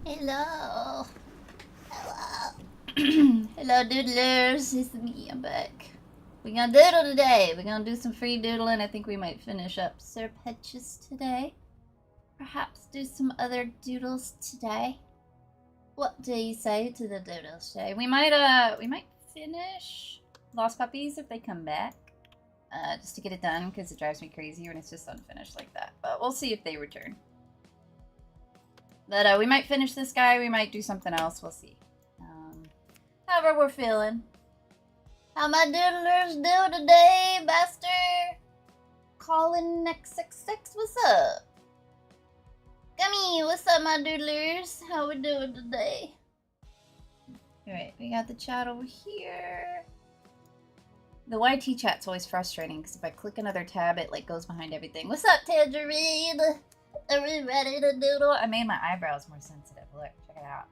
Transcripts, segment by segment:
Hello. Hello. Hello, doodlers. It's me. I'm back. We're gonna doodle today. We're gonna do some free doodling. I think we might finish up Sir Petches today. Perhaps do some other doodles today. What do you say to the doodles today? We might finish Lost Puppies if they come back. Just to get it done, because it drives me crazy when it's just unfinished like that. But we'll see if they return. But we might finish this guy. We might do something else. We'll see. However we're feeling. How my doodlers do today, Master? Colin X66, what's up? Gummy, what's up, my doodlers? How we doing today? Alright, we got the chat over here. The YT chat's always frustrating because if I click another tab, it like goes behind everything. What's up, Tangerine? Are we ready to doodle? I made my eyebrows more sensitive. Look, check it out.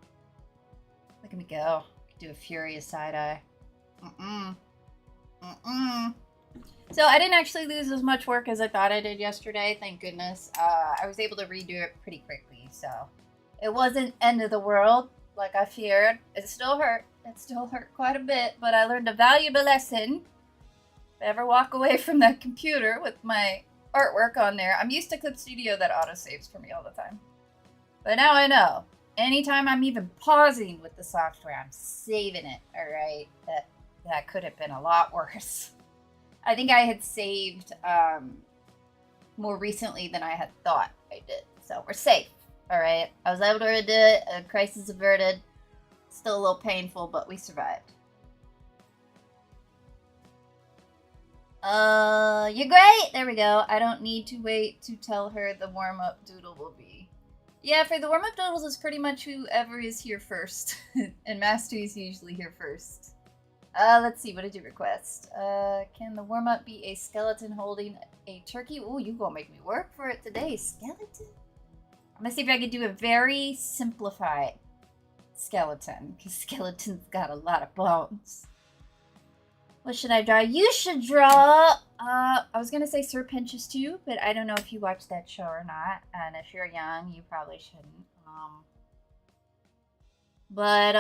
Look at me go. I could do a furious side-eye. So I didn't actually lose as much work as I thought I did yesterday, thank goodness. I was able to redo it pretty quickly, so it wasn't end of the world like I feared. It still hurt. It still hurt quite a bit, but I learned a valuable lesson. If I ever walk away from that computer with my artwork on there. I'm used to Clip Studio that autosaves for me all the time. But now I know. Anytime I'm even pausing with the software, I'm saving it, alright? That could have been a lot worse. I think I had saved more recently than I had thought I did. So we're safe, alright? I was able to redo it, a crisis averted. Still a little painful, but we survived. You're great! There we go. I don't need to wait to tell her the warm-up doodle will be. Yeah, for the warm-up doodles, it's pretty much whoever is here first. And Master is usually here first. Let's see, what did you request? Can the warm-up be a skeleton holding a turkey? Ooh, you gonna make me work for it today. Skeleton? I'm gonna see if I can do a very simplified skeleton, because skeleton's got a lot of bones. What should I draw? You should draw, I was going to say Sir Pinches too, but I don't know if you watched that show or not. And if you're young, you probably shouldn't. But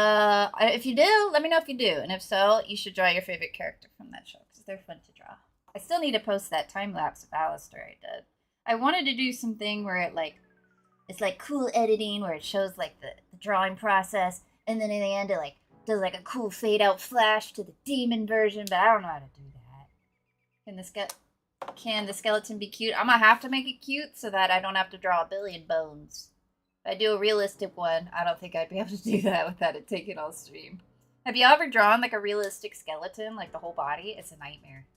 if you do, let me know if you do. And if so, you should draw your favorite character from that show, because they're fun to draw. I still need to post that time-lapse of Alistair I did. I wanted to do something where it's like cool editing, where it shows like the drawing process, and then in the end it like does like a cool fade out flash to the demon version, but I don't know how to do that. Can the skeleton be cute? I'm gonna have to make it cute so that I don't have to draw a billion bones. If I do a realistic one, I don't think I'd be able to do that without it taking all stream. Have you ever drawn like a realistic skeleton, like the whole body? It's a nightmare.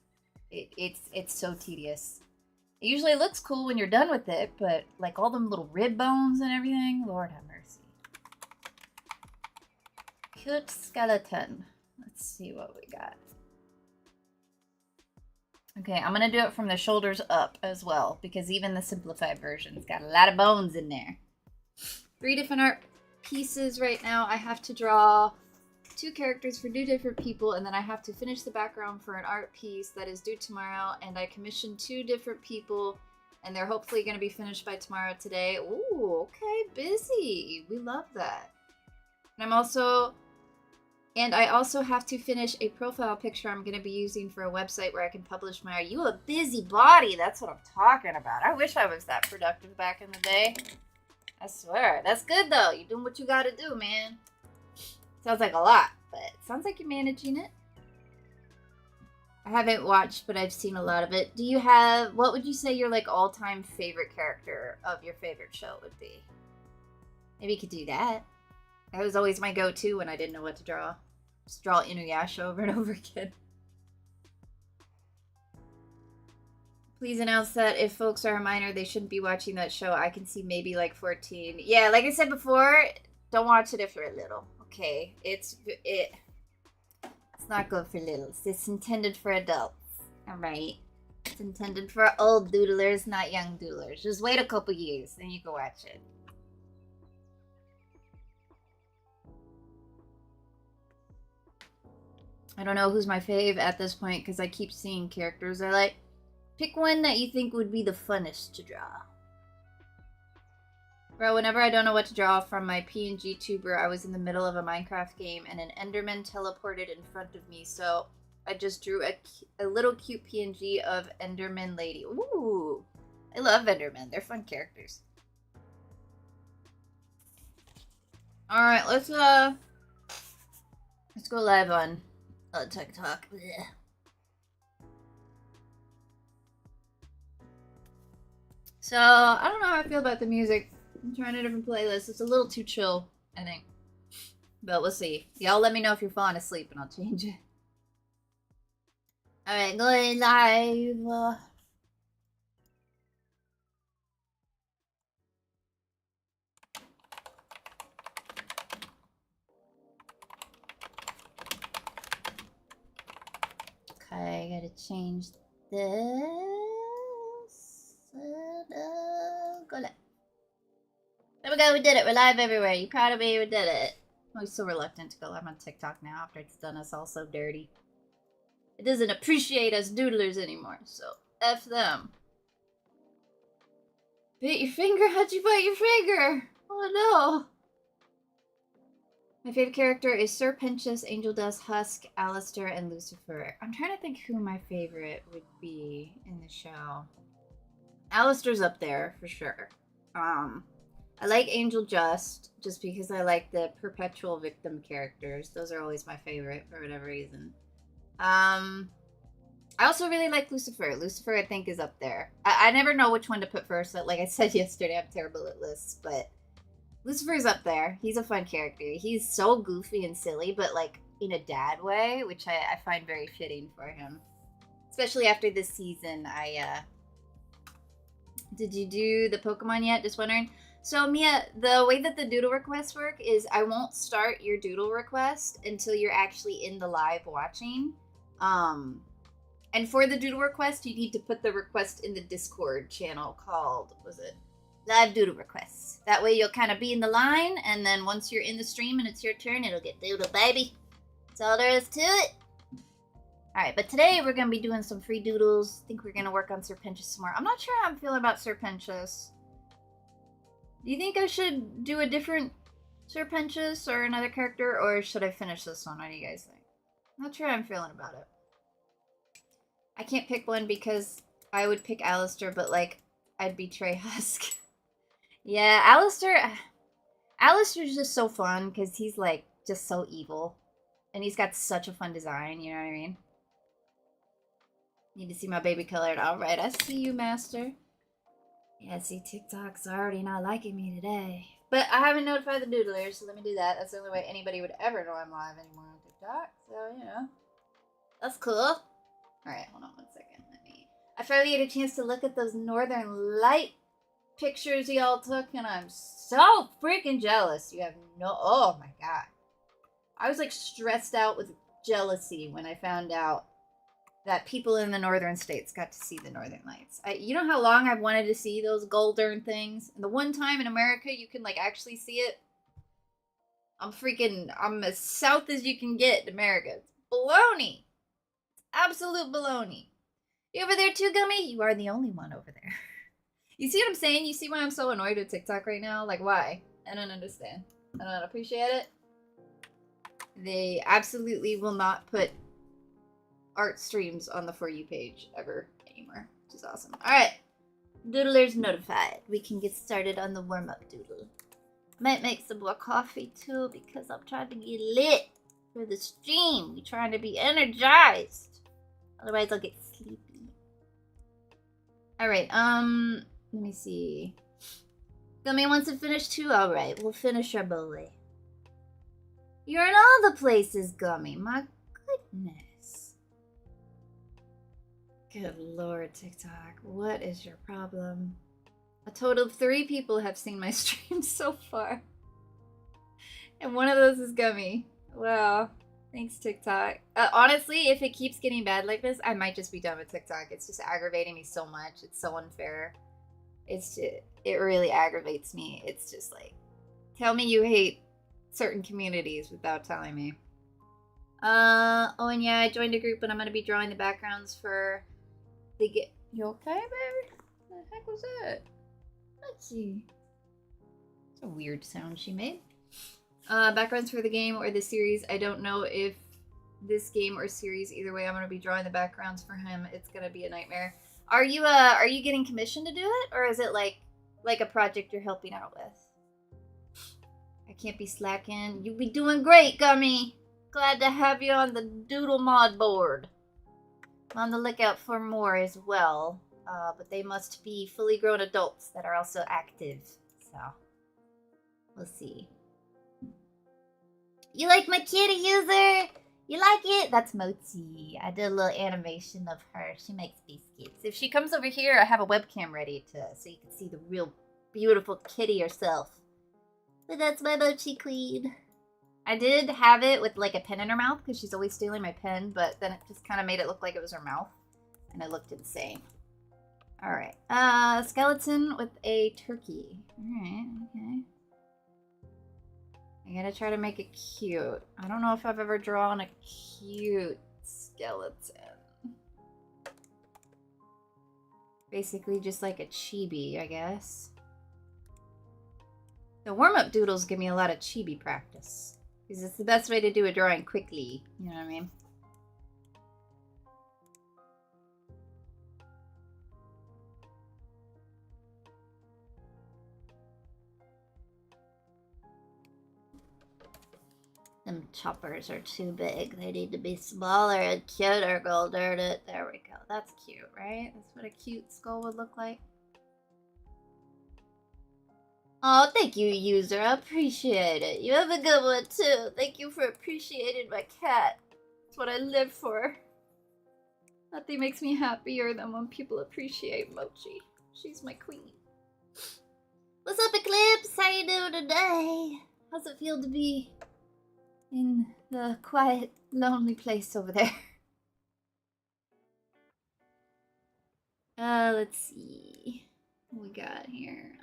It's so tedious. It usually looks cool when you're done with it, but like all them little rib bones and everything, Lord have mercy. Cute skeleton. Let's see what we got. Okay, I'm going to do it from the shoulders up as well, because even the simplified version's got a lot of bones in there. 3 different art pieces right now. I have to draw 2 characters for 2 different people, and then I have to finish the background for an art piece that is due tomorrow, and I commissioned 2 different people, and they're hopefully going to be finished by tomorrow today. Ooh, okay, busy. We love that. And I also have to finish a profile picture I'm going to be using for a website where I can publish my... You a busy body, that's what I'm talking about. I wish I was that productive back in the day. I swear. That's good, though. You're doing what you got to do, man. Sounds like a lot, but it sounds like you're managing it. I haven't watched, but I've seen a lot of it. Do you have... What would you say your, like, all-time favorite character of your favorite show would be? Maybe you could do that. That was always my go-to when I didn't know what to draw. Just draw Inuyasha over and over again. Please announce that if folks are a minor, they shouldn't be watching that show. I can see maybe like 14. Yeah, like I said before, don't watch it if you're little. Okay, it's not good for littles. It's intended for adults. All right. It's intended for old doodlers, not young doodlers. Just wait a couple years, then you can watch it. I don't know who's my fave at this point because I keep seeing characters I like. Pick one that you think would be the funnest to draw. Bro, whenever I don't know what to draw from my PNG tuber, I was in the middle of a Minecraft game and an Enderman teleported in front of me, so I just drew a little cute PNG of Enderman Lady. Ooh, I love Endermen. They're fun characters. All right, let's go live on TikTok. Blech. So I don't know how I feel about the music. I'm trying a different playlist. It's a little too chill, I think. But we'll see. Y'all let me know if you're falling asleep and I'll change it. Alright, going live. Okay, I gotta change this. Go live. There we go, we did it. We're live everywhere. You proud of me? We did it. I'm so reluctant to go live on TikTok now after it's done us all so dirty. It doesn't appreciate us doodlers anymore, so F them. Bit your finger? How'd you bite your finger? Oh no. My favorite character is Sir Pentious, Angel Dust, Husk, Alistair, and Lucifer. I'm trying to think who my favorite would be in the show. Alistair's up there for sure. I like Angel just because I like the perpetual victim characters. Those are always my favorite for whatever reason. I also really like Lucifer. Lucifer, I think, is up there. I never know which one to put first. Like I said yesterday, I'm terrible at lists, but Lucifer's up there. He's a fun character. He's so goofy and silly, but like in a dad way, which I find very fitting for him. Especially after this season, Did you do the Pokemon yet? Just wondering. So, Mia, the way that the doodle requests work is I won't start your doodle request until you're actually in the live watching. And for the doodle request, you need to put the request in the Discord channel called, what was it? Live doodle requests. That way you'll kind of be in the line, and then once you're in the stream and it's your turn, it'll get doodle, baby. That's all there is to it. Alright, but today we're going to be doing some free doodles. I think we're going to work on Sir Pentious some more. I'm not sure how I'm feeling about Sir Pentious. Do you think I should do a different Sir Pentious or another character, or should I finish this one? What do you guys think? I'm not sure how I'm feeling about it. I can't pick one because I would pick Alistair, but like, I'd betray Husk. Yeah, Alistair's just so fun because he's like just so evil. And he's got such a fun design, you know what I mean? Need to see my baby colored. Alright, I see you, Master. Yeah, see, TikTok's already not liking me today. But I haven't notified the doodlers, so let me do that. That's the only way anybody would ever know I'm live anymore on TikTok. So, you know. That's cool. Alright, hold on one second. I finally had a chance to look at those Northern Light pictures y'all took, and I'm so freaking jealous. You have no... Oh, my God. I was, like, stressed out with jealousy when I found out that people in the northern states got to see the Northern Lights. You know how long I've wanted to see those golden things? And the one time in America you can, like, actually see it? I'm as south as you can get in America. It's baloney. Absolute baloney. You over there too, Gummy? You are the only one over there. You see what I'm saying? You see why I'm so annoyed with TikTok right now? Like, why? I don't understand. I don't appreciate it. They absolutely will not put art streams on the For You page ever anymore, which is awesome. Alright. Doodlers notified. We can get started on the warm-up doodle. Might make some more coffee too because I'm trying to get lit for the stream. We're trying to be energized. Otherwise I'll get sleepy. Alright, let me see. Gummy wants to finish too? Alright, we'll finish our bully. You're in all the places, Gummy. My goodness. Good Lord, TikTok. What is your problem? A total of 3 people have seen my stream so far. And one of those is Gummy. Wow. Thanks, TikTok. Honestly, if it keeps getting bad like this, I might just be done with TikTok. It's just aggravating me so much. It's so unfair. It really aggravates me. It's just like, tell me you hate certain communities without telling me. Oh, and yeah, I joined a group, and I'm going to be drawing the backgrounds for the... You okay, baby? What the heck was that? Let's see. It's a weird sound she made. Backgrounds for the game or the series. I don't know if this game or series, either way, I'm gonna be drawing the backgrounds for him. It's gonna be a nightmare. Are you getting commissioned to do it, or is it like a project you're helping out with? I can't be slacking. You be doing great, Gummy. Glad to have you on the Doodle mod board. I'm on the lookout for more as well, but they must be fully grown adults that are also active. So we'll see. You like my kitty, user? You like it? That's Mochi. I did a little animation of her. She makes biscuits. If she comes over here, I have a webcam ready so you can see the real beautiful kitty herself. But that's my Mochi queen. I did have it with like a pen in her mouth because she's always stealing my pen, but then it just kind of made it look like it was her mouth. And it looked insane. Alright. Skeleton with a turkey. Alright, okay. I gotta try to make it cute. I don't know if I've ever drawn a cute skeleton. Basically just like a chibi, I guess. The warm-up doodles give me a lot of chibi practice. Because it's the best way to do a drawing quickly. You know what I mean? Them choppers are too big. They need to be smaller and cuter, gold dirt it. There we go. That's cute, right? That's what a cute skull would look like. Oh, thank you, user. I appreciate it. You have a good one, too. Thank you for appreciating my cat. That's what I live for. Nothing makes me happier than when people appreciate Mochi. She's my queen. What's up, Eclipse? How you doing today? How's it feel to be in the quiet, lonely place over there? Let's see what we got here.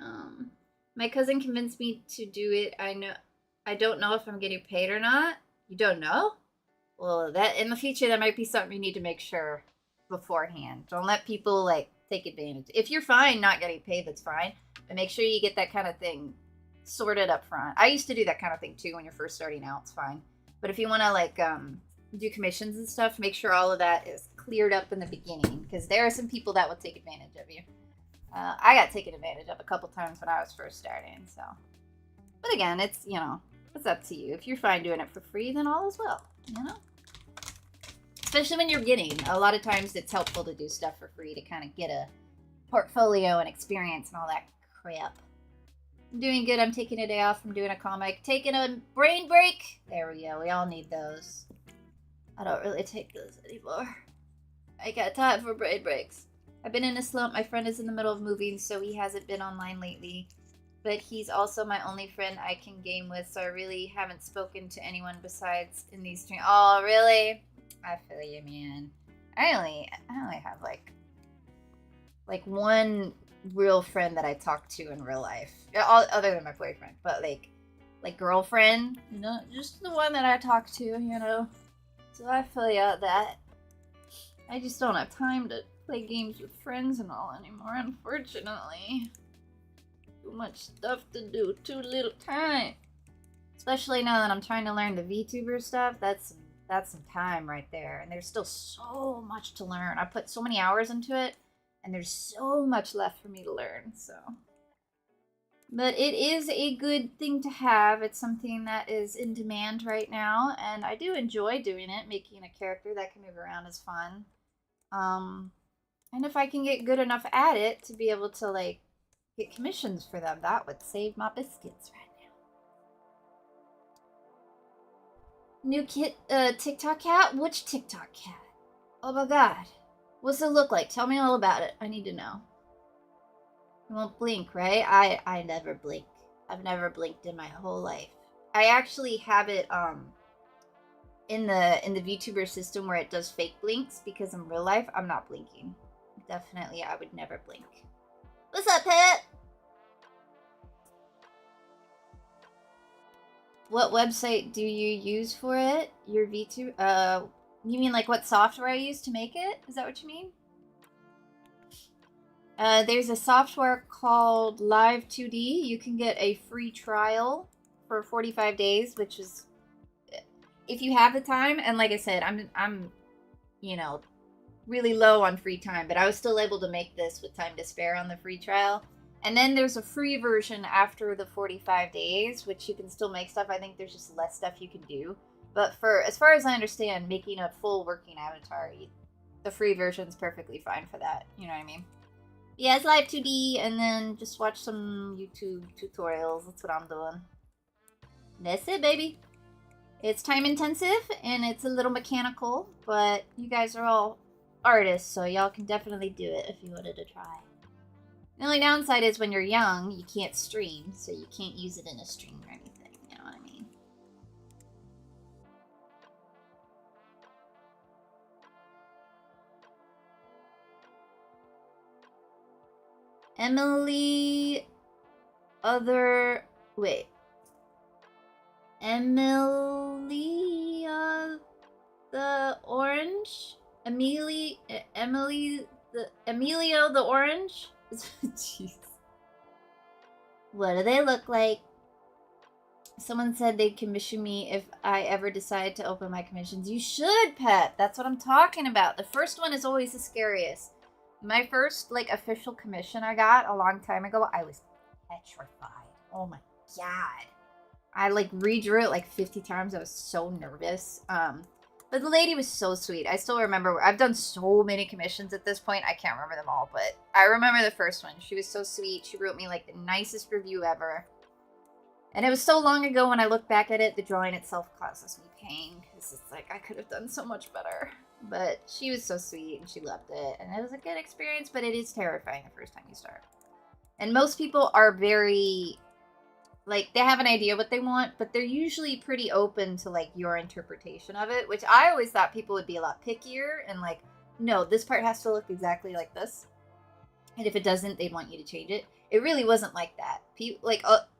My cousin convinced me to do it. I don't know if I'm getting paid or not. You don't know? Well, that in the future, that might be something you need to make sure beforehand. Don't let people like take advantage. If you're fine not getting paid, that's fine. But make sure you get that kind of thing sorted up front. I used to do that kind of thing too when you're first starting out. It's fine. But if you want to like do commissions and stuff, make sure all of that is cleared up in the beginning, because there are some people that will take advantage of you. I got taken advantage of a couple times when I was first starting, so. But again, it's, you know, it's up to you. If you're fine doing it for free, then all is well, you know? Especially when you're beginning. A lot of times it's helpful to do stuff for free to kind of get a portfolio and experience and all that crap. I'm doing good. I'm taking a day off from doing a comic. Taking a brain break. There we go. We all need those. I don't really take those anymore. I got time for brain breaks. I've been in a slump. My friend is in the middle of moving, so he hasn't been online lately. But he's also my only friend I can game with, so I really haven't spoken to anyone besides in these streams. Oh, really? I feel you, man. I only have like one real friend that I talk to in real life, other than my boyfriend. But like girlfriend, you know, just the one that I talk to, you know. So I feel you out that. I just don't have time to play games with friends and all anymore, unfortunately. Too much stuff to do, too little time. Especially now that I'm trying to learn the VTuber stuff, that's some time right there. And there's still so much to learn. I put so many hours into it, and there's so much left for me to learn, so. But it is a good thing to have. It's something that is in demand right now, and I do enjoy doing it. Making a character that can move around is fun. And if I can get good enough at it to be able to, like, get commissions for them, that would save my biscuits right now. New TikTok cat? Which TikTok cat? Oh my god. What's it look like? Tell me all about it. I need to know. You won't blink, right? I never blink. I've never blinked in my whole life. I actually have it, in the VTuber system where it does fake blinks, because in real life, I'm not blinking. Definitely, I would never blink. What's up, pet? What website do you use for it? Your VTuber? You mean like what software I use to make it? Is that what you mean? There's a software called Live 2D. You can get a free trial for 45 days, which is if you have the time. And like I said, I'm you know, really low on free time, but I was still able to make this with time to spare on the free trial. And then there's a free version after the 45 days, which you can still make stuff. I think there's just less stuff you can do. But for as far as I understand, making a full working avatar, the free version's perfectly fine for that. You know what I mean? Yeah, it's live 2D, and then just watch some YouTube tutorials. That's what I'm doing. That's it, baby. It's time intensive, and it's a little mechanical, but you guys are all artists, so y'all can definitely do it if you wanted to try. The only downside is when you're young, you can't stream, so you can't use it in a stream or anything, you know what I mean? Emily... Emilia the Orange? Emilio the Orange? Jeez. What do they look like? Someone said they'd commission me if I ever decide to open my commissions. You should, Pet. That's what I'm talking about. The first one is always the scariest. My first, like, official commission I got a long time ago, I was petrified. Oh my god. I, like, redrew it, like, 50 times. I was so nervous. But the lady was so sweet. I still remember. I've done so many commissions at this point. I can't remember them all, but I remember the first one. She was so sweet. She wrote me, like, the nicest review ever. And it was so long ago when I look back at it, the drawing itself causes me pain. Because it's like, I could have done so much better. But she was so sweet, and she loved it. And it was a good experience, but it is terrifying the first time you start. And most people are very... like, they have an idea what they want, but they're usually pretty open to, like, your interpretation of it, which I always thought people would be a lot pickier and, like, no, this part has to look exactly like this. And if it doesn't, they'd want you to change it. It really wasn't like that.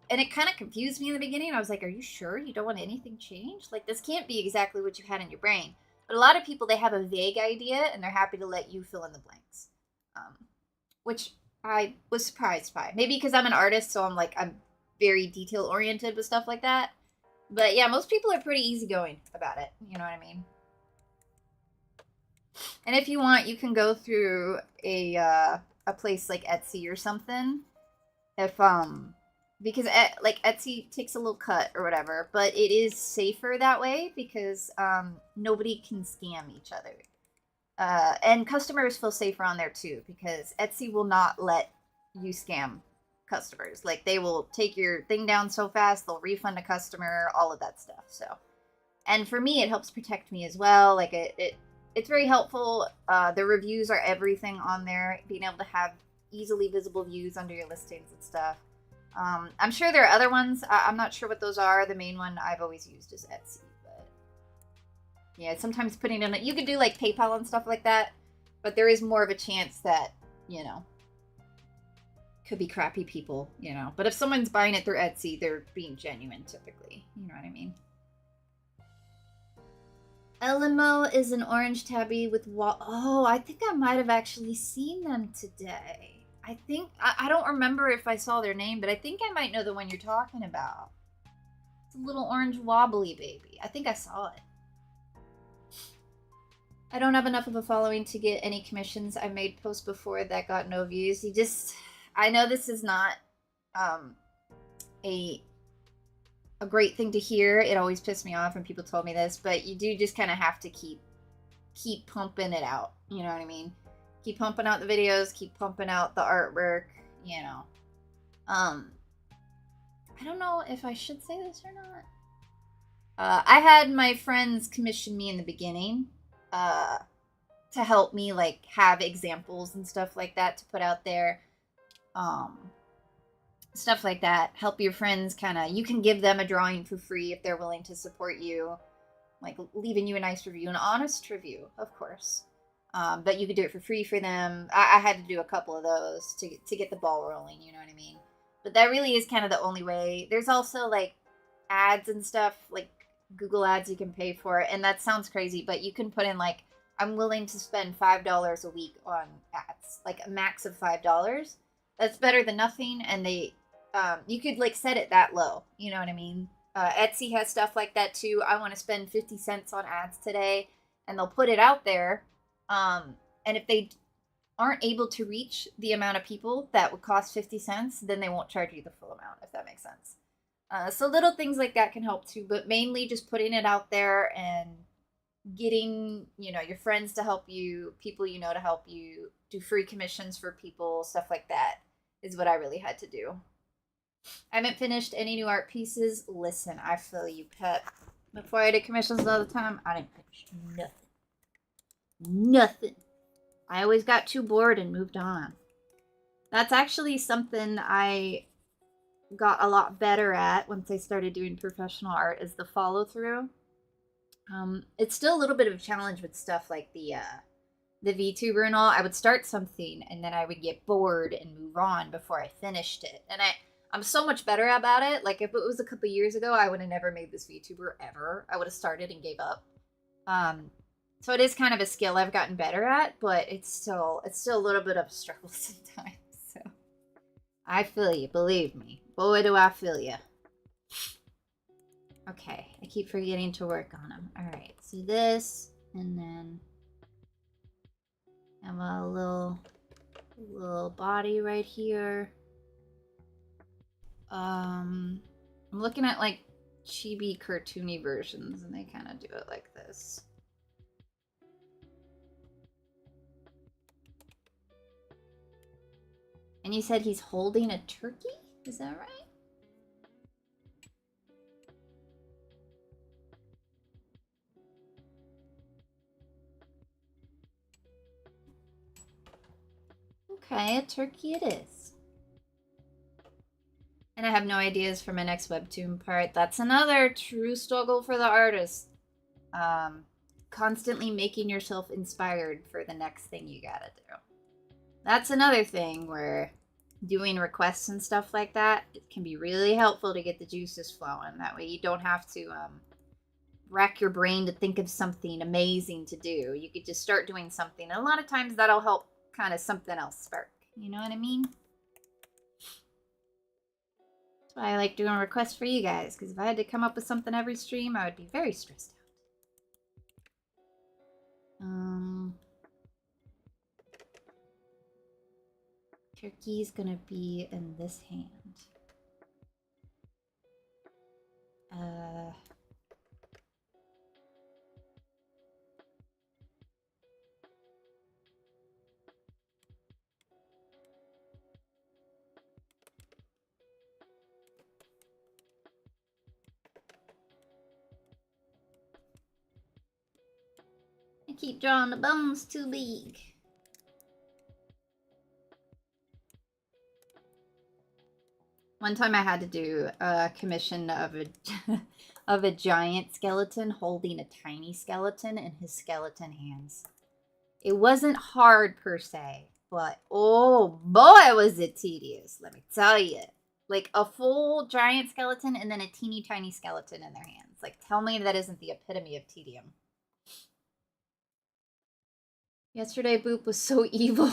And it kind of confused me in the beginning. I was like, are you sure you don't want anything changed? Like, this can't be exactly what you had in your brain. But a lot of people, they have a vague idea, and they're happy to let you fill in the blanks. Which I was surprised by. Maybe because I'm an artist, so I'm very detail oriented with stuff like that. But yeah, most people are pretty easygoing about it. You know what I mean? And if you want, you can go through a place like Etsy or something. Because Etsy takes a little cut or whatever, but it is safer that way because nobody can scam each other. And customers feel safer on there too because Etsy will not let you scam customers. Like, they will take your thing down so fast, they'll refund a customer, all of that stuff. So, and for me, it helps protect me as well. Like, it's very helpful. The reviews are everything on there. Being able to have easily visible views under your listings and stuff. I'm sure there are other ones. I'm not sure what those are. The main one I've always used is Etsy. But yeah, sometimes putting in you could do like PayPal and stuff like that, but there is more of a chance that, you know, could be crappy people, you know. But if someone's buying it through Etsy, they're being genuine typically. You know what I mean? Elmo is an orange tabby with oh, I think I might have actually seen them today. I think I don't remember if I saw their name, but I think I might know the one you're talking about. It's a little orange wobbly baby. I think I saw it. I don't have enough of a following to get any commissions. I made posts before that got no views. I know this is not a great thing to hear. It always pissed me off when people told me this, but you do just kind of have to keep pumping it out. You know what I mean? Keep pumping out the videos, keep pumping out the artwork, you know. I don't know if I should say this or not. I had my friends commission me in the beginning to help me, like, have examples and stuff like that to put out there. Stuff like that. Help your friends you can give them a drawing for free if they're willing to support you. Like, leaving you a nice review, an honest review, of course. But you could do it for free for them. I had to do a couple of those to get the ball rolling, you know what I mean? But that really is kind of the only way. There's also, like, ads and stuff, like Google ads you can pay for. And that sounds crazy, but you can put in, like, I'm willing to spend $5 a week on ads, like a max of $5. That's better than nothing. And you could like set it that low. You know what I mean? Etsy has stuff like that too. I want to spend 50 cents on ads today, and they'll put it out there. And if they aren't able to reach the amount of people that would cost 50 cents, then they won't charge you the full amount, if that makes sense. So little things like that can help too, but mainly just putting it out there and getting, your friends to help you, people to help you, do free commissions for people, stuff like that is what I really had to do. I haven't finished any new art pieces. Listen, I feel you, pet. Before I did commissions all the time, I didn't finish nothing. I always got too bored and moved on. That's actually something I got a lot better at once I started doing professional art, is the follow through. It's still a little bit of a challenge with stuff like the VTuber and all. I would start something and then I would get bored and move on before I finished it. And I'm so much better about it. Like if it was a couple years ago, I would have never made this VTuber ever. I would have started and gave up. So it is kind of a skill I've gotten better at, but it's still a little bit of a struggle sometimes. So I feel you, believe me. Boy, do I feel you. Okay, I keep forgetting to work on them. All right, so this, and then have a little body right here. I'm looking at like chibi cartoony versions, and they kind of do it like this. And you said he's holding a turkey? Is that right? Okay, a turkey it is. And I have no ideas for my next webtoon part. That's another true struggle for the artist. Constantly making yourself inspired for the next thing you gotta do. That's another thing where doing requests and stuff like that, it can be really helpful to get the juices flowing. That way you don't have to rack your brain to think of something amazing to do. You could just start doing something. And a lot of times that'll help kind of something else spark. You know what I mean? That's why I like doing requests for you guys, because if I had to come up with something every stream, I would be very stressed out. Turkey's gonna be in this hand. I keep drawing the bones too big. One time I had to do a commission of a of a giant skeleton holding a tiny skeleton in his skeleton hands. It wasn't hard per se, but oh boy was it tedious, let me tell you. Like a full giant skeleton and then a teeny tiny skeleton in their hands. Like tell me that isn't the epitome of tedium. Yesterday Boop was so evil.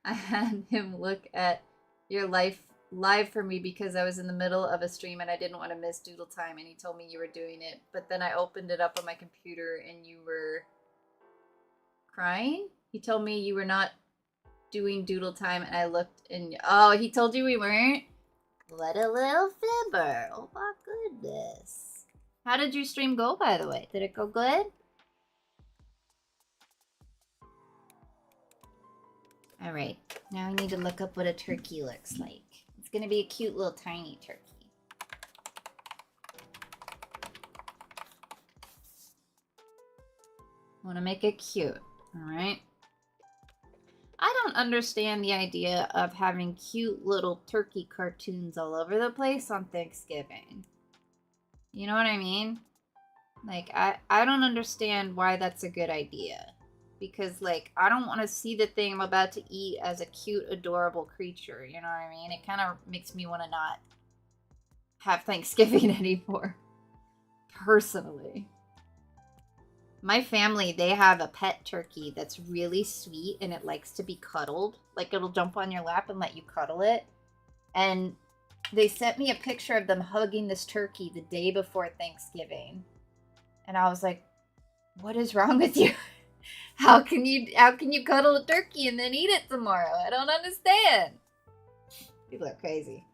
I had him look at your live for me because I was in the middle of a stream and I didn't want to miss Doodle time, and he told me you were doing it, but then I opened it up on my computer and you were crying. He told me you were not doing Doodle time, and I looked and oh, he told you we weren't? What a little fibber. Oh my goodness. How did your stream go, by the way? Did it go good? All right, now I need to look up what a turkey looks like. It's gonna be a cute little tiny turkey. I want to make it cute, all right? I don't understand the idea of having cute little turkey cartoons all over the place on Thanksgiving. You know what I mean? Like, I don't understand why that's a good idea. Because, like, I don't want to see the thing I'm about to eat as a cute, adorable creature. You know what I mean? It kind of makes me want to not have Thanksgiving anymore. Personally. My family, they have a pet turkey that's really sweet and it likes to be cuddled. Like it'll jump on your lap and let you cuddle it. And they sent me a picture of them hugging this turkey the day before Thanksgiving. And I was like, what is wrong with you? How can you cuddle a turkey and then eat it tomorrow? I don't understand. People are crazy.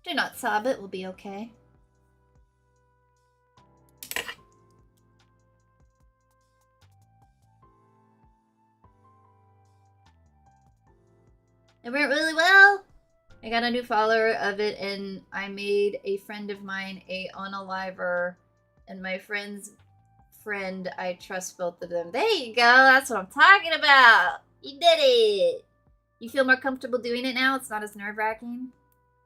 Do not sob, it will be okay. It went really well. I got a new follower of it, and I made a friend of mine a unaliver, and my friend's friend, I trust both of them. There you go. That's what I'm talking about. You did it. You feel more comfortable doing it now? It's not as nerve-wracking.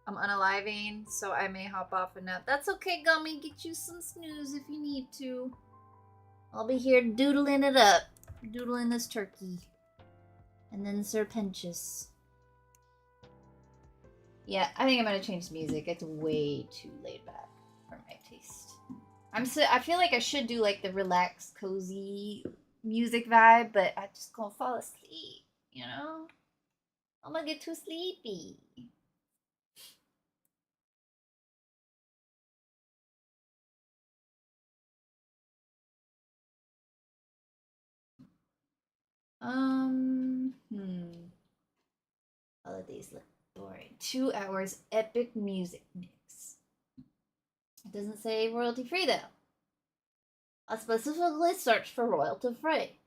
I'm unaliving, so I may hop off and nap. That's okay, Gummy. Get you some snooze if you need to. I'll be here doodling it up. Doodling this turkey. And then Serpentious. Yeah, I think I'm gonna change the music. It's way too laid back for my taste. I feel like I should do like the relaxed, cozy music vibe, but I just gonna fall asleep, you know? I'm gonna get too sleepy. Holidays look boring. 2 hours epic music mix. It doesn't say royalty free though. I specifically searched for royalty free.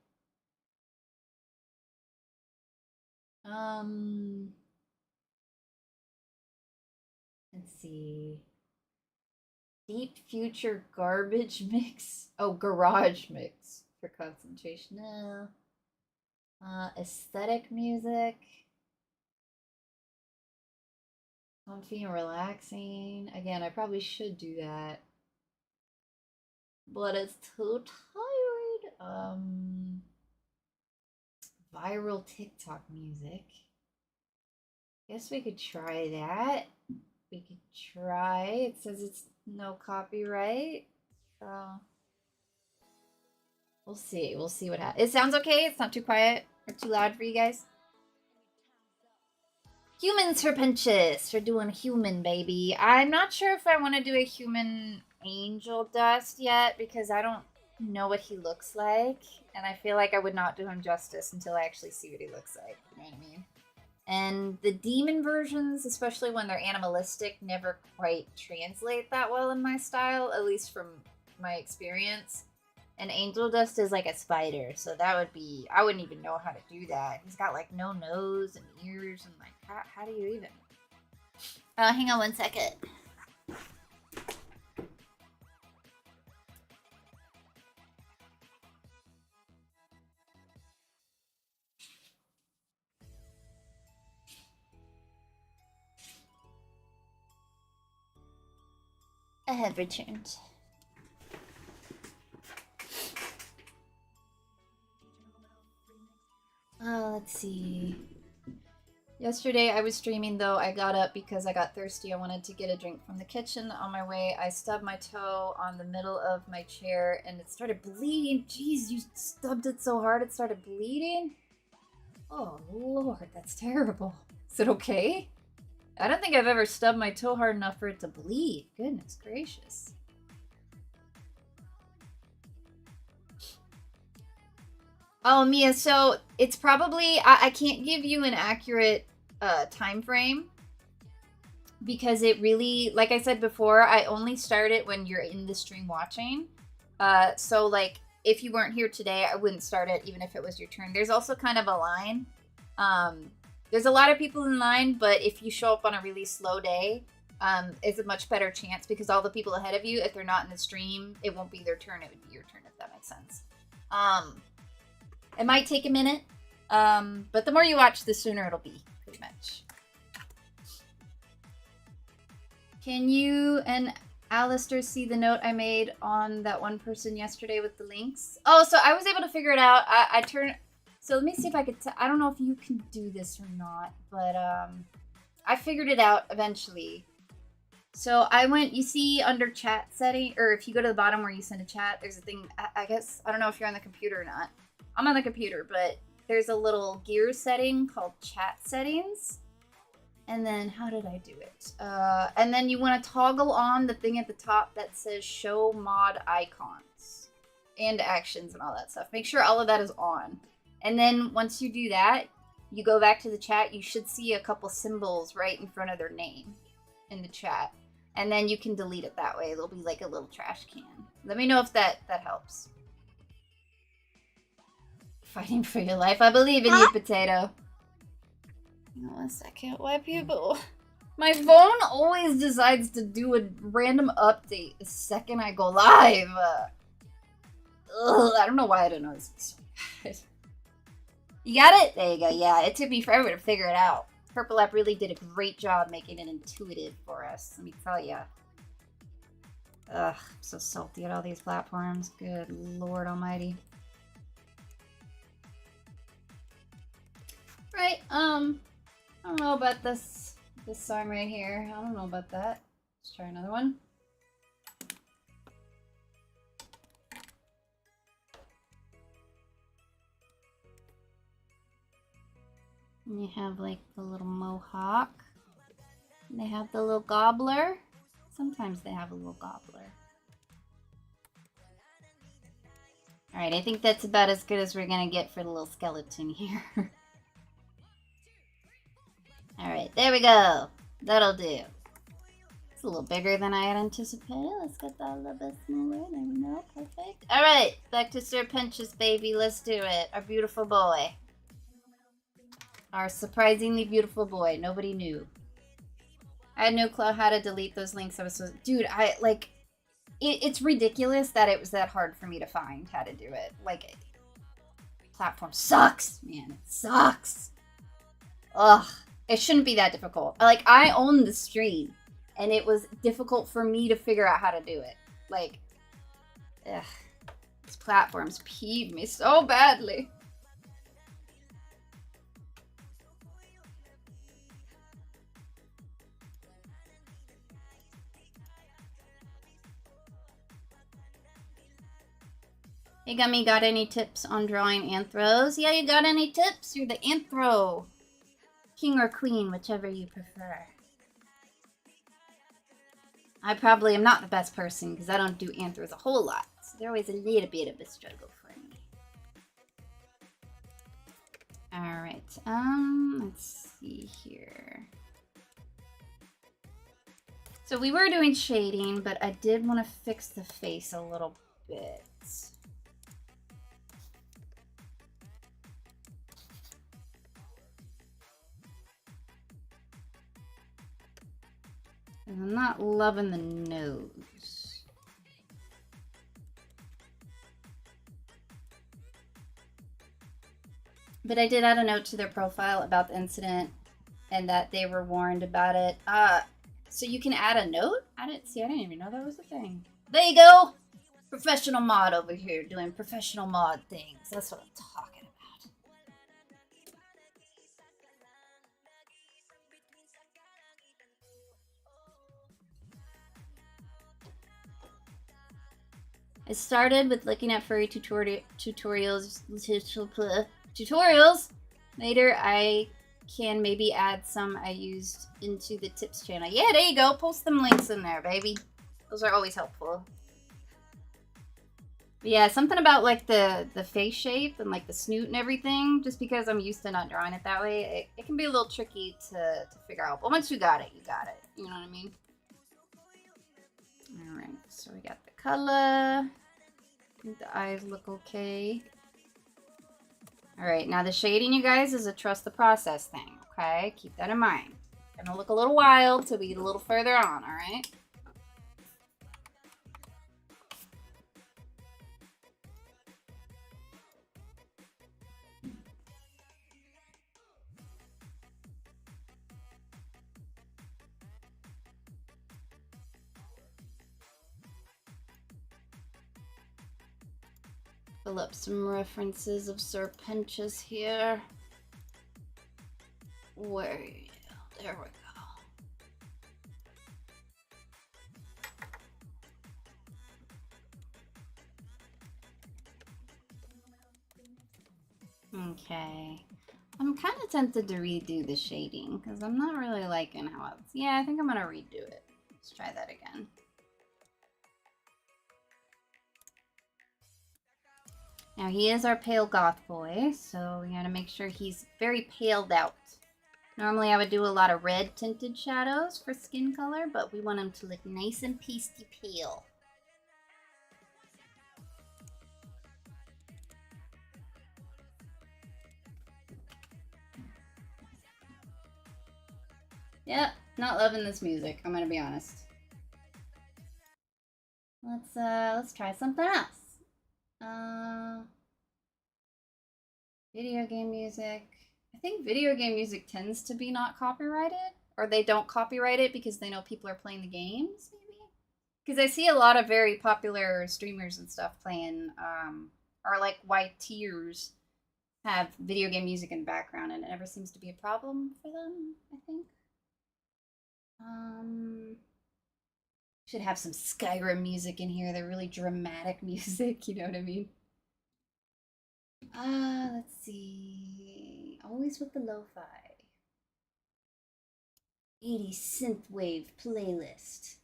Let's see. Deep future garbage mix. Oh, garage mix for concentration. No. Aesthetic music. Comfy and relaxing. Again, I probably should do that. But it's too tired. Viral TikTok music. Guess we could try that. We could try. It says it's no copyright. So we'll see. We'll see what happens. It sounds okay. It's not too quiet or too loud for you guys. Human Serpentious for doing human, baby. I'm not sure if I want to do a human angel dust yet because I don't know what he looks like. And I feel like I would not do him justice until I actually see what he looks like. You know what I mean? And the demon versions, especially when they're animalistic, never quite translate that well in my style, at least from my experience. And angel dust is like a spider, so that would be, I wouldn't even know how to do that. He's got like no nose and ears, and like, how do you even? Hang on one second. I have returned. Let's see. Yesterday I was streaming though. I got up because I got thirsty. I wanted to get a drink from the kitchen. On my way, I stubbed my toe on the middle of my chair and it started bleeding. Jeez, you stubbed it so hard it started bleeding? Oh, Lord, that's terrible. Is it okay? I don't think I've ever stubbed my toe hard enough for it to bleed. Goodness gracious. Oh, Mia, so it's probably, I can't give you an accurate time frame because it really, like I said before, I only start it when you're in the stream watching. So like, if you weren't here today, I wouldn't start it even if it was your turn. There's also kind of a line. There's a lot of people in line, but if you show up on a really slow day, it's a much better chance because all the people ahead of you, if they're not in the stream, it won't be their turn. It would be your turn, if that makes sense. It might take a minute, but the more you watch, the sooner it'll be, pretty much. Can you and Alistair see the note I made on that one person yesterday with the links? Oh, so I was able to figure it out. I turned... So let me see if I could... I don't know if you can do this or not, but I figured it out eventually. So I went, you see under chat setting, or if you go to the bottom where you send a chat, there's a thing, I guess, I don't know if you're on the computer or not. I'm on the computer, but there's a little gear setting called chat settings. And then, how did I do it? And then you want to toggle on the thing at the top that says show mod icons and actions and all that stuff. Make sure all of that is on. And then once you do that, you go back to the chat, you should see a couple symbols right in front of their name in the chat. And then you can delete it that way. It'll be like a little trash can. Let me know if that helps. Fighting for your life. I believe in you, Potato. Hang on 1 second. Why people? My phone always decides to do a random update the second I go live. Ugh, I don't know why I don't know this. You got it? There you go. Yeah, it took me forever to figure it out. Purple App really did a great job making it intuitive for us, let me tell ya. Ugh, I'm so salty at all these platforms. Good Lord Almighty. Right, I don't know about this song right here. I don't know about that. Let's try another one. And you have like the little mohawk. And they have the little gobbler. Sometimes they have a little gobbler. Alright, I think that's about as good as we're gonna get for the little skeleton here. Alright, there we go. That'll do. It's a little bigger than I had anticipated. Let's get that a little bit smaller. There we go. Perfect. Alright, back to Sir Pinch's baby. Let's do it. Our beautiful boy. Our surprisingly beautiful boy. Nobody knew. I had no clue how to delete those links. I was so... Dude, it's ridiculous that it was that hard for me to find how to do it. Like, platform sucks, man. It sucks. Ugh. It shouldn't be that difficult. Like, I own the stream, and it was difficult for me to figure out how to do it. Like, ugh. These platforms peeve me so badly. Hey Gummy, got any tips on drawing anthros? Yeah, you got any tips? You're the anthro king or queen, whichever you prefer. I probably am not the best person because I don't do anthros a whole lot. So they're always a little bit of a struggle for me. Alright, let's see here. So we were doing shading, but I did want to fix the face a little bit. And I'm not loving the nose. But I did add a note to their profile about the incident and that they were warned about it. So you can add a note? I didn't even know that was a thing. There you go! Professional mod over here doing professional mod things. That's what I'm talking about. I started with looking at furry tutorials. Later, I can maybe add some I used into the tips channel. Yeah, there you go. Post them links in there, baby. Those are always helpful. But yeah, something about like the face shape and like the snoot and everything. Just because I'm used to not drawing it that way, it can be a little tricky to figure out. But once you got it, you got it. You know what I mean? Alright, so we got the color. I think the eyes look okay. Alright, now the shading, you guys, is a trust the process thing, okay? Keep that in mind. It's gonna look a little wild till we get a little further on, alright? Fill up some references of Sir Pinch's here. There we go. Okay. I'm kind of tempted to redo the shading because I'm not really liking how it's... Yeah, I think I'm going to redo it. Let's try that again. Now he is our pale goth boy, so we gotta make sure he's very paled out. Normally I would do a lot of red tinted shadows for skin color, but we want him to look nice and pasty pale. Yep, not loving this music, I'm gonna be honest. Let's try something else. Video game music. I think video game music tends to be not copyrighted, or they don't copyright it because they know people are playing the games, maybe? Because I see a lot of very popular streamers and stuff playing, or like YTers have video game music in the background, and it never seems to be a problem for them, I think. Should have some Skyrim music in here. They're really dramatic music, you know what I mean? Let's see. Always with the lo-fi. 80s synthwave playlist.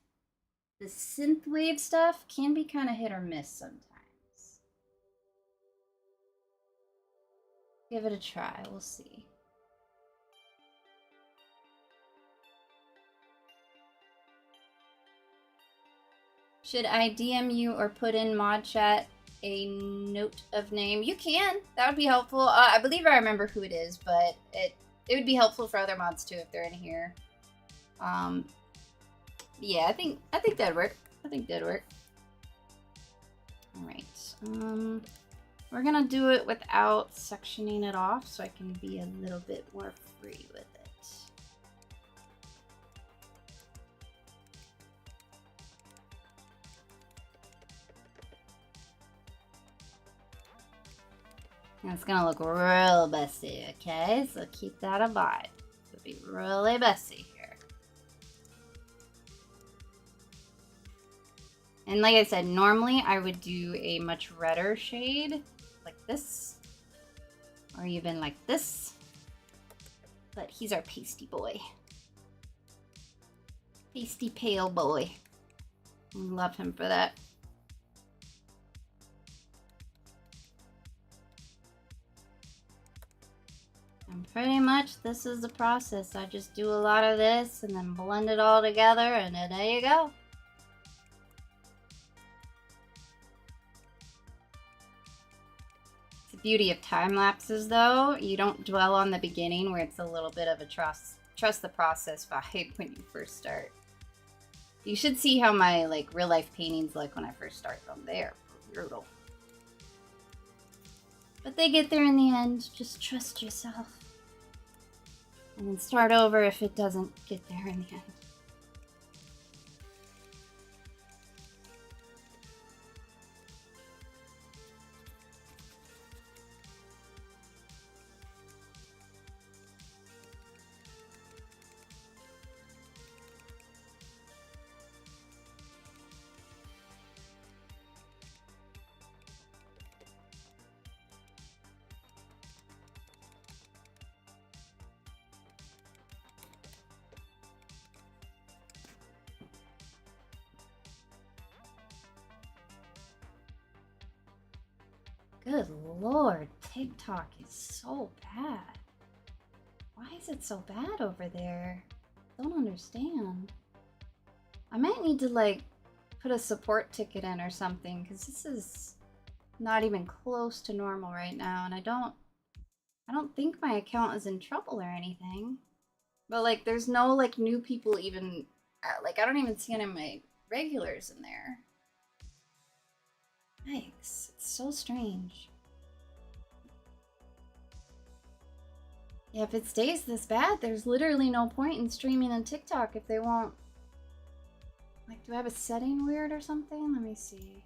The synthwave stuff can be kind of hit or miss sometimes. Give it a try. We'll see. Should I DM you or put in mod chat a note of name? You can. That would be helpful. I believe I remember who it is, but it would be helpful for other mods too if they're in here. Yeah, I think that'd work. I think that'd work. All right. We're gonna do it without sectioning it off, so I can be a little bit more free with it. And it's gonna look real messy, okay? So keep that in mind. It'll be really messy here. And like I said, normally I would do a much redder shade, like this, or even like this. But he's our pasty boy. Pasty pale boy. Love him for that. And pretty much this is the process. I just do a lot of this and then blend it all together, and then there you go. It's the beauty of time lapses though. You don't dwell on the beginning where it's a little bit of a trust the process vibe when you first start. You should see how my like real life paintings look when I first start them. They are brutal. But they get there in the end. Just trust yourself. And then start over if it doesn't get there in the end. Good lord, TikTok is so bad. Why is it so bad over there? Don't understand. I might need to like put a support ticket in or something, because this is not even close to normal right now, and I don't think my account is in trouble or anything. But like there's no like new people even, like I don't even see any of my regulars in there. Yikes, it's so strange. Yeah, if it stays this bad, there's literally no point in streaming on TikTok if they won't. Like, do I have a setting weird or something? Let me see.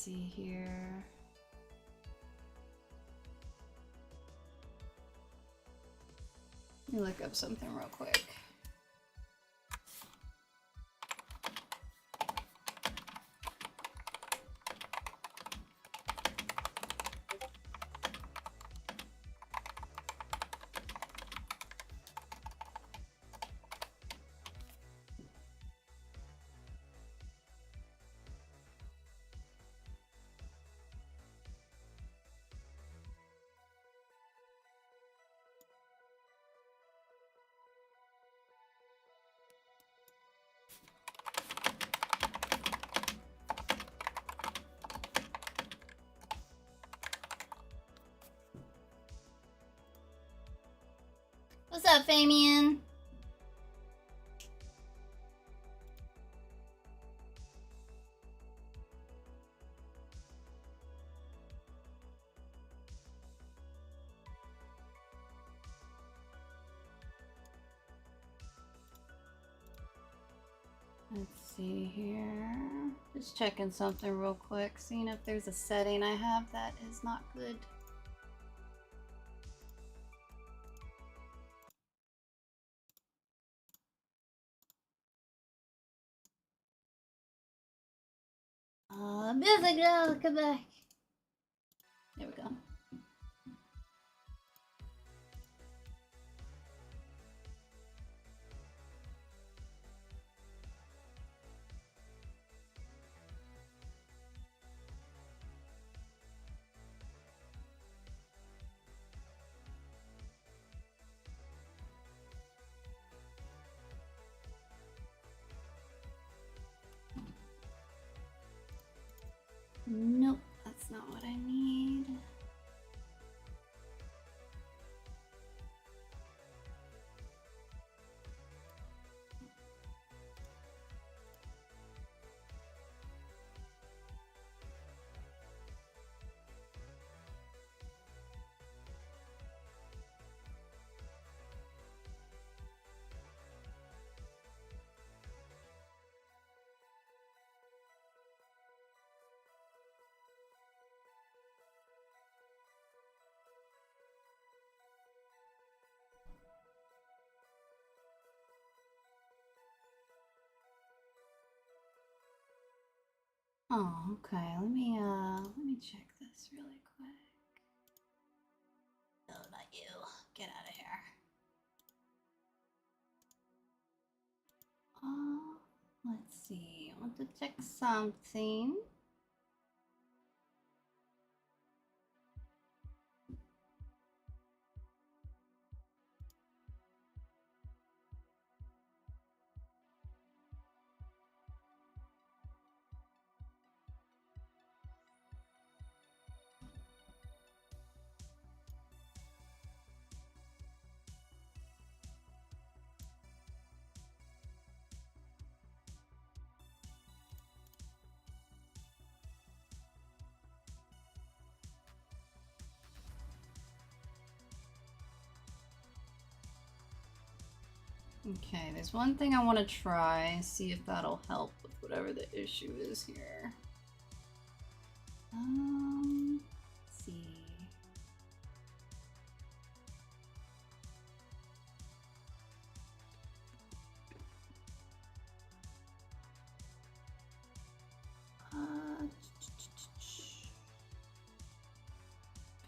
see here. Let me look up something real quick. What's up, Famian? Let's see here. Just checking something real quick, seeing if there's a setting I have that is not good. Music girl, come back. There we go. Nope, that's not what I need. Oh, okay. Let me check this really quick. No, not you. Get out of here. Let's see. I want to check something. Okay, there's one thing I want to try, see if that'll help with whatever the issue is here. Let's see.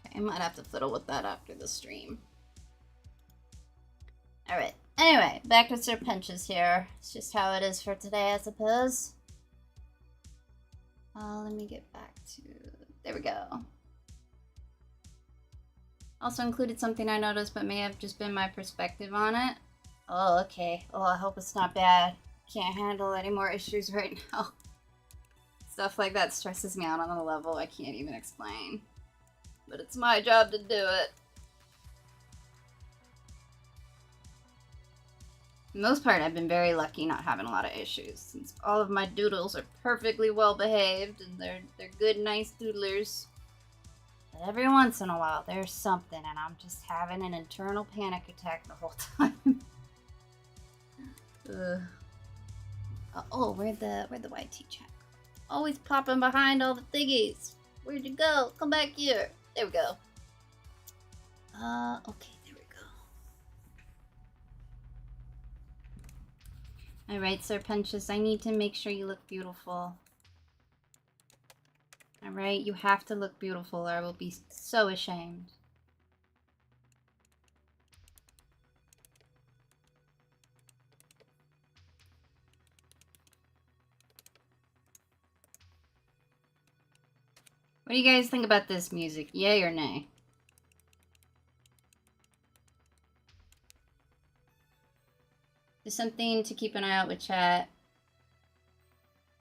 Okay, I might have to fiddle with that after the stream. Alright, anyway, back to Sir Pinches here. It's just how it is for today, I suppose. Let me get back to... There we go. Also included something I noticed, but may have just been my perspective on it. Oh, okay. Oh, I hope it's not bad. Can't handle any more issues right now. Stuff like that stresses me out on a level I can't even explain. But it's my job to do it. For the most part, I've been very lucky not having a lot of issues, since all of my doodles are perfectly well behaved and they're good, nice doodlers. But every once in a while, there's something, and I'm just having an internal panic attack the whole time. Oh, where'd the YT chat go? Always popping behind all the thingies. Where'd you go? Come back here. There we go. Okay, there we go. Alright, Sir Punches, I need to make sure you look beautiful. Alright, you have to look beautiful or I will be so ashamed. What do you guys think about this music? Yay or nay? Just something to keep an eye out with chat.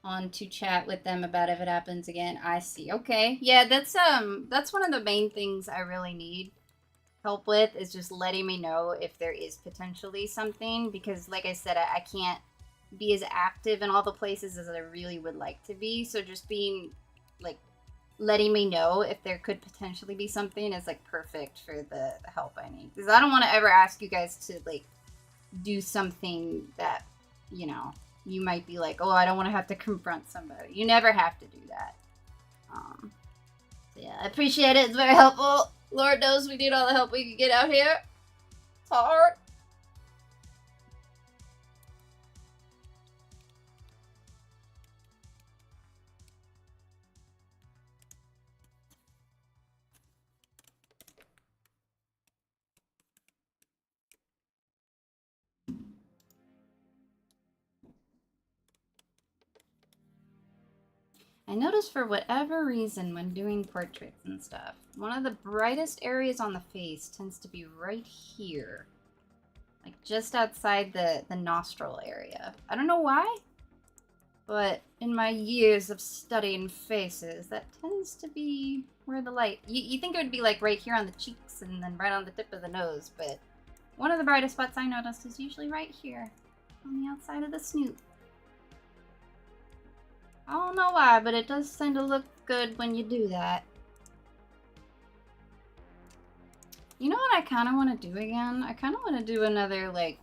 On to chat with them about if it happens again. I see. Okay. Yeah, that's one of the main things I really need help with is just letting me know if there is potentially something, because like I said, I can't be as active in all the places as I really would like to be. So just being like letting me know if there could potentially be something is like perfect for the help I need, because I don't want to ever ask you guys to like do something that, you know, you might be like, oh, I don't want to have to confront somebody. You never have to do that. So yeah, I appreciate it. It's very helpful. Lord knows we need all the help we can get out here. It's hard. I noticed for whatever reason when doing portraits and stuff, one of the brightest areas on the face tends to be right here. Like just outside the nostril area. I don't know why, but in my years of studying faces, that tends to be where the light... You think it would be like right here on the cheeks and then right on the tip of the nose, but one of the brightest spots I noticed is usually right here on the outside of the snoot. I don't know why, but it does tend to look good when you do that. You know what I kind of want to do again? I kind of want to do another, like,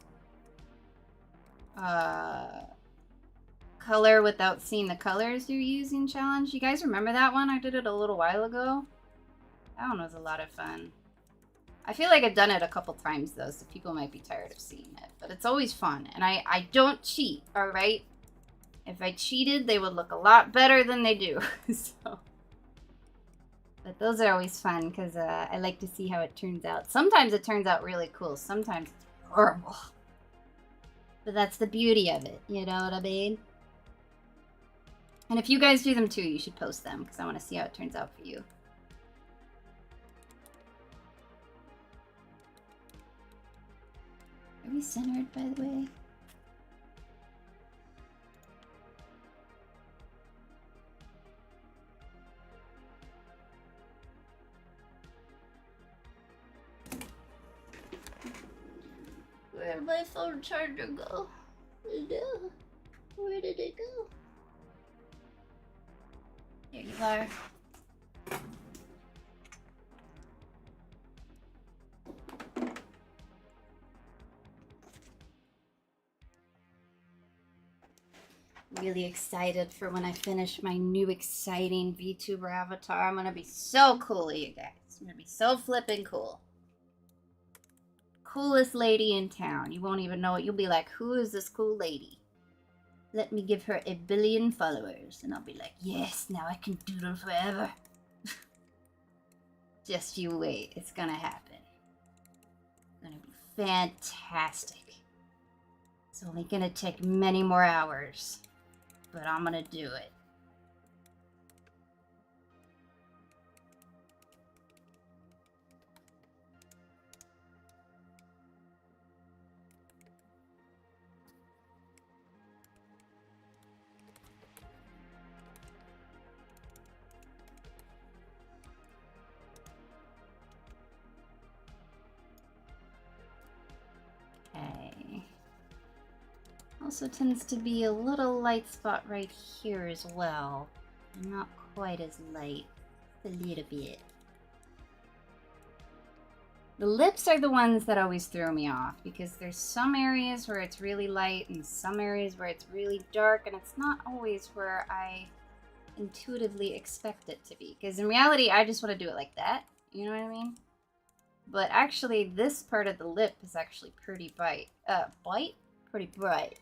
color without seeing the colors you're using challenge. You guys remember that one? I did it a little while ago. That one was a lot of fun. I feel like I've done it a couple times, though, so people might be tired of seeing it. But it's always fun, and I don't cheat, alright? If I cheated, they would look a lot better than they do. So, but those are always fun because I like to see how it turns out. Sometimes it turns out really cool. Sometimes it's horrible. But that's the beauty of it. You know what I mean? And if you guys do them too, you should post them because I want to see how it turns out for you. Are we centered, by the way? Where did my phone charger go? Where did it go? Here you are. Really excited for when I finish my new exciting VTuber avatar. I'm gonna be so cool, you guys. I'm gonna be so flippin' cool. Coolest lady in town. You won't even know it. You'll be like, who is this cool lady? Let me give her 1 billion followers. And I'll be like, yes, now I can doodle forever. Just you wait. It's gonna happen. It's gonna be fantastic. It's only gonna take many more hours. But I'm gonna do it. Also tends to be a little light spot right here as well. Not quite as light. A little bit. The lips are the ones that always throw me off because there's some areas where it's really light and some areas where it's really dark, and it's not always where I intuitively expect it to be. Because in reality, I just want to do it like that. You know what I mean? But actually, this part of the lip is actually pretty bright. Pretty bright.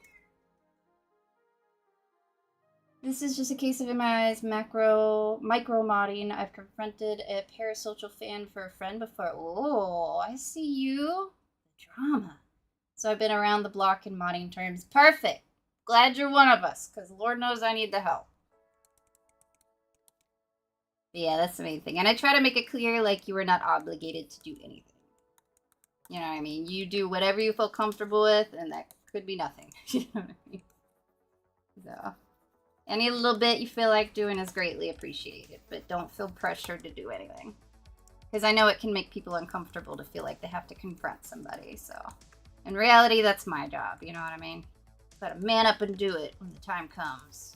This is just a case of in my eyes micro modding. I've confronted a parasocial fan for a friend before. Oh, I see you. Drama. So I've been around the block in modding terms. Perfect. Glad you're one of us, because Lord knows I need the help. But yeah, that's the main thing. And I try to make it clear, like, you are not obligated to do anything. You know what I mean? You do whatever you feel comfortable with, and that could be nothing. You know what I mean? So, any little bit you feel like doing is greatly appreciated, but don't feel pressured to do anything. Because I know it can make people uncomfortable to feel like they have to confront somebody, so. In reality, that's my job, you know what I mean? Gotta man up and do it when the time comes.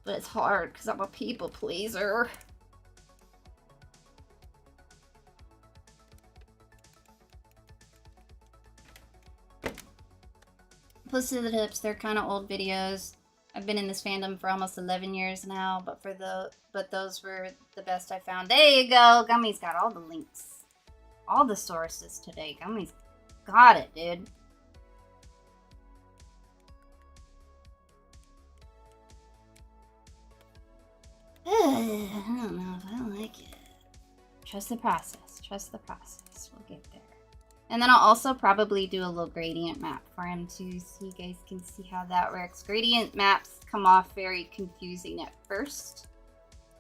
But it's hard, because I'm a people pleaser. Pussy to the Tips, they're kind of old videos. I've been in this fandom for almost 11 years now, but those were the best I found. There you go. Gummy's got all the links. All the sources today. Gummy's got it, dude. I don't know if I like it. Trust the process. Trust the process. We'll get there. And then I'll also probably do a little gradient map for him too, so you guys can see how that works. Gradient maps come off very confusing at first,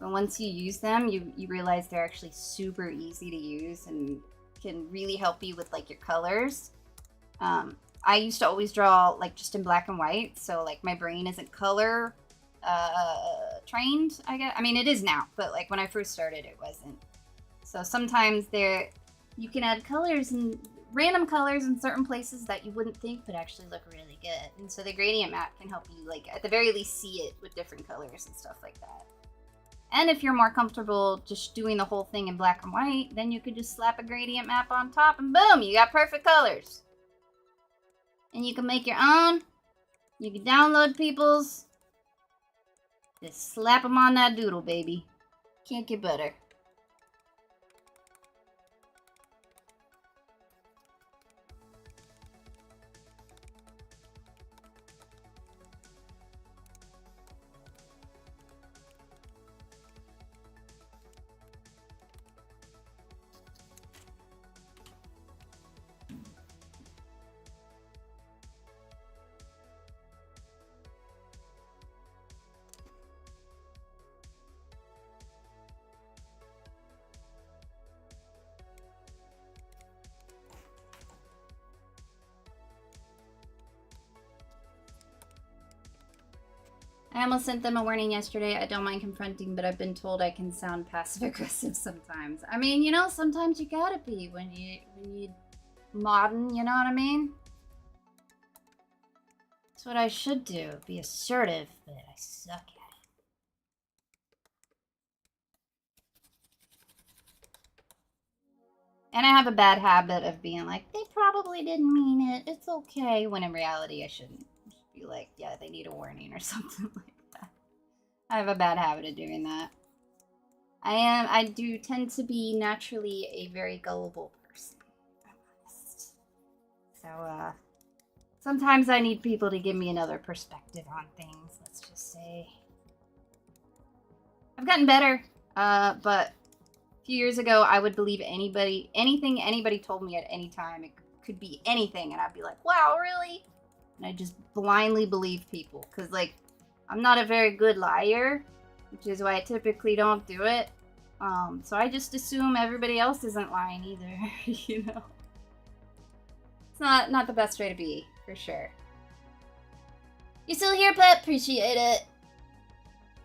but once you use them, you realize they're actually super easy to use and can really help you with like your colors. I used to always draw like just in black and white, so like my brain isn't color trained, I guess. I mean, it is now, but like when I first started, it wasn't. So sometimes you can add colors and random colors in certain places that you wouldn't think would actually look really good. And so the gradient map can help you, like, at the very least see it with different colors and stuff like that. And if you're more comfortable just doing the whole thing in black and white, then you could just slap a gradient map on top and boom, you got perfect colors. And you can make your own. You can download people's. Just slap them on that doodle, baby. Can't get better. I almost sent them a warning yesterday. I don't mind confronting, but I've been told I can sound passive-aggressive sometimes. I mean, you know, sometimes you gotta be when you modern, you know what I mean? That's what I should do, be assertive, but I suck at it. And I have a bad habit of being like, they probably didn't mean it, it's okay, when in reality I shouldn't. Be like, yeah, they need a warning or something like that. I have a bad habit of doing that. I do tend to be naturally a very gullible person, if I'm honest. So, sometimes I need people to give me another perspective on things, let's just say. I've gotten better, but a few years ago, I would believe anything anybody told me at any time. It could be anything, and I'd be like, wow, really? And I just blindly believe people, because, like, I'm not a very good liar, which is why I typically don't do it. So I just assume everybody else isn't lying either, you know? It's not the best way to be, for sure. You still here, Pet? Appreciate it.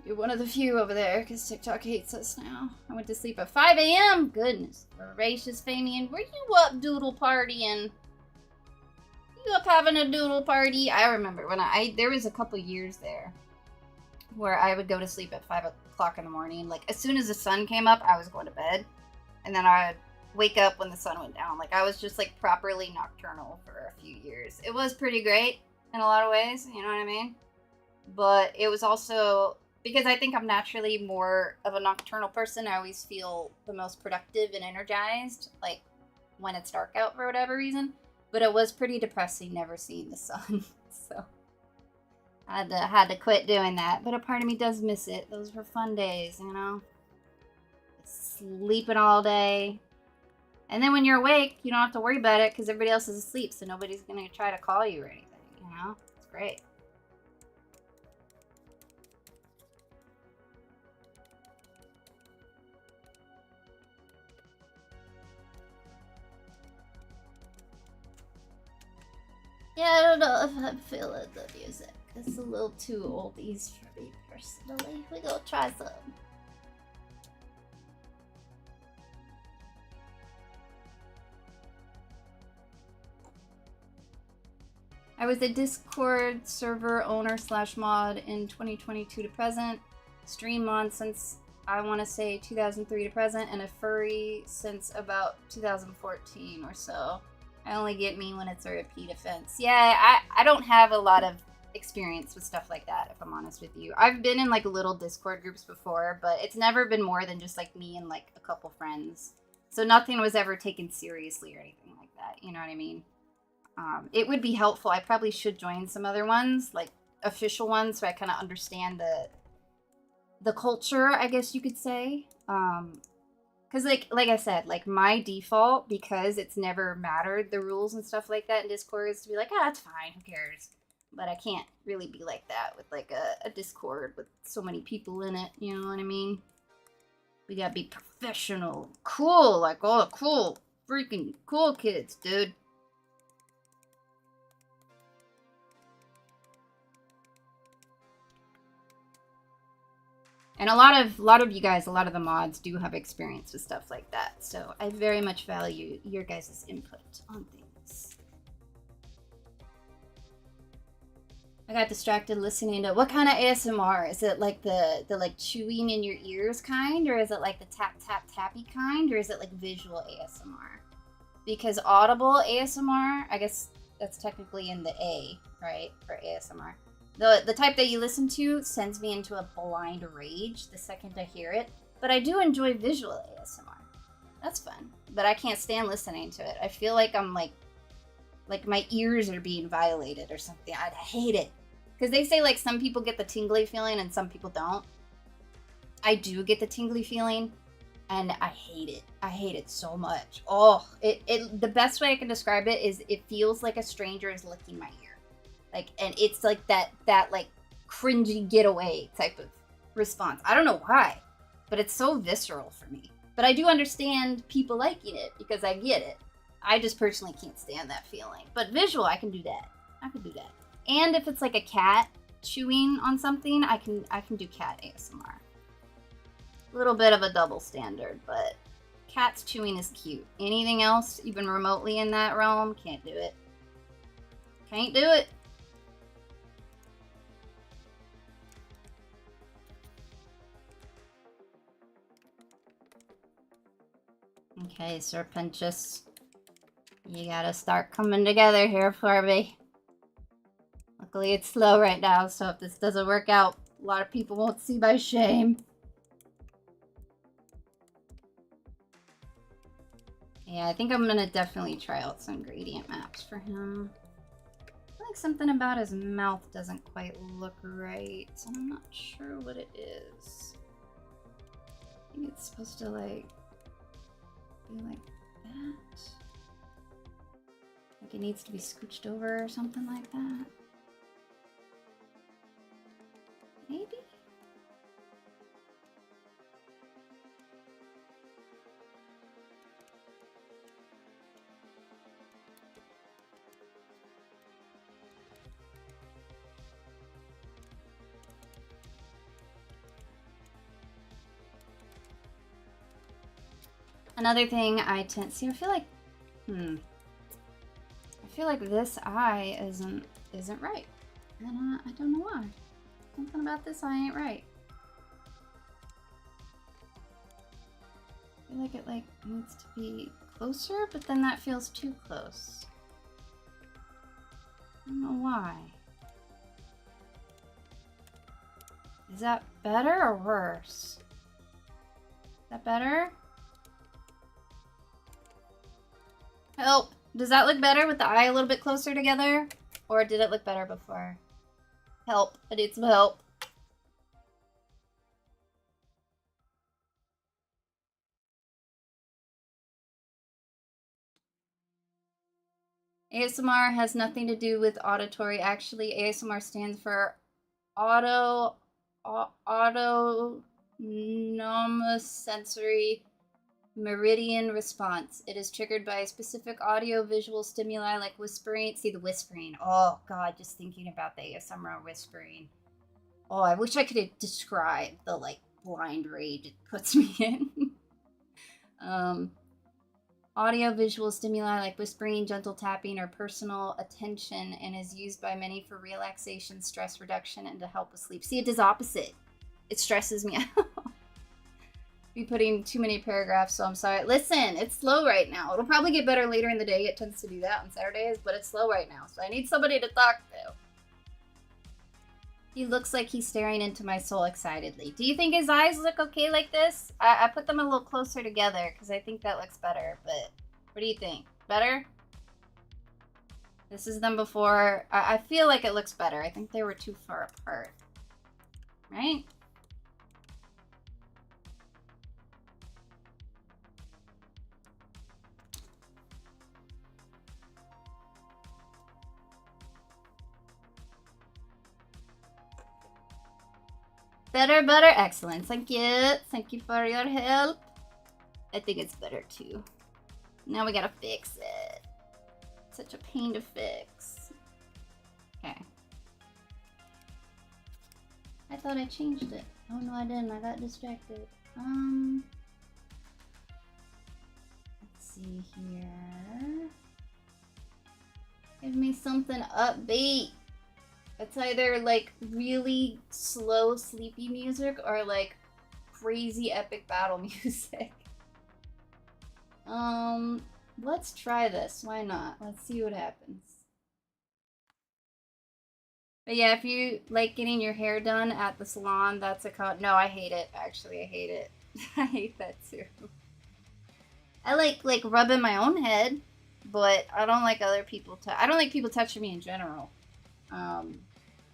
You're one of the few over there, because TikTok hates us now. I went to sleep at 5 a.m. Goodness gracious, Famian. Were you up doodle partying? You up having a doodle party? I remember when there was a couple years there where I would go to sleep at 5 o'clock in the morning. Like, as soon as the sun came up, I was going to bed. And then I would wake up when the sun went down. Like, I was just, like, properly nocturnal for a few years. It was pretty great. in a lot of ways, you know what I mean? But it was also because I think I'm naturally more of a nocturnal person. I always feel the most productive and energized, like when it's dark out for whatever reason. But it was pretty depressing never seeing the sun. So I had to quit doing that. But a part of me does miss it. Those were fun days, you know? Sleeping all day. And then when you're awake, you don't have to worry about it because everybody else is asleep, so nobody's going to try to call you or anything, you know? It's great. Yeah, I don't know if I'm feeling the music. It's a little too oldies for me personally. We go try some. I was a Discord server owner / mod in 2022 to present. Stream mod since I want to say 2003 to present, and a furry since about 2014 or so. I only get me when it's a repeat offense. Yeah, I don't have a lot of experience with stuff like that, if I'm honest with you. I've been in like little Discord groups before, but it's never been more than just like me and like a couple friends. So nothing was ever taken seriously or anything like that. You know what I mean? It would be helpful. I probably should join some other ones, like official ones, so I kind of understand the culture, I guess you could say. Because like I said, like my default, because it's never mattered the rules and stuff like that in Discord, is to be like, ah, it's fine, who cares? But I can't really be like that with like a Discord with so many people in it. You know what I mean? We gotta be professional, cool, like all the cool, freaking cool kids, dude. And a lot of you guys, a lot of the mods do have experience with stuff like that. So I very much value your guys' input on things. I got distracted listening to what kind of ASMR? Is it like the like chewing in your ears kind, or is it like the tap tap tappy kind, or is it like visual ASMR? Because audible ASMR, I guess that's technically in the A, right, for ASMR. The type that you listen to sends me into a blind rage the second I hear it, but I do enjoy visual ASMR. That's fun, but I can't stand listening to it. I feel like I'm like my ears are being violated or something. I'd hate it. Because they say like some people get the tingly feeling and some people don't. I do get the tingly feeling and I hate it. I hate it so much. Oh, the best way I can describe it is it feels like a stranger is licking my ear. Like, and it's like that like cringy getaway type of response. I don't know why, but it's so visceral for me. But I do understand people liking it because I get it. I just personally can't stand that feeling. But visual, I can do that. I can do that. And if it's like a cat chewing on something, I can do cat ASMR. A little bit of a double standard, but cats chewing is cute. Anything else, even remotely in that realm, can't do it. Can't do it. Okay, Serpentious. You gotta start coming together here for me. Luckily, it's slow right now, so if this doesn't work out, a lot of people won't see my shame. Yeah, I think I'm gonna definitely try out some gradient maps for him. I feel like something about his mouth doesn't quite look right, so I'm not sure what it is. I think it's supposed to like be like that. Like it needs to be scooched over or something like that. Maybe? Another thing I tend to see, I feel like this eye isn't right. And I don't know why. Something about this eye ain't right. I feel like it like needs to be closer, but then that feels too close. I don't know why. Is that better or worse? Is that better? Help! Does that look better with the eye a little bit closer together? Or did it look better before? Help. I need some help. ASMR has nothing to do with auditory. Actually, ASMR stands for autonomous sensory meridian response. It is triggered by a specific audio-visual stimuli like whispering. See the whispering. Oh god, just thinking about the ASMR whispering. Oh, I wish I could describe the like blind rage it puts me in. Audio-visual stimuli like whispering, gentle tapping, or personal attention, and is used by many for relaxation, stress reduction, and to help with sleep. See, it does opposite. It stresses me out. Be putting too many paragraphs, so I'm sorry. Listen, it's slow right now. It'll probably get better later in the day. It tends to do that on Saturdays, but it's slow right now, so I need somebody to talk to. He looks like he's staring into my soul excitedly. Do you think his eyes look okay like this? I put them a little closer together because I think that looks better, but what do you think? Better? This is them before. I feel like it looks better. I think they were too far apart. Right? Better, better. Excellent. Thank you. Thank you for your help. I think it's better too. Now we gotta fix it. Such a pain to fix. Okay. I thought I changed it. Oh no, I didn't. I got distracted. Let's see here. Give me something upbeat. It's either like really slow, sleepy music or like crazy epic battle music. Let's try this. Why not? Let's see what happens. But yeah, if you like getting your hair done at the salon, that's a con. No, I hate it. Actually, I hate it. I hate that too. I like rubbing my own head, but I don't like other people I don't like people touching me in general.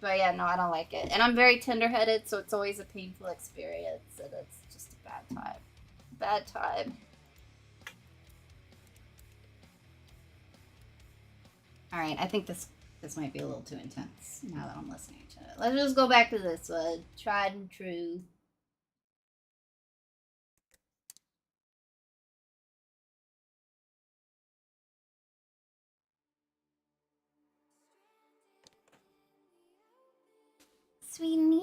But yeah, no, I don't like it. And I'm very tender-headed, so it's always a painful experience, and it's just a bad time. Bad time. Alright, I think this might be a little too intense now that I'm listening to it. Let's just go back to this one. Tried and true. Sweet Nino,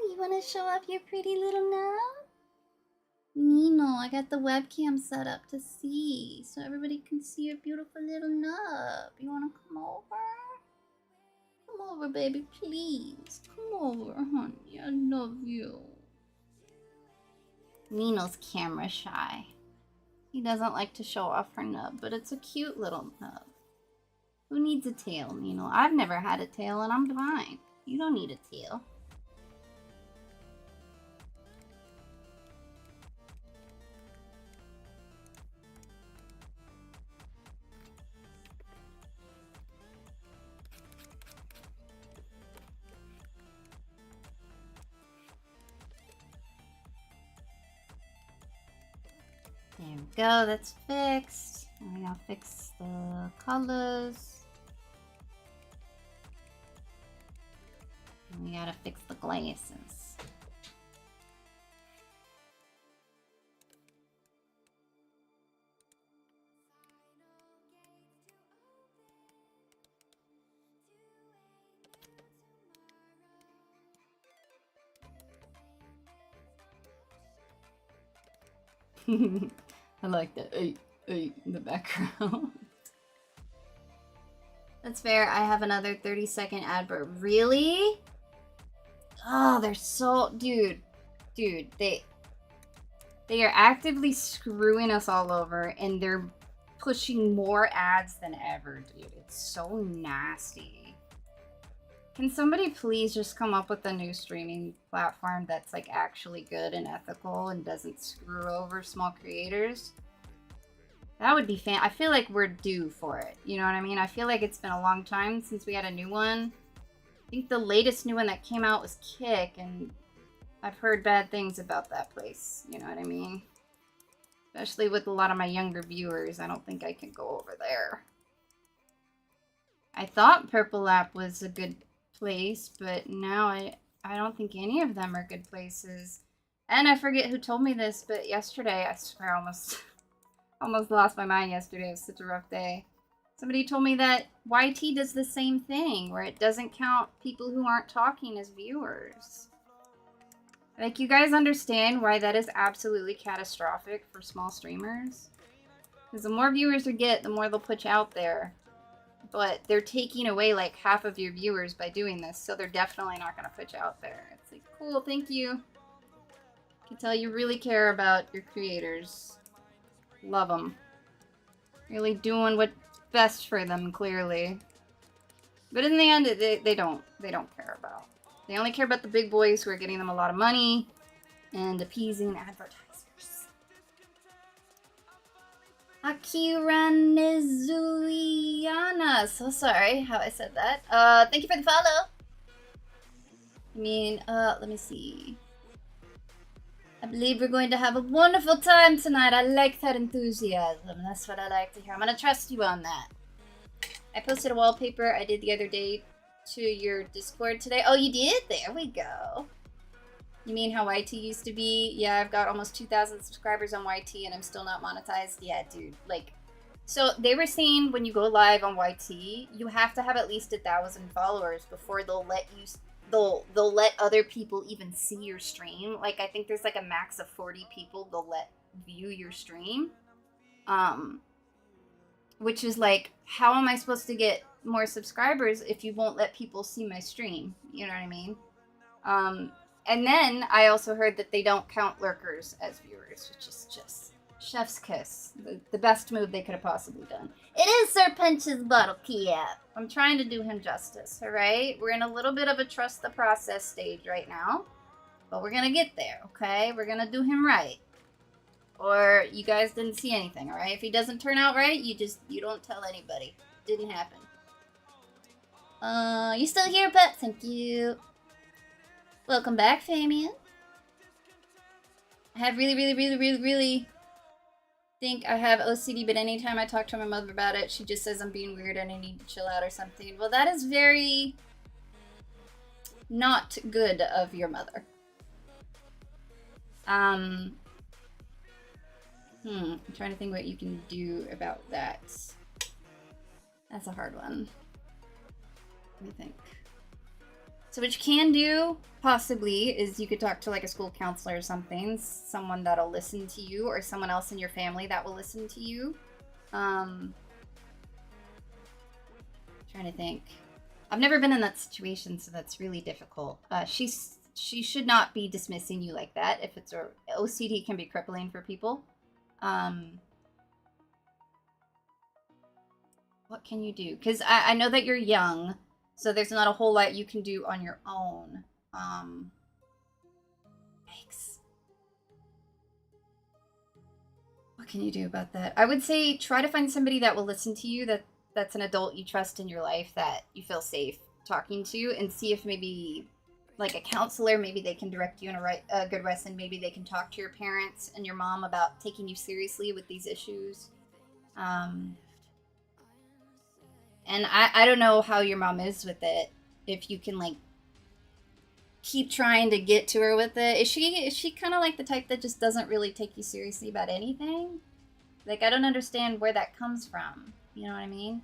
you want to show off your pretty little nub? Nino, I got the webcam set up to see, so everybody can see your beautiful little nub. You want to come over? Come over, baby, please. Come over, honey. I love you. Nino's camera shy. He doesn't like to show off her nub, but it's a cute little nub. Who needs a tail, Nino? I've never had a tail, and I'm fine. You don't need a tail. There we go, that's fixed. I'm gonna fix the colors. And we gotta fix the glasses. I like that in the background. That's fair. I have another 30-second ad break. Really? Oh, they're so... Dude, they are actively screwing us all over, and they're pushing more ads than ever, dude. It's so nasty. Can somebody please just come up with a new streaming platform that's like actually good and ethical and doesn't screw over small creators? That would be I feel like we're due for it. You know what I mean? I feel like it's been a long time since we had a new one. I think the latest new one that came out was Kick, and I've heard bad things about that place. You know what I mean? Especially with a lot of my younger viewers. I don't think I can go over there. I thought Purple Lap was a good place, but now I don't think any of them are good places. And I forget who told me this, but yesterday, I swear I almost lost my mind yesterday. It was such a rough day. Somebody told me that YT does the same thing, where it doesn't count people who aren't talking as viewers. Like, you guys understand why that is absolutely catastrophic for small streamers? Because the more viewers you get, the more they'll put you out there. But they're taking away like half of your viewers by doing this, so they're definitely not going to put you out there. It's like, cool, thank you. I can tell you really care about your creators. Love them. Really doing what's best for them, clearly. But in the end, they don't care about. They only care about the big boys who are getting them a lot of money and appeasing advertisers. Akira Nezuliana. So sorry how I said that. Thank you for the follow. I mean, let me see. I believe we're going to have a wonderful time tonight. I like that enthusiasm. That's what I like to hear. I'm going to trust you on that. I posted a wallpaper I did the other day to your Discord today. Oh, you did? There we go. You mean how YT used to be? Yeah, I've got almost 2,000 subscribers on YT and I'm still not monetized. Yeah, dude. Like, so they were saying when you go live on YT, you have to have at least 1,000 followers before they'll let you. They'll let other people even see your stream. Like, I think there's like a max of 40 people they'll let view your stream. Which is like, how am I supposed to get more subscribers if you won't let people see my stream? You know what I mean? And then I also heard that they don't count lurkers as viewers, which is just chef's kiss. The best move they could have possibly done. It is Sir Pinch's bottle key app. I'm trying to do him justice, alright? We're in a little bit of a trust the process stage right now. But we're gonna get there, okay? We're gonna do him right. Or you guys didn't see anything, alright? If he doesn't turn out right, you don't tell anybody. Didn't happen. You still here, Pet? Thank you. Welcome back, Fabian. I have really think I have OCD, but anytime I talk to my mother about it, she just says I'm being weird and I need to chill out or something. Well, that is very not good of your mother. I'm trying to think what you can do about that. That's a hard one. Let me think. So what you can do, possibly, is you could talk to like a school counselor or something, someone that'll listen to you, or someone else in your family that will listen to you. Trying to think. I've never been in that situation, so that's really difficult. She should not be dismissing you like that. If it's OCD can be crippling for people. What can you do? Because I know that you're young. So there's not a whole lot you can do on your own. Thanks. What can you do about that? I would say try to find somebody that will listen to you, that's an adult you trust in your life, that you feel safe talking to, and see if maybe like a counselor, maybe they can direct you in a good lesson. Maybe they can talk to your parents and your mom about taking you seriously with these issues. And I don't know how your mom is with it. If you can like keep trying to get to her with it. Is she kind of like the type that just doesn't really take you seriously about anything? Like, I don't understand where that comes from. You know what I mean?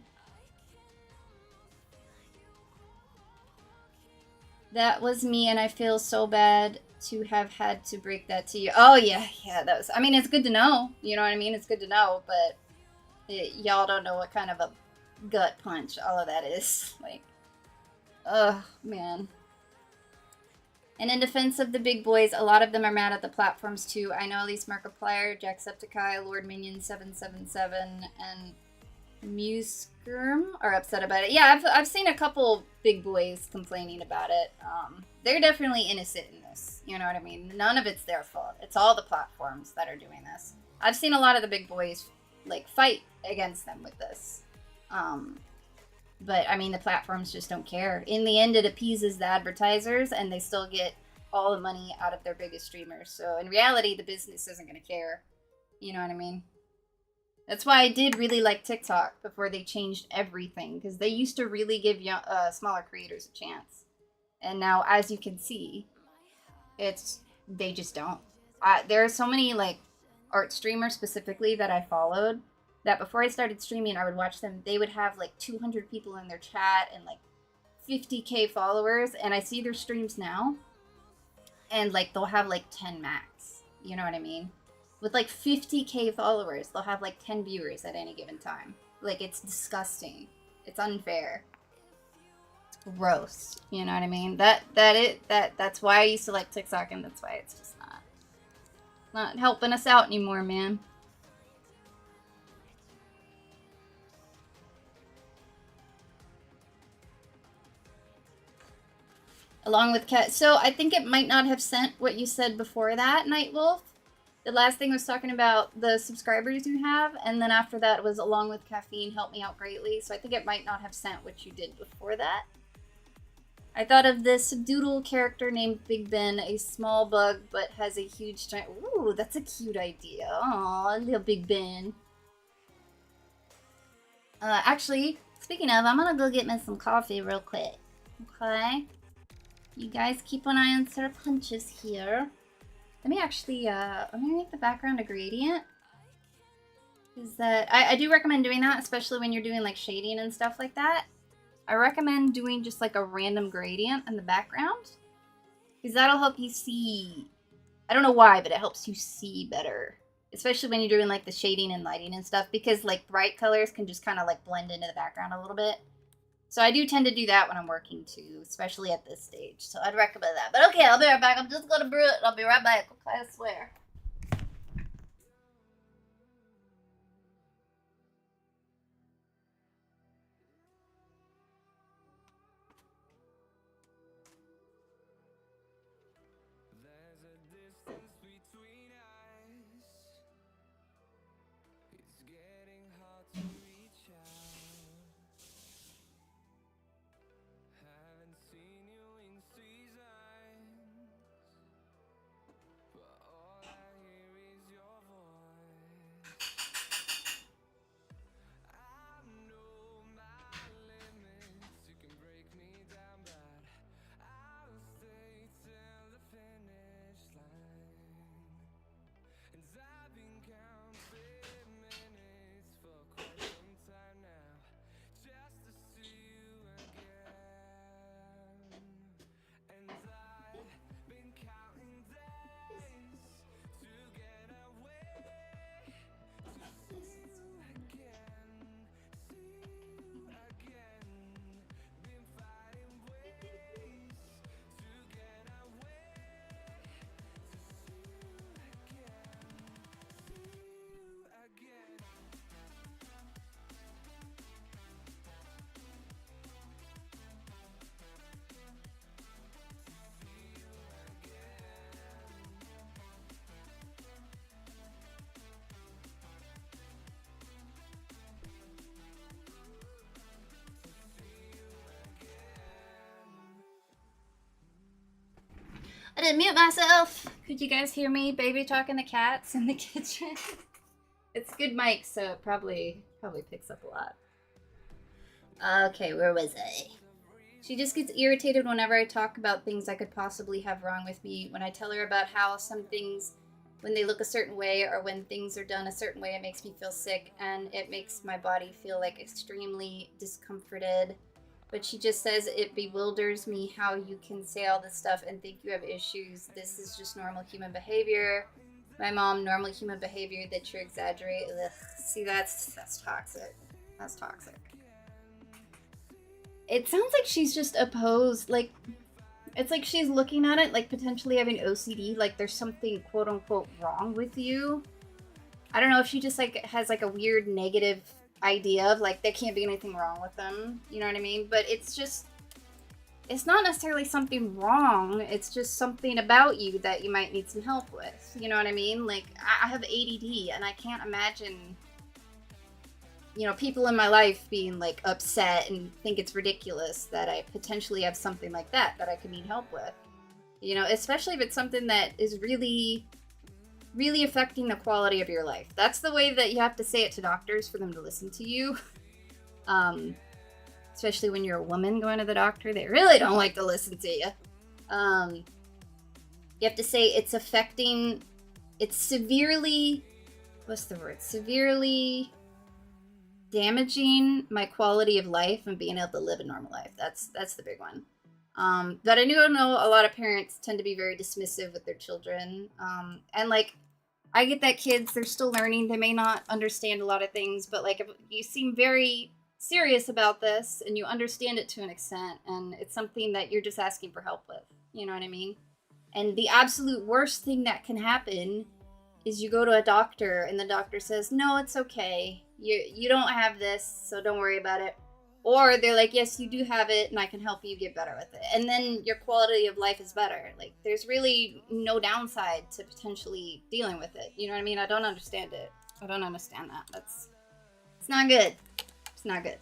That was me, and I feel so bad to have had to break that to you. Oh yeah, that was. I mean, it's good to know. You know what I mean? It's good to know, but y'all don't know what kind of a gut punch all of that is. Like, ugh, man. And in defense of the big boys, a lot of them are mad at the platforms too. I know at least Markiplier, Jacksepticeye, Lord Minion 777, and Muskerm are upset about it. Yeah, I've seen a couple big boys complaining about it. They're definitely innocent in this. You know what I mean? None of it's their fault. It's all the platforms that are doing this. I've seen a lot of the big boys like fight against them with this. But I mean, the platforms just don't care. In the end, it appeases the advertisers, and they still get all the money out of their biggest streamers. So in reality, the business isn't going to care. You know what I mean? That's why I did really like TikTok before they changed everything, because they used to really give smaller creators a chance. And now, as you can see, they just don't. There are so many like art streamers specifically that I followed that before I started streaming, I would watch them. They would have like 200 people in their chat and like 50K followers, and I see their streams now, and like they'll have like 10 max. You know what I mean? With like 50K followers, they'll have like 10 viewers at any given time. Like, it's disgusting. It's unfair. It's gross. You know what I mean? That's why I used to like TikTok, and that's why it's just not helping us out anymore, man. Along with cat. So I think it might not have sent what you said before that, Nightwolf. The last thing was talking about the subscribers you have, and then after that was along with caffeine helped me out greatly. So I think it might not have sent what you did before that. I thought of this Doodle character named Big Ben, a small bug but has a huge strength. Ooh, that's a cute idea. Aw, little Big Ben. Actually, speaking of, I'm gonna go get me some coffee real quick. Okay? You guys keep an eye on Sir Punches here. Let me actually, let me make the background a gradient. Is that, I do recommend doing that, especially when you're doing like shading and stuff like that. I recommend doing just like a random gradient in the background, because that'll help you see, I don't know why, but it helps you see better. Especially when you're doing like the shading and lighting and stuff, because like bright colors can just kind of like blend into the background a little bit. So I do tend to do that when I'm working too, especially at this stage. So I'd recommend that. But okay, I'll be right back. I'm just going to brew it. I'll be right back. Okay, I swear. There's a distance between us. It's getting hard to reach out. Haven't seen you in seasons, but all I hear is your voice. I know my limits, you can break me down, but I'll stay till the finish line. And I've been counting minutes for quite some time now, just to see you again. And I've been counting days to get away, to see you again, been fighting ways to get away, to see you again. I didn't mute myself. Could you guys hear me baby talking to cats in the kitchen? It's good mic, so it probably picks up a lot. Okay, where was I? She just gets irritated whenever I talk about things I could possibly have wrong with me. When I tell her about how some things, when they look a certain way or when things are done a certain way, it makes me feel sick and it makes my body feel like extremely discomforted. But she just says it bewilders me how you can say all this stuff and think you have issues. This is just normal human behavior. My mom, normal human behavior that you're exaggerating. Ugh. See, that's toxic. That's toxic. It sounds like she's just opposed. Like, it's like she's looking at it like potentially having OCD. Like there's something quote unquote wrong with you. I don't know if she just like has like a weird negative idea of like there can't be anything wrong with them, you know what I mean? But it's just, it's not necessarily something wrong, it's just something about you that you might need some help with, you know what I mean? Like I have ADD and I can't imagine, you know, people in my life being like upset and think it's ridiculous that I potentially have something like that I could need help with, you know, especially if it's something that is really affecting the quality of your life. That's the way that you have to say it to doctors for them to listen to you. Especially when you're a woman going to the doctor, they really don't like to listen to you. You have to say it's affecting, it's severely, what's the word? Severely damaging my quality of life and being able to live a normal life. That's the big one. But I do know a lot of parents tend to be very dismissive with their children. And like, I get that kids, they're still learning. They may not understand a lot of things, but like if you seem very serious about this and you understand it to an extent, and it's something that you're just asking for help with, you know what I mean? And the absolute worst thing that can happen is you go to a doctor and the doctor says, no, it's okay. You don't have this, so don't worry about it. Or they're like, yes, you do have it and I can help you get better with it. And then your quality of life is better. Like there's really no downside to potentially dealing with it. You know what I mean? I don't understand it. I don't understand that. It's not good. It's not good.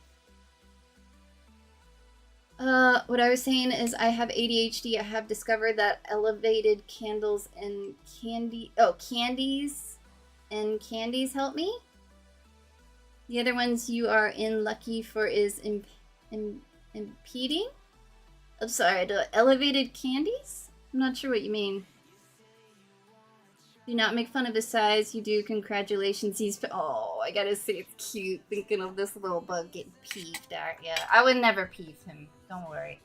What I was saying is I have ADHD. I have discovered that elevated candles and candies help me. The other ones you are in lucky for is impeding. I'm sorry, elevated candies? I'm not sure what you mean. Do not make fun of his size. You do. Congratulations. He's. Oh, I gotta say it's cute thinking of this little bug getting peeved at. Yeah, I would never peeve him. Don't worry.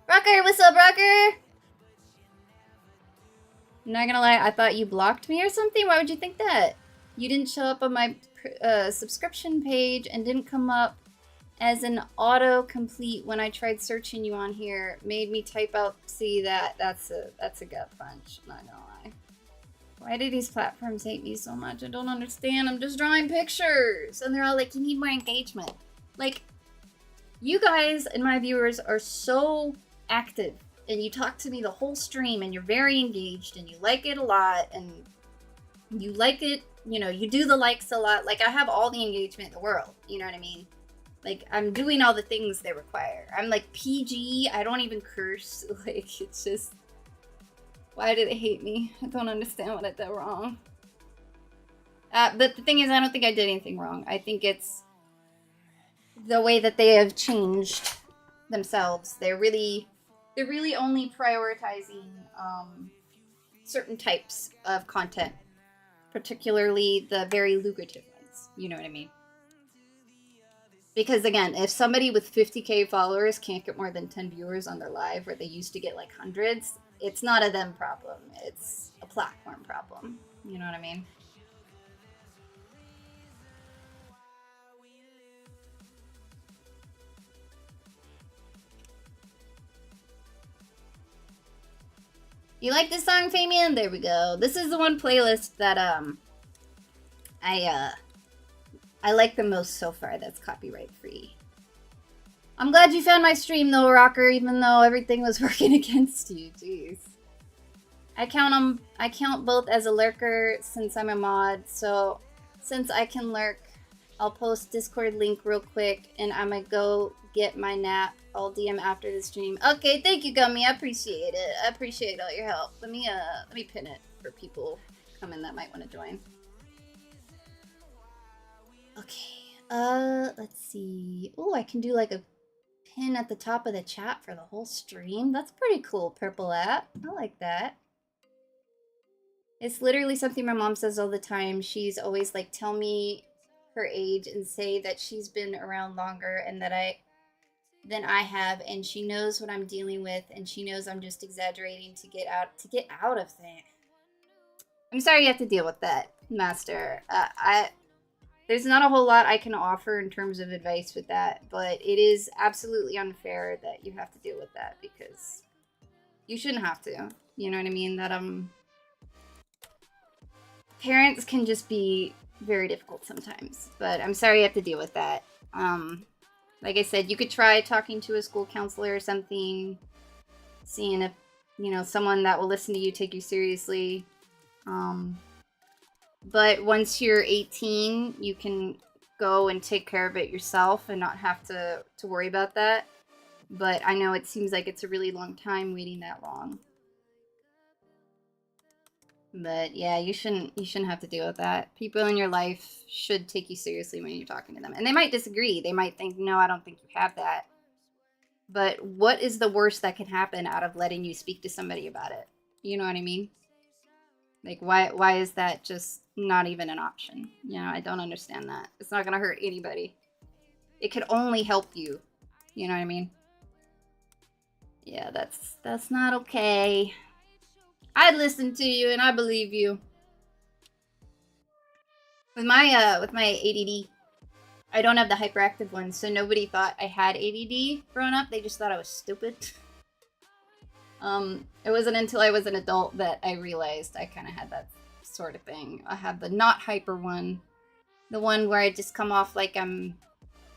Rocker, what's up, Rocker? I'm not gonna lie, I thought you blocked me or something. Why would you think that? You didn't show up on my subscription page and didn't come up as an autocomplete when I tried searching you on here. Made me type out see that. That's a gut punch. I'm not gonna lie. Why do these platforms hate me so much? I don't understand. I'm just drawing pictures. And they're all like, you need more engagement. Like, you guys and my viewers are so active. And you talk to me the whole stream. And you're very engaged. And you like it a lot. And you like it. You know, you do the likes a lot. Like, I have all the engagement in the world. You know what I mean? Like, I'm doing all the things they require. I'm like PG. I don't even curse. Like, it's just... Why do they hate me? I don't understand what I did wrong. But the thing is, I don't think I did anything wrong. I think it's the way that they have changed themselves. They're really only prioritizing certain types of content, particularly the very lucrative ones. You know what I mean? Because again, if somebody with 50K followers can't get more than 10 viewers on their live, where they used to get like hundreds, it's not a them problem. It's a platform problem. You know what I mean? You like this song, Famian? There we go. This is the one playlist that I like the most so far that's copyright free. I'm glad you found my stream though, Rocker, even though everything was working against you. Jeez. I count both as a lurker since I'm a mod, so since I can lurk, I'll post Discord link real quick and I'ma go get my nap. I'll DM after the stream. Okay, thank you, Gummy. I appreciate it. I appreciate all your help. Let me pin it for people coming that might want to join. Okay. Let's see. Oh, I can do like a pin at the top of the chat for the whole stream. That's pretty cool, Purple app. I like that. It's literally something my mom says all the time. She's always like, tell me her age and say that she's been around longer and that than I have, and she knows what I'm dealing with, and she knows I'm just exaggerating to get out of things. I'm sorry you have to deal with that, Master. There's not a whole lot I can offer in terms of advice with that, but it is absolutely unfair that you have to deal with that because you shouldn't have to. You know what I mean? That parents can just be very difficult sometimes. But I'm sorry you have to deal with that. Like I said, you could try talking to a school counselor or something, seeing if, you know, someone that will listen to you, take you seriously. But once you're 18, you can go and take care of it yourself and not have to worry about that. But I know it seems like it's a really long time waiting that long. But yeah, you shouldn't have to deal with that. People in your life should take you seriously when you're talking to them. And they might disagree. They might think, "No, I don't think you have that." But what is the worst that can happen out of letting you speak to somebody about it? You know what I mean? Like, why is that just not even an option? You know, I don't understand that. It's not going to hurt anybody. It could only help you. You know what I mean? Yeah, that's not okay. I'd listen to you and I believe you. With my ADD, I don't have the hyperactive one, so nobody thought I had ADD growing up. They just thought I was stupid. It wasn't until I was an adult that I realized I kind of had that sort of thing. I have the not hyper one, the one where I just come off like I'm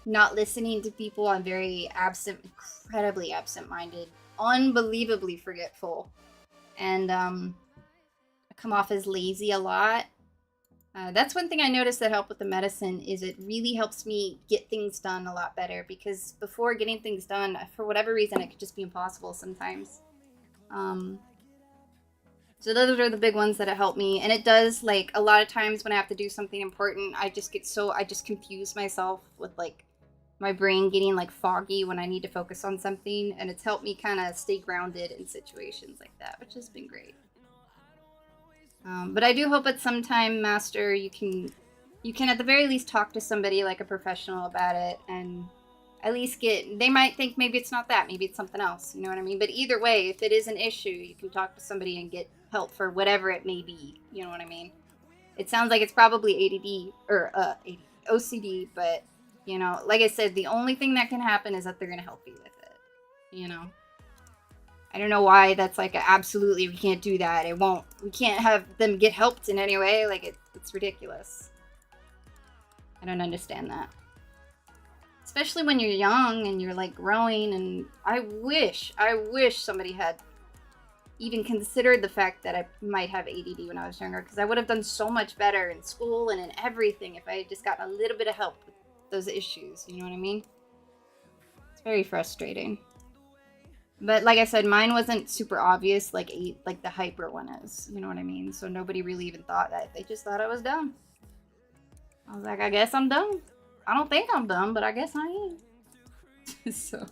not listening to people. I'm very absent, incredibly absent-minded, unbelievably forgetful, and I come off as lazy a lot. That's one thing I noticed that helped with the medicine is it really helps me get things done a lot better, because before getting things done, for whatever reason, it could just be impossible sometimes. So those are the big ones that have helped me. And it does, like, a lot of times when I have to do something important, I just confuse myself with, like, my brain getting, like, foggy when I need to focus on something. And it's helped me kind of stay grounded in situations like that, which has been great. But I do hope at some time, Master, you can at the very least talk to somebody like a professional about it, and at least they might think maybe it's not that, maybe it's something else, you know what I mean? But either way, if it is an issue, you can talk to somebody and get help for whatever it may be, you know what I mean? It sounds like it's probably ADD, or OCD, but, you know, like I said, the only thing that can happen is that they're going to help you with it, you know? I don't know why that's like absolutely we can't do that. We can't have them get helped in any way. Like it's ridiculous. I don't understand that. Especially when you're young and you're like growing, and I wish somebody had even considered the fact that I might have ADD when I was younger, because I would have done so much better in school and in everything if I had just gotten a little bit of help with those issues, you know what I mean? It's very frustrating. But like I said, mine wasn't super obvious like the hyper one is. You know what I mean? So nobody really even thought that. They just thought I was dumb. I was like, I guess I'm dumb. I don't think I'm dumb, but I guess I am. So.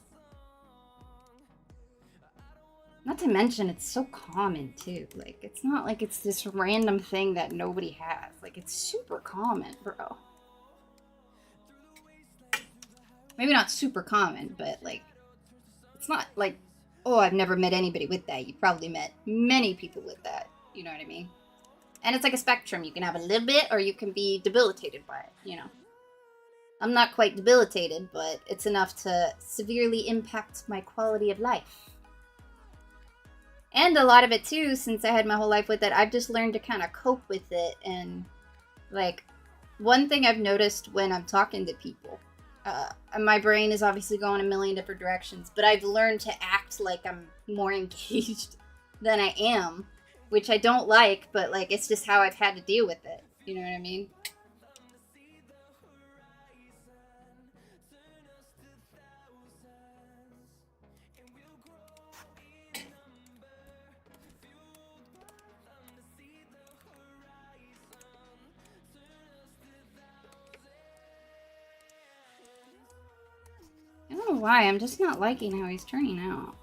Not to mention, it's so common too. Like, it's not like it's this random thing that nobody has. Like, it's super common, bro. Maybe not super common, but like, it's not like, oh, I've never met anybody with that. You've probably met many people with that. You know what I mean? And it's like a spectrum. You can have a little bit, or you can be debilitated by it, you know. I'm not quite debilitated, but it's enough to severely impact my quality of life. And a lot of it, too, since I had my whole life with it, I've just learned to kind of cope with it. And, like, one thing I've noticed when I'm talking to people, my brain is obviously going a million different directions, but I've learned to act like I'm more engaged than I am, which I don't like, but like it's just how I've had to deal with it. You know what I mean? I don't know why, I'm just not liking how he's turning out.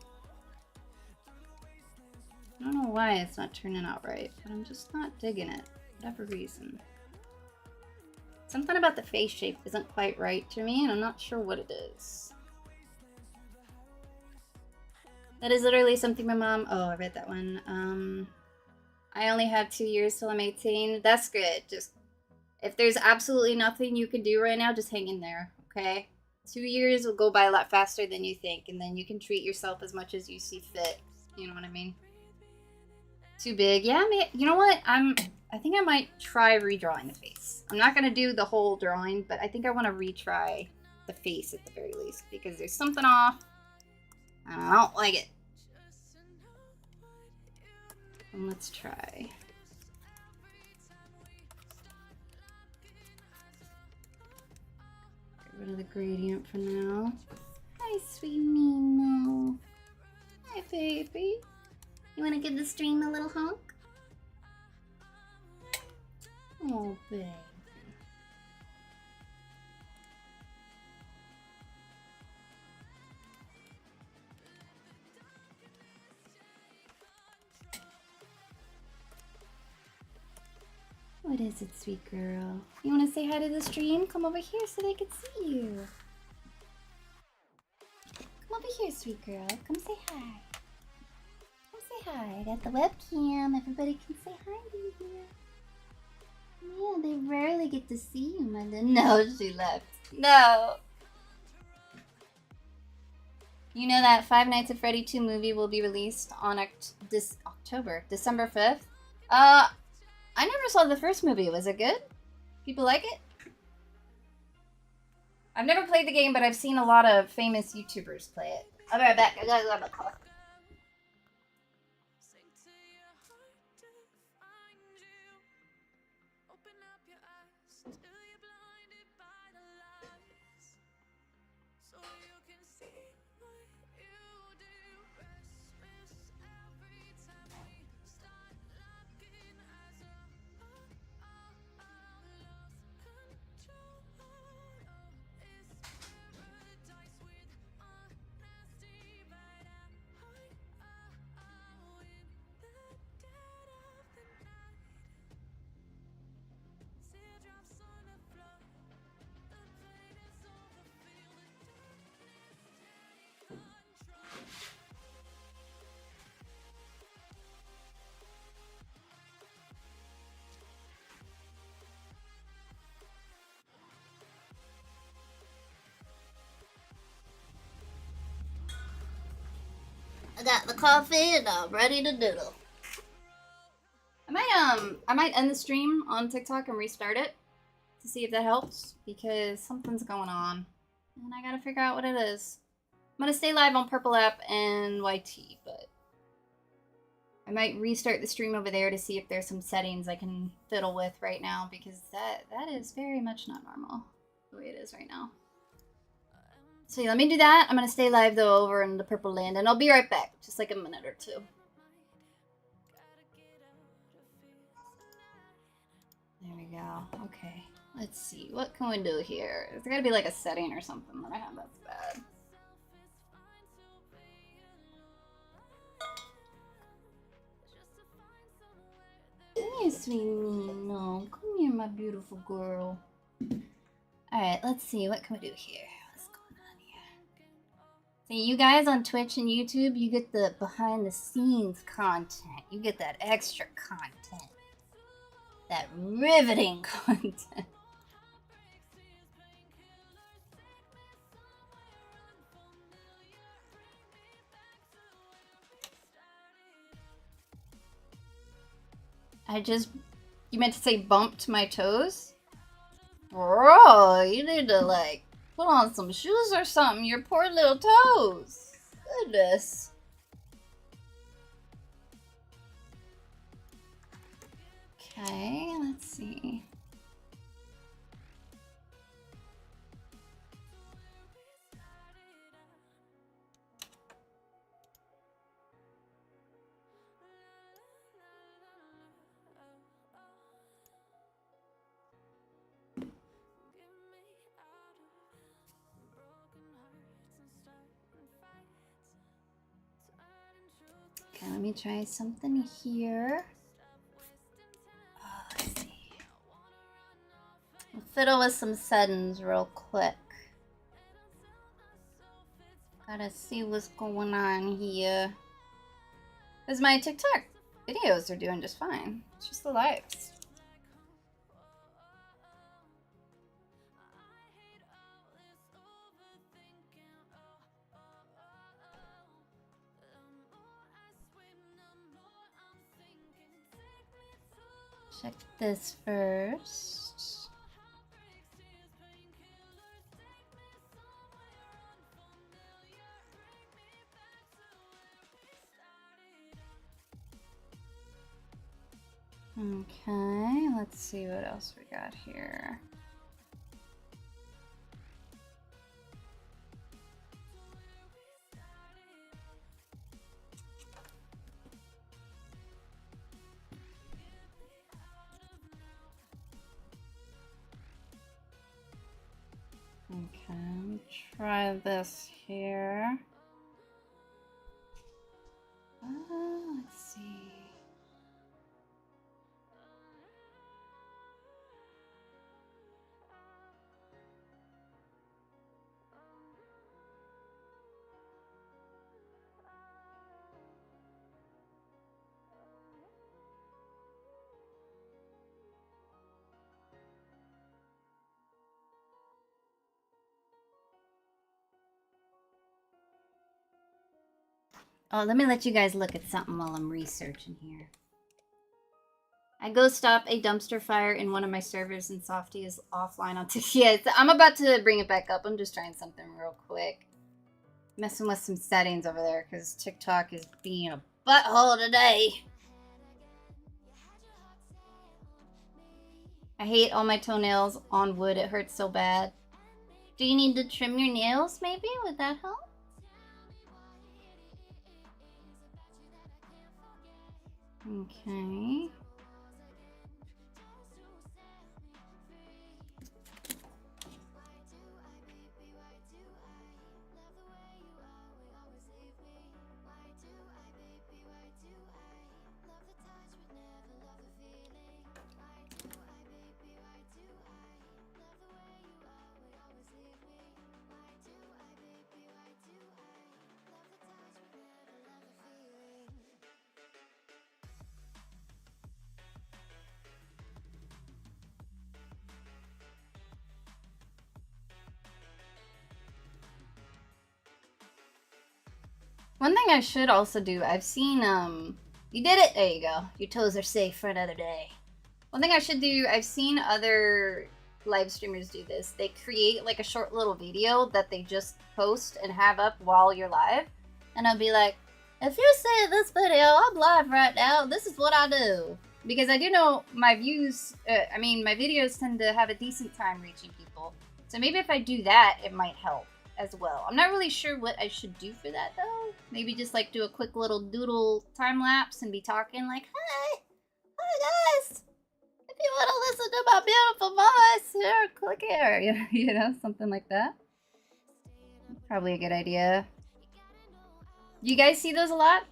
I don't know why it's not turning out right, but I'm just not digging it, for whatever reason. Something about the face shape isn't quite right to me, and I'm not sure what it is. That is literally something my mom... Oh, I read that one. I only have 2 years till I'm 18. That's good. Just, if there's absolutely nothing you can do right now, just hang in there, okay? 2 years will go by a lot faster than you think, and then you can treat yourself as much as you see fit. You know what I mean? Too big. Yeah, you know what? I I think I might try redrawing the face. I'm not gonna do the whole drawing, but I think I want to retry the face at the very least because there's something off and I don't like it. And let's try. Get rid of the gradient for now. Hi, sweet Nino. Hi, baby. You want to give the stream a little honk? Oh, baby. What is it, sweet girl? You want to say hi to the stream? Come over here so they can see you. Come over here, sweet girl. Come say hi. Come say hi. I got the webcam. Everybody can say hi to you. Yeah, they rarely get to see you, my little. No, she left. No. You know that Five Nights at Freddy 2 movie will be released on December 5th? I never saw the first movie. Was it good? People like it? I've never played the game, but I've seen a lot of famous YouTubers play it. I'll be right back. I gotta grab a call. I got the coffee and I'm ready to doodle. I might end the stream on TikTok and restart it to see if that helps because something's going on and I gotta figure out what it is. I'm gonna stay live on Purple App and YT, but I might restart the stream over there to see if there's some settings I can fiddle with right now because that is very much not normal the way it is right now. So yeah, let me do that. I'm gonna stay live though over in the Purple Land and I'll be right back, just like a minute or two. There we go. Okay, let's see. What can we do here? There's gotta be like a setting or something that I have that's bad. Come here, sweet Nino. Come here, my beautiful girl. Alright, let's see. What can we do here? What's going on here? See, you guys on Twitch and YouTube, you get the behind the scenes content. You get that extra content. That riveting content. You meant to say bumped my toes? Bro, you need to like put on some shoes or something. Your poor little toes. Goodness. Okay, let's see. Okay, let me try something here. Let's see. We'll fiddle with some settings real quick. Gotta see what's going on here. Because my TikTok videos are doing just fine. It's just the lives. Check this first. Okay, let's see what else we got here. Okay, let me try this here. Let's see. Oh, let me let you guys look at something while I'm researching here. I go stop a dumpster fire in one of my servers and Softy is offline on TikTok. Yeah, I'm about to bring it back up. I'm just trying something real quick. Messing with some settings over there because TikTok is being a butthole today. I hate all my toenails on wood. It hurts so bad. Do you need to trim your nails maybe? Would that help? Okay. One thing I should also do, I've seen, you did it! There you go. Your toes are safe for another day. One thing I should do, I've seen other live streamers do this. They create like a short little video that they just post and have up while you're live. And I'll be like, if you see this video, I'm live right now. This is what I do. Because I do know my views, my videos tend to have a decent time reaching people. So maybe if I do that, it might help as well. I'm not really sure what I should do for that though. Maybe just like do a quick little doodle time lapse and be talking like, hi guys. If you want to listen to my beautiful voice, here, click here. You know, something like that. Probably a good idea. You guys see those a lot?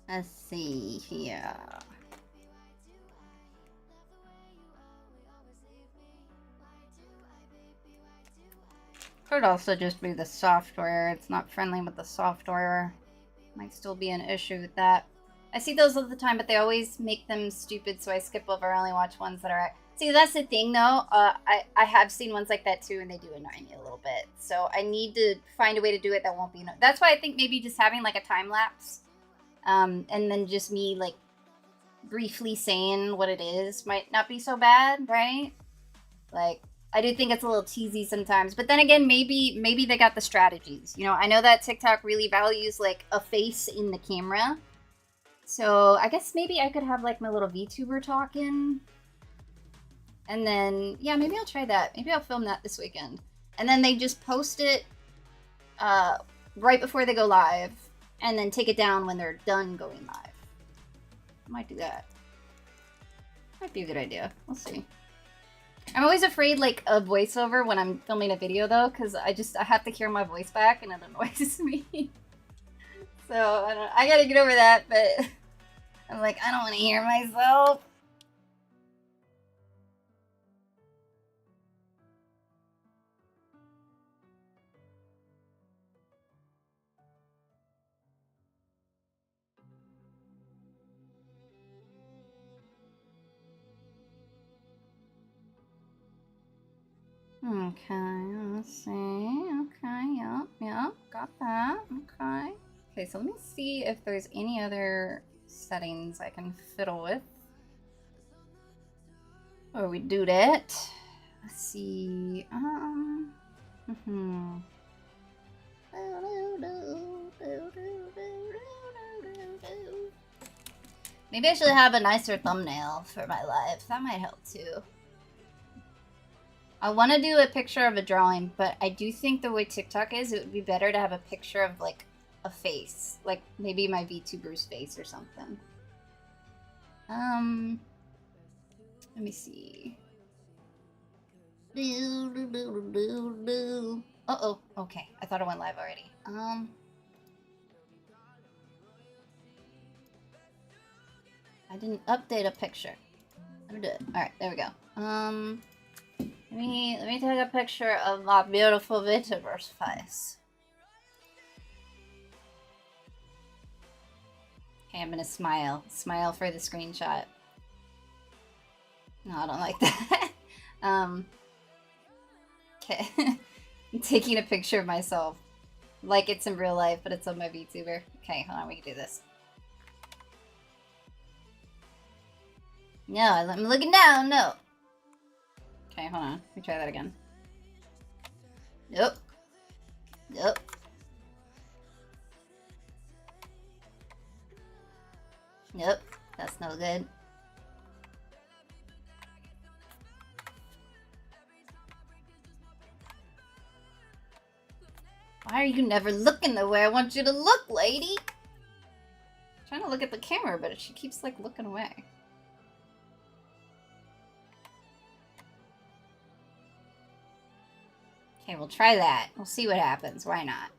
Let's see here. Could also just be the software. It's not friendly with the software. Might still be an issue with that. I see those all the time, but they always make them stupid, so I skip over. I only watch ones that are... See, that's the thing, though. I have seen ones like that, too, and they do annoy me a little bit. So I need to find a way to do it that won't be... That's why I think maybe just having, like, a time-lapse, and then just me, like, briefly saying what it is might not be so bad, right? Like... I do think it's a little cheesy sometimes, but then again, maybe they got the strategies. You know, I know that TikTok really values like a face in the camera, so I guess maybe I could have like my little VTuber talking, and then yeah, maybe I'll try that. Maybe I'll film that this weekend, and then they just post it right before they go live, and then take it down when they're done going live. I might do that. Might be a good idea. We'll see. I'm always afraid, like, of voiceover when I'm filming a video, though, because I have to hear my voice back, and it annoys me. So, I gotta get over that, but I'm like, I don't want to hear myself. Okay, let's see. Okay, yep, got that. Okay. Okay, so let me see if there's any other settings I can fiddle with. Or we do that. Let's see. Maybe I should have a nicer thumbnail for my live. That might help too. I want to do a picture of a drawing, but I do think the way TikTok is, it would be better to have a picture of like a face. Like maybe my VTuber's face or something. Let me see. Uh-oh. Okay. I thought it went live already. I didn't update a picture. Let me do it. Alright, there we go. Let me take a picture of my beautiful VTuber's face. Okay, I'm gonna smile. Smile for the screenshot. No, I don't like that. Okay. I'm taking a picture of myself. Like it's in real life, but it's on my VTuber. Okay, hold on, we can do this. No, I'm looking down, no. Okay, hold on. Let me try that again. Nope. Nope. Nope. That's no good. Why are you never looking the way I want you to look, lady? I'm trying to look at the camera, but she keeps like looking away. Okay, we'll try that. We'll see what happens. Why not?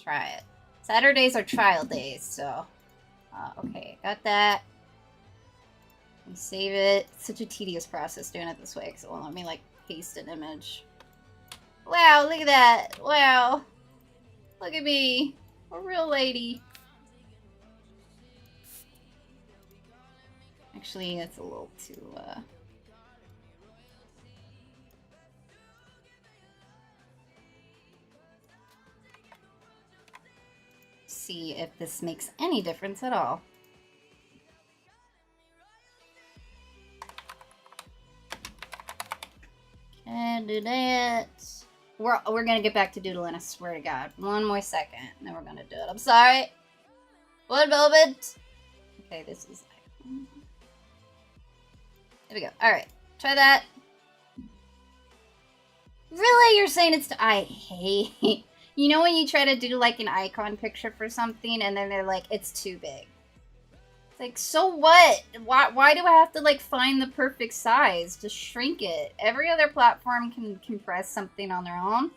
Try it. Saturdays are trial days, so... okay, got that. And save it. It's such a tedious process doing it this way, because it won't let me, like, paste an image. Wow, look at that! Wow! Look at me! A real lady. Actually, that's a little too, see if this makes any difference at all. And do that. We're gonna get back to doodling, I swear to God. One more second, and then we're gonna do it. I'm sorry. One moment. Okay, this is... There we go. Alright, try that. Really? You're saying it's... I hate... You know when you try to do, like, an icon picture for something, and then they're like, it's too big. It's like, so what? Why do I have to, like, find the perfect size? Just shrink it. Every other platform can compress something on their own.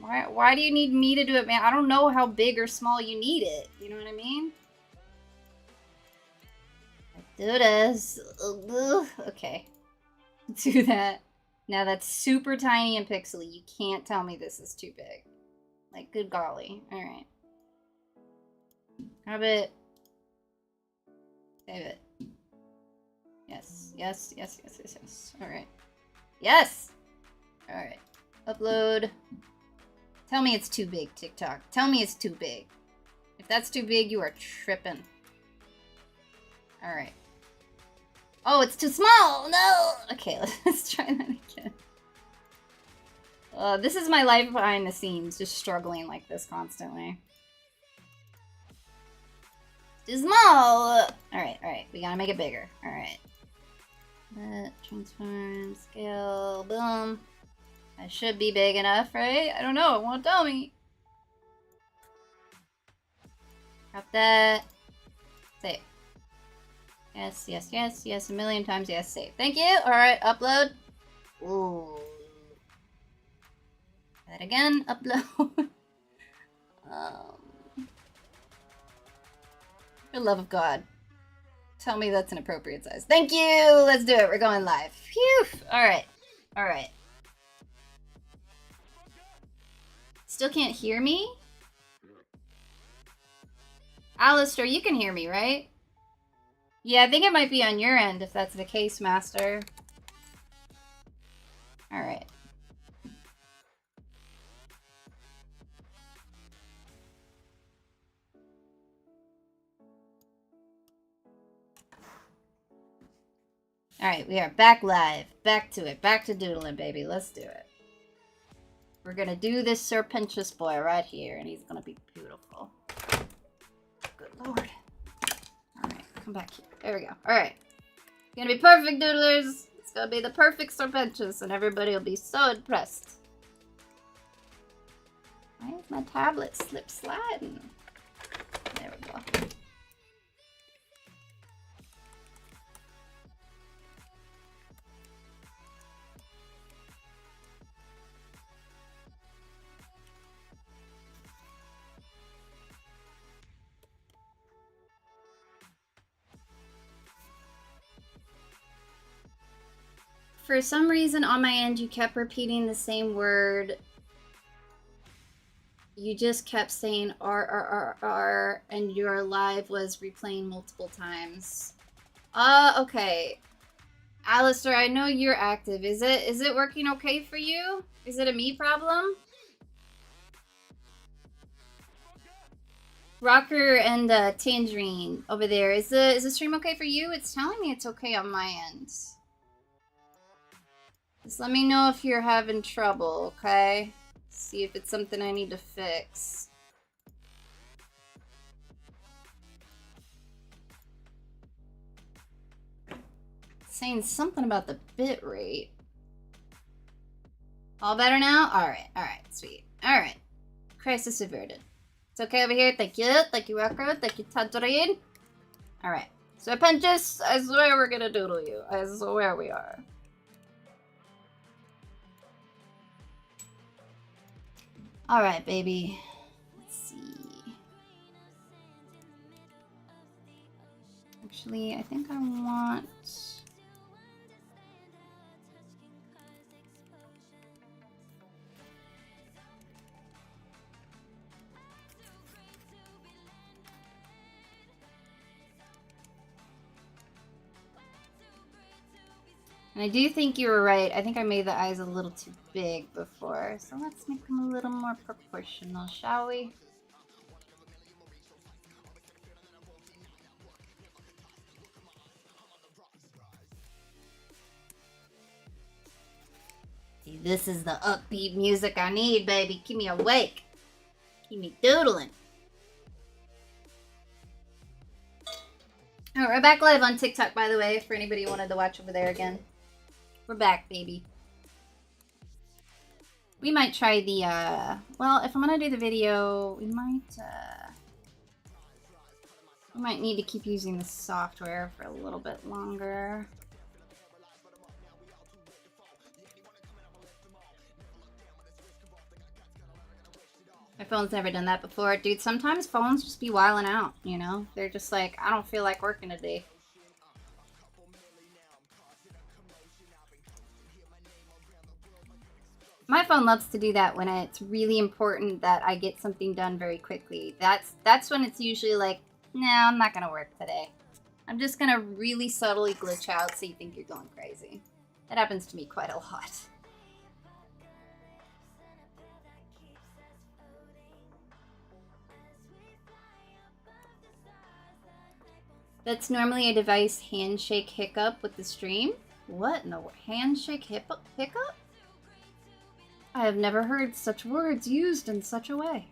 Why do you need me to do it, man? I don't know how big or small you need it. You know what I mean? Do this. Okay. Do that. Now that's super tiny and pixely. You can't tell me this is too big. Like, good golly. Alright. Grab it. Save it. Yes. Yes. Yes. Yes. Yes. Yes. Alright. Yes! Alright. Upload. Tell me it's too big, TikTok. Tell me it's too big. If that's too big, you are tripping. Alright. Oh, it's too small! No! Okay, let's try that again. This is my life behind the scenes, just struggling like this constantly. Too small! Alright, alright. We gotta make it bigger. Alright. Transform, scale, boom. That should be big enough, right? I don't know, it won't tell me. Got that. Save. Yes, yes, yes, yes, a million times yes, save. Thank you! Alright, upload. Ooh. That again, upload. For the love of God. Tell me that's an appropriate size. Thank you! Let's do it, we're going live. Phew! Alright. Alright. Still can't hear me? Alistair, you can hear me, right? Yeah, I think it might be on your end if that's the case, Master. Alright. Alright, we are back live. Back to it. Back to doodling, baby. Let's do it. We're gonna do this serpentious boy right here, and he's gonna be beautiful. Good lord. Alright, come back here. There we go. Alright. Gonna be perfect, doodlers. It's gonna be the perfect serpentious, and everybody will be so impressed. Why is my tablet slip sliding? There we go. For some reason on my end, you kept repeating the same word. You just kept saying R, and your live was replaying multiple times. Okay. Alistair, I know you're active. Is it working okay for you? Is it a me problem? Rocker and Tangerine over there. Is the stream okay for you? It's telling me it's okay on my end. Just let me know if you're having trouble, okay? See if it's something I need to fix. It's saying something about the bit rate. All better now? Alright, sweet. Alright. Crisis averted. It's okay over here. Thank you, Rocker. Thank you, Tangerine. Alright. So, Penchus, I swear we're gonna doodle you. I swear we are. Alright, baby. Let's see. Actually, I think I want... And I do think you were right. I think I made the eyes a little too big before. So let's make them a little more proportional, shall we? See, this is the upbeat music I need, baby. Keep me awake. Keep me doodling. Oh, we're back live on TikTok, by the way, for anybody who wanted to watch over there again. We're back, baby. We might try the, well, if I'm gonna do the video, we might need to keep using the software for a little bit longer. My phone's never done that before. Dude, sometimes phones just be wilding out, you know? They're just like, I don't feel like working today. My phone loves to do that when it's really important that I get something done very quickly. That's when it's usually like, nah, I'm not gonna work today. I'm just gonna really subtly glitch out so you think you're going crazy. That happens to me quite a lot. That's normally a device handshake hiccup with the stream. What in the handshake hiccup? I have never heard such words used in such a way.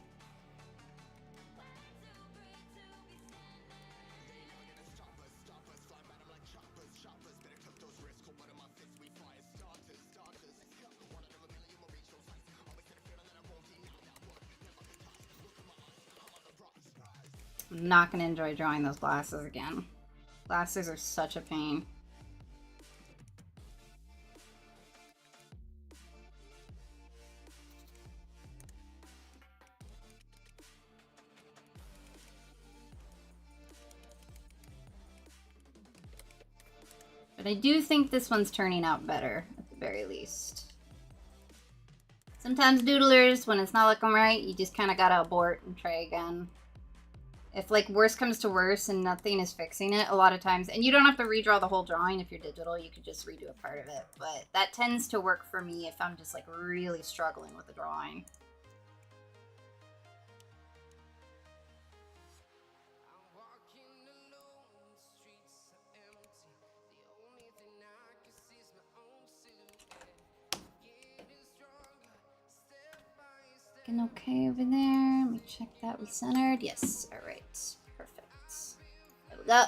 I'm not gonna enjoy drawing those glasses again. Glasses are such a pain. But I do think this one's turning out better, at the very least. Sometimes doodlers, when it's not looking right, you just kind of gotta abort and try again. If, like, worse comes to worse and nothing is fixing it, a lot of times, and you don't have to redraw the whole drawing if you're digital, you could just redo a part of it, but that tends to work for me if I'm just, like, really struggling with the drawing. Looking okay over there. Let me check that we centered. Yes, alright. Perfect. There we go.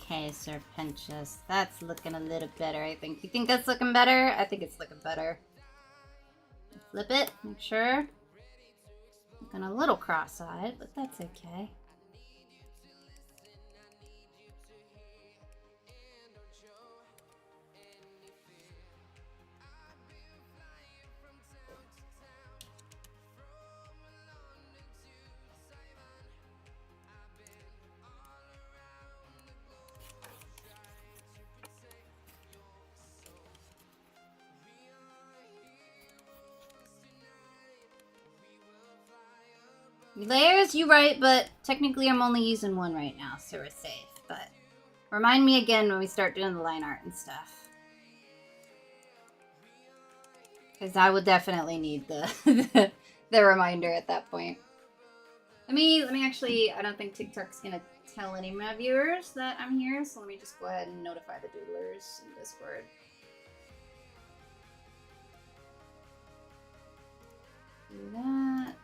Okay, Serpentious. That's looking a little better, I think. You think that's looking better? I think it's looking better. Flip it, make sure. Looking a little cross-eyed, but that's okay. Layers, you right, but technically I'm only using one right now, so we're safe. But remind me again when we start doing the line art and stuff. Because I will definitely need the the reminder at that point. Let me actually, I don't think TikTok's gonna tell any of my viewers that I'm here, so let me just go ahead and notify the doodlers in Discord. Do that.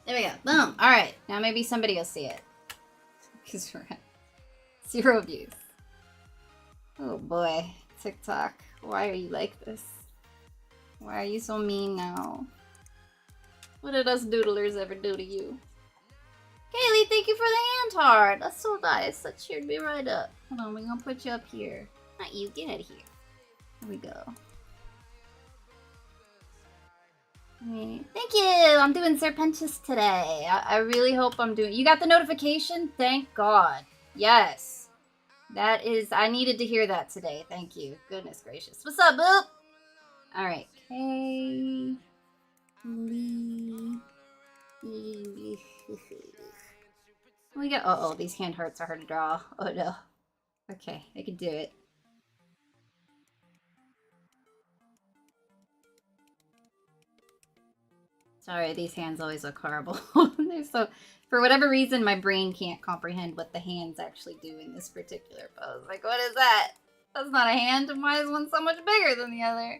There we go. Boom. Alright. Now maybe somebody will see it. Because we're at 0 views. Oh boy. TikTok. Why are you like this? Why are you so mean now? What did us doodlers ever do to you? Kaylee, thank you for the hand heart. That's so nice. That cheered me right up. Hold on, we're gonna put you up here. Not you. Get out of here. Here we go. Thank you! I'm doing Serpentious today. I really hope I'm doing... You got the notification? Thank God. Yes. That is... I needed to hear that today. Thank you. Goodness gracious. What's up, Boop? Alright. Kay... Lee... We got... Uh-oh, these hand hearts are hard to draw. Oh, no. Okay, I can do it. Sorry, these hands always look horrible. They're so, for whatever reason, my brain can't comprehend what the hands actually do in this particular pose. Like, what is that? That's not a hand. Why is one so much bigger than the other?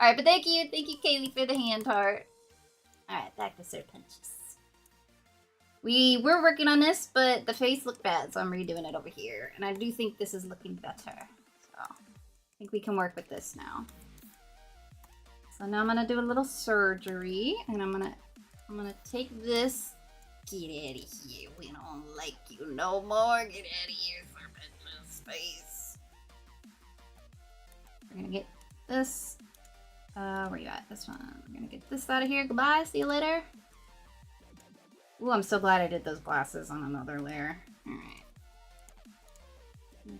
Alright, but thank you, Kaylee, for the hand heart. Alright, back to Serpentious. We were working on this, but the face looked bad, so I'm redoing it over here. And I do think this is looking better. So, I think we can work with this now. So now I'm gonna do a little surgery, and I'm gonna take this. Get out of here. We don't like you no more. Get out of here, Serpentious face. We're gonna get this. Where you at? This one. We're gonna get this out of here. Goodbye. See you later. Ooh, I'm so glad I did those glasses on another layer. All right.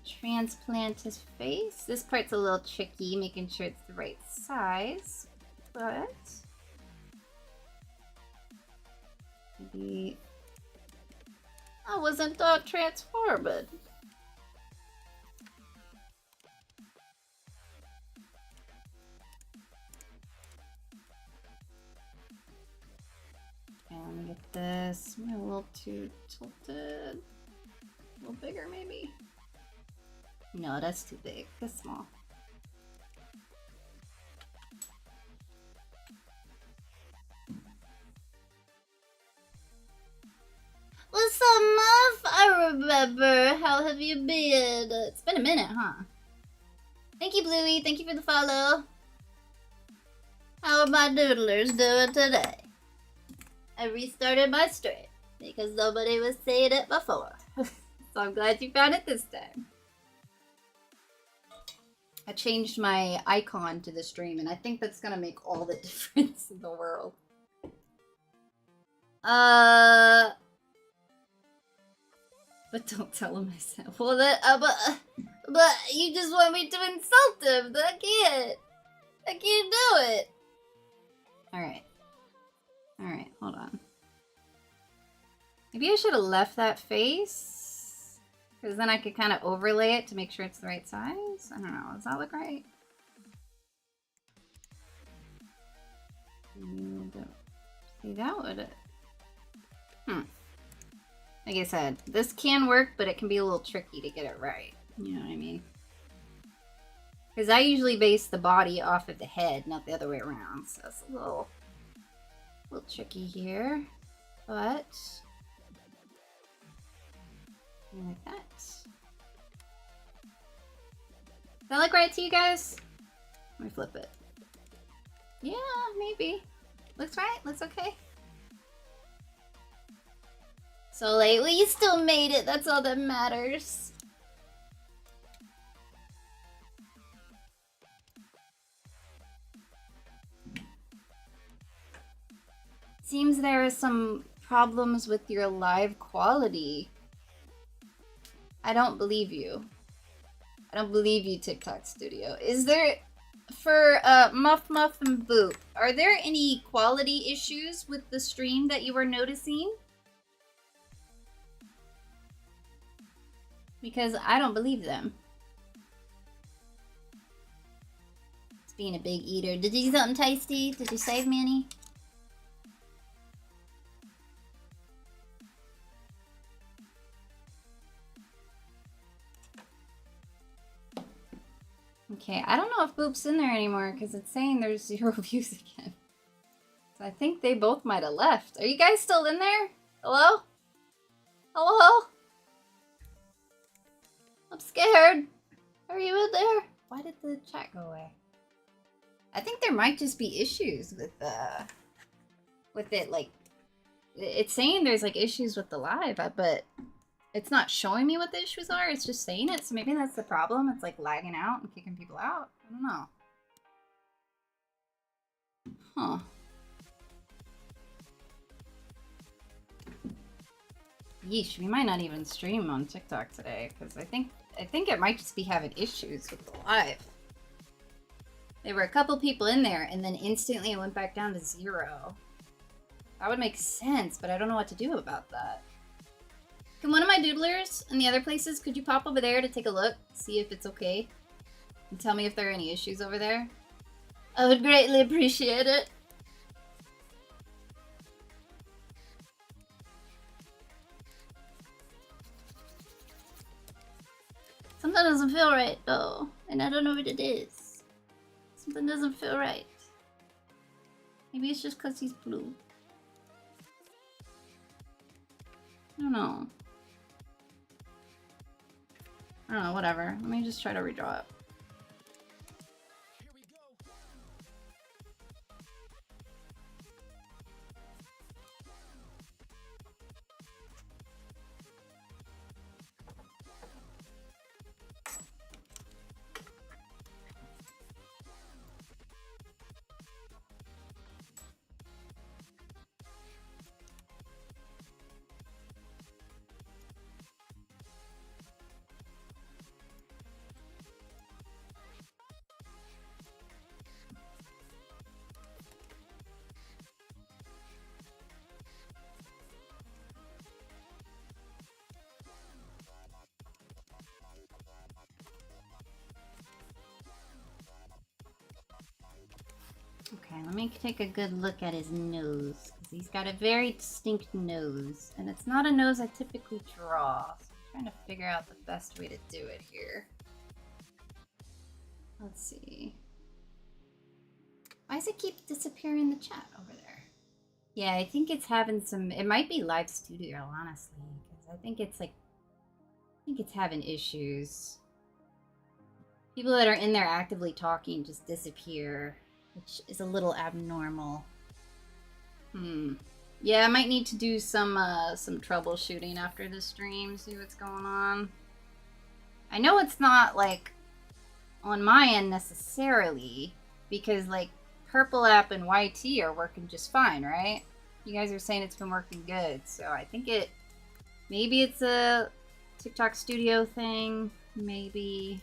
Transplant his face. This part's a little tricky, making sure it's the right size, but maybe I wasn't transformed. Okay, let me get this. I'm a little too tilted. A little bigger, maybe. No, that's too big. That's small. What's up, Muff? I remember. How have you been? It's been a minute, huh? Thank you, Bluey. Thank you for the follow. How are my doodlers doing today? I restarted my stream. Because nobody was saying it before. So I'm glad you found it this time. I changed my icon to the stream, and I think that's gonna make all the difference in the world. But don't tell him I said. Well, but you just want me to insult him. I can't. I can't do it. All right. All right. Hold on. Maybe I should have left that face, because then I could kind of overlay it to make sure it's the right size. I don't know. Does that look right? See, that would. Like I said, this can work, but it can be a little tricky to get it right. You know what I mean? Because I usually base the body off of the head, not the other way around. So it's a little tricky here. But like that. Does that look right to you guys? Let me flip it. Yeah, maybe. Looks right? Looks okay? So late. Well, you still made it. That's all that matters. Seems there are some problems with your live quality. I don't believe you. I don't believe you, TikTok Studio. Is there, for Muff and Boop, are there any quality issues with the stream that you were noticing? Because I don't believe them. It's being a big eater. Did you do something tasty? Did you save me any? Okay, I don't know if Boop's in there anymore because it's saying there's 0 views again. So I think they both might have left. Are you guys still in there? Hello? Hello? I'm scared. Are you in there? Why did the chat go away? I think there might just be issues with it. Like, it's saying there's like issues with the live, but it's not showing me what the issues are. It's just saying it. So maybe that's the problem. It's like lagging out and kicking people out. I don't know. Huh. Yeesh, we might not even stream on TikTok today because I think it might just be having issues with the live. There were a couple people in there and then instantly it went back down to 0. That would make sense, but I don't know what to do about that. Can one of my doodlers in the other places, could you pop over there to take a look, see if it's okay? And tell me if there are any issues over there? I would greatly appreciate it. Something doesn't feel right though, and I don't know what it is. Something doesn't feel right. Maybe it's just because he's blue. I don't know. I don't know, whatever. Let me just try to redraw it. Okay, let me take a good look at his nose, because he's got a very distinct nose, and it's not a nose I typically draw, so I'm trying to figure out the best way to do it here. Let's see. Why does it keep disappearing in the chat over there? Yeah, I think it's having some, it might be Live Studio, honestly, because I think it's like, having issues. People that are in there actively talking just disappear, which is a little abnormal. Yeah, I might need to do some troubleshooting after this stream, see what's going on. I know it's not like on my end necessarily, because like Purple app and YT are working just fine, right? You guys are saying it's been working good, so I think maybe it's a TikTok Studio thing, maybe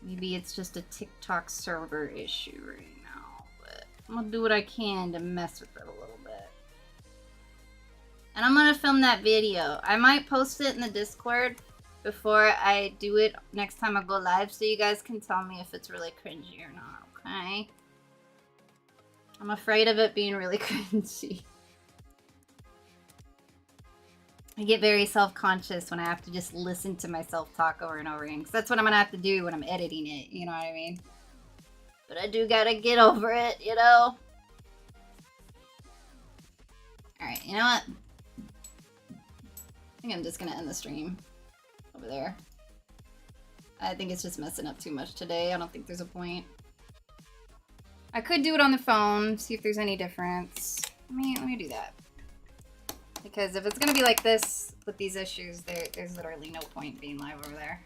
it's just a TikTok server issue right now, but I'm gonna do what I can to mess with it a little bit. And I'm gonna film that video. I might post it in the Discord before I do it next time I go live, so you guys can tell me if it's really cringy or not, okay? I'm afraid of it being really cringy. I get very self-conscious when I have to just listen to myself talk over and over again, because that's what I'm gonna have to do when I'm editing it, you know what I mean? But I do gotta get over it, you know? Alright, you know what? I think I'm just gonna end the stream over there. I think it's just messing up too much today. I don't think there's a point. I could do it on the phone, see if there's any difference. Let me do that. Because if it's gonna be like this with these issues, there's literally no point being live over there.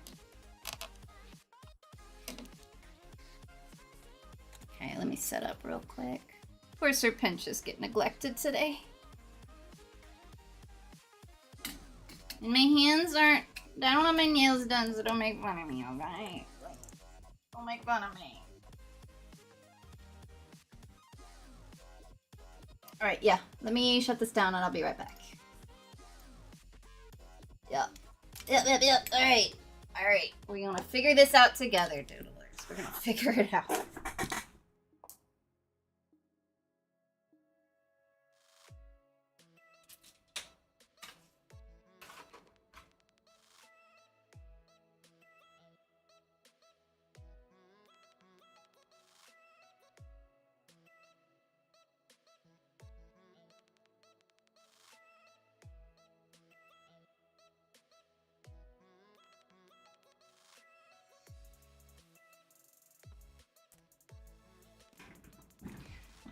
Okay, let me set up real quick. Of course, her pinches get neglected today. And my hands aren't, I don't have my nails done, so don't make fun of me, okay? Don't make fun of me. Alright, yeah. Let me shut this down and I'll be right back. Yep. Alright. Alright. We're gonna figure this out together, Doodlers. We're gonna figure it out.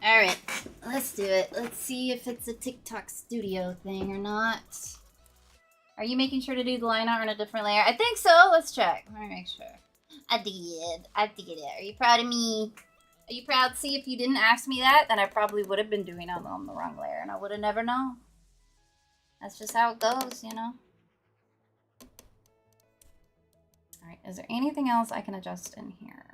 Alright, let's do it. Let's see if it's a TikTok Studio thing or not. Are you making sure to do the line art on a different layer? I think so. Let's check. Let me make sure. I did. I did it. Are you proud of me? Are you proud? See, if you didn't ask me that, then I probably would have been doing it on the wrong layer, and I would have never known. That's just how it goes, you know? Alright, is there anything else I can adjust in here?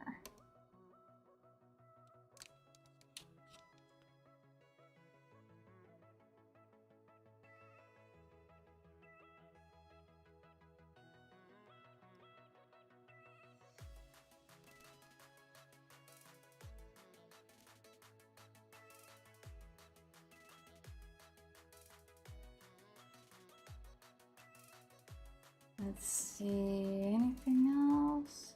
Let's see, anything else?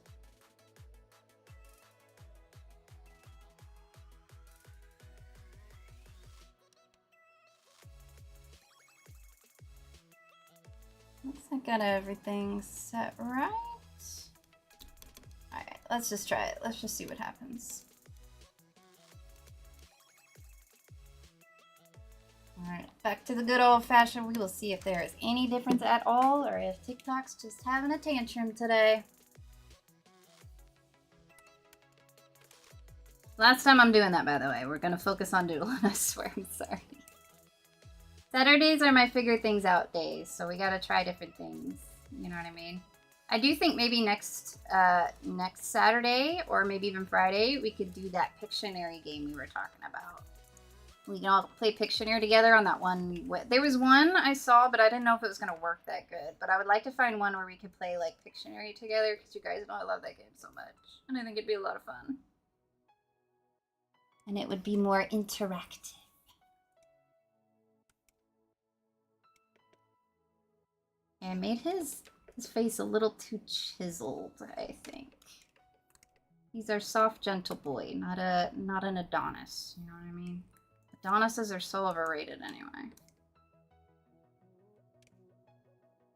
Looks like I got everything set right. Alright, let's just try it. Let's just see what happens. Alright, back to the good old-fashioned. We will see if there is any difference at all, or if TikTok's just having a tantrum today. Last time I'm doing that, by the way. We're gonna focus on Doodle, I swear, I'm sorry. Saturdays are my figure things out days, so we gotta try different things. You know what I mean? I do think maybe next Saturday, or maybe even Friday, we could do that Pictionary game we were talking about. We can all play Pictionary together on that one. There was one I saw, but I didn't know if it was going to work that good. But I would like to find one where we could play, like, Pictionary together, because you guys know I love that game so much. And I think it'd be a lot of fun. And it would be more interactive. Yeah, I made his face a little too chiseled, I think. He's our soft, gentle boy, not an Adonis. You know what I mean? Adonises are so overrated anyway.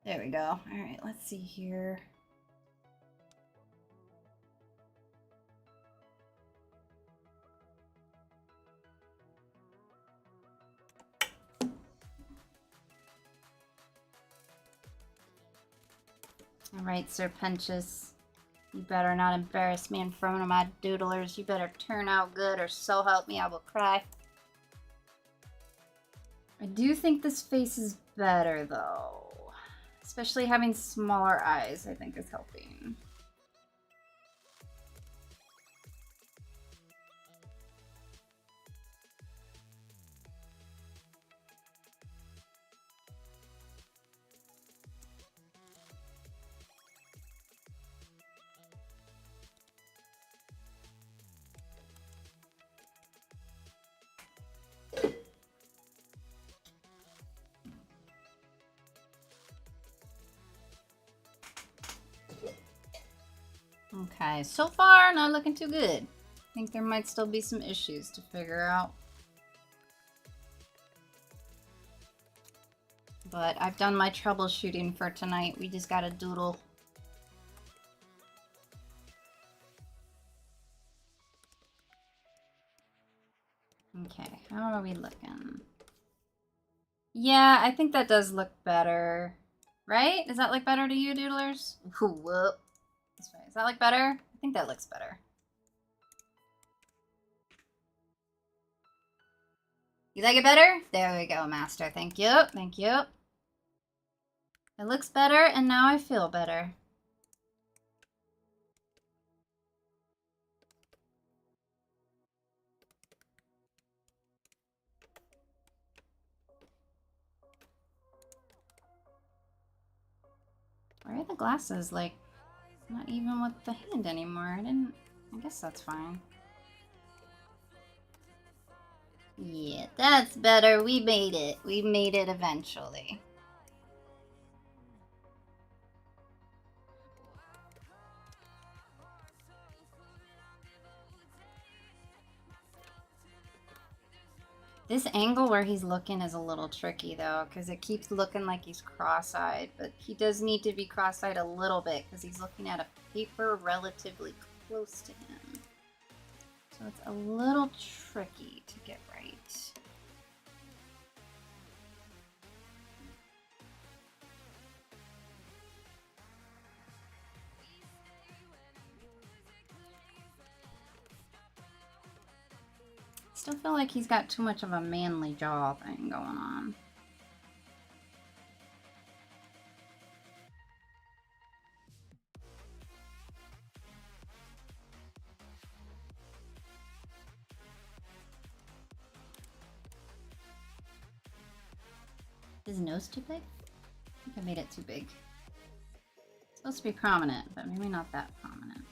There we go. Alright, let's see here. Alright, Sir Pentious. You better not embarrass me in front of my doodlers. You better turn out good, or so help me, I will cry. I do think this face is better, though. Especially having smaller eyes, I think, is helping. Okay, so far not looking too good. I think there might still be some issues to figure out. But I've done my troubleshooting for tonight. We just gotta doodle. Okay, how are we looking? Yeah, I think that does look better. Right? Does that look better to you, doodlers? Whoop. Does that look better? I think that looks better. You like it better? There we go, Master. Thank you. Thank you. It looks better, and now I feel better. Where are the glasses? Like, not even with the hand anymore. I guess that's fine. Yeah, that's better. We made it. We made it eventually. This angle where he's looking is a little tricky, though, because it keeps looking like he's cross-eyed, but he does need to be cross-eyed a little bit, because he's looking at a paper relatively close to him. So it's a little tricky to get right. Still feel like he's got too much of a manly jaw thing going on. Is his nose too big? I think I made it too big. It's supposed to be prominent, but maybe not that prominent.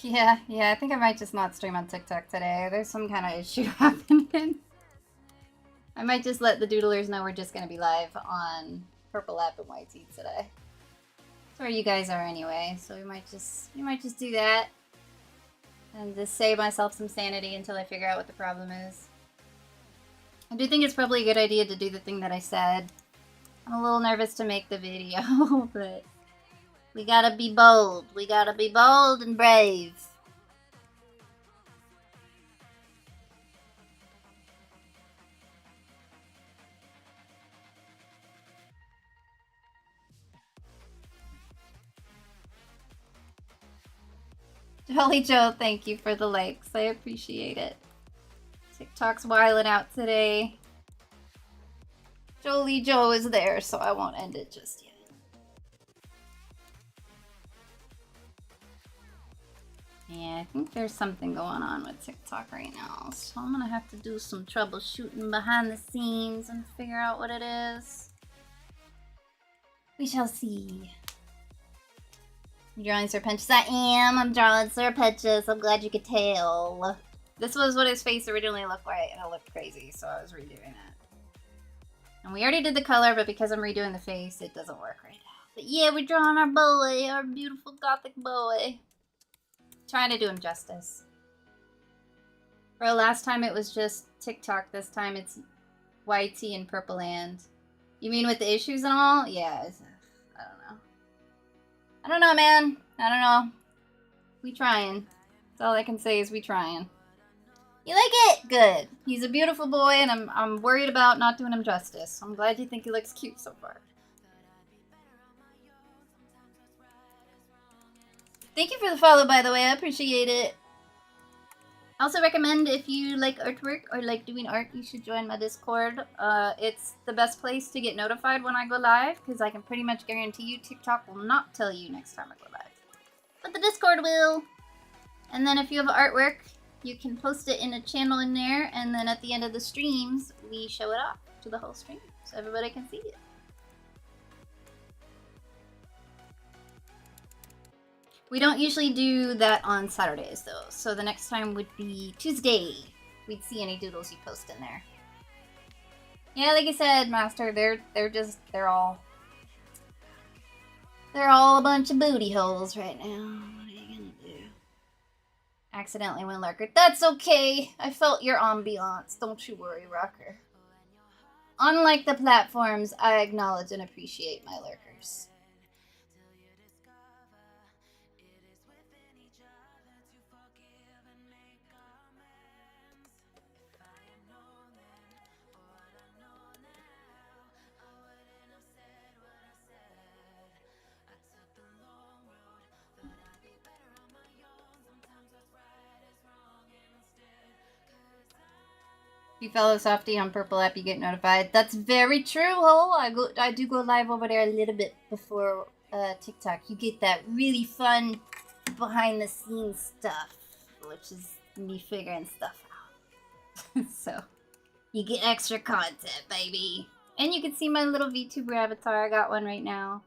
Yeah, I think I might just not stream on TikTok today. There's some kind of issue happening. I might just let the doodlers know we're just going to be live on Purple App and White Tea today. That's where you guys are anyway, so we might just do that. And just save myself some sanity until I figure out what the problem is. I do think it's probably a good idea to do the thing that I said. I'm a little nervous to make the video, but we gotta be bold. We gotta be bold and brave. Jolly Joe, thank you for the likes. I appreciate it. TikTok's wilding out today. Jolly Joe is there, so I won't end it just yet. Yeah, I think there's something going on with TikTok right now, so I'm gonna have to do some troubleshooting behind the scenes and figure out what it is. We shall see. You drawing Sir Penches? I am. I'm drawing Sir Penches. I'm glad you could tell. This was what his face originally looked like, and it looked crazy, so I was redoing it. And we already did the color, but because I'm redoing the face, it doesn't work right now. But yeah, we're drawing our boy, our beautiful gothic boy. Trying to do him justice. For last time it was just TikTok. This time it's YT and Purple Land. You mean with the issues and all? Yeah, I don't know. I don't know, man. I don't know. We trying. That's all I can say is we trying. You like it? Good. He's a beautiful boy, and I'm worried about not doing him justice. I'm glad you think he looks cute so far. Thank you for the follow, by the way. I appreciate it. I also recommend if you like artwork or like doing art, you should join my Discord. It's the best place to get notified when I go live, because I can pretty much guarantee you TikTok will not tell you next time I go live. But the Discord will. And then if you have artwork, you can post it in a channel in there, and then at the end of the streams, we show it off to the whole stream, so everybody can see it. We don't usually do that on Saturdays, though, so the next time would be Tuesday. We'd see any doodles you post in there. Yeah, like I said, Master, they're all a bunch of booty holes right now. What are you gonna do? Accidentally went lurker. That's okay. I felt your ambiance. Don't you worry, Rocker. Unlike the platforms, I acknowledge and appreciate my lurkers. If you follow Softy on Purple App, you get notified. That's very true, Ho. I do go live over there a little bit before TikTok. You get that really fun behind the scenes stuff, which is me figuring stuff out. So you get extra content, baby. And you can see my little VTuber avatar. I got one right now.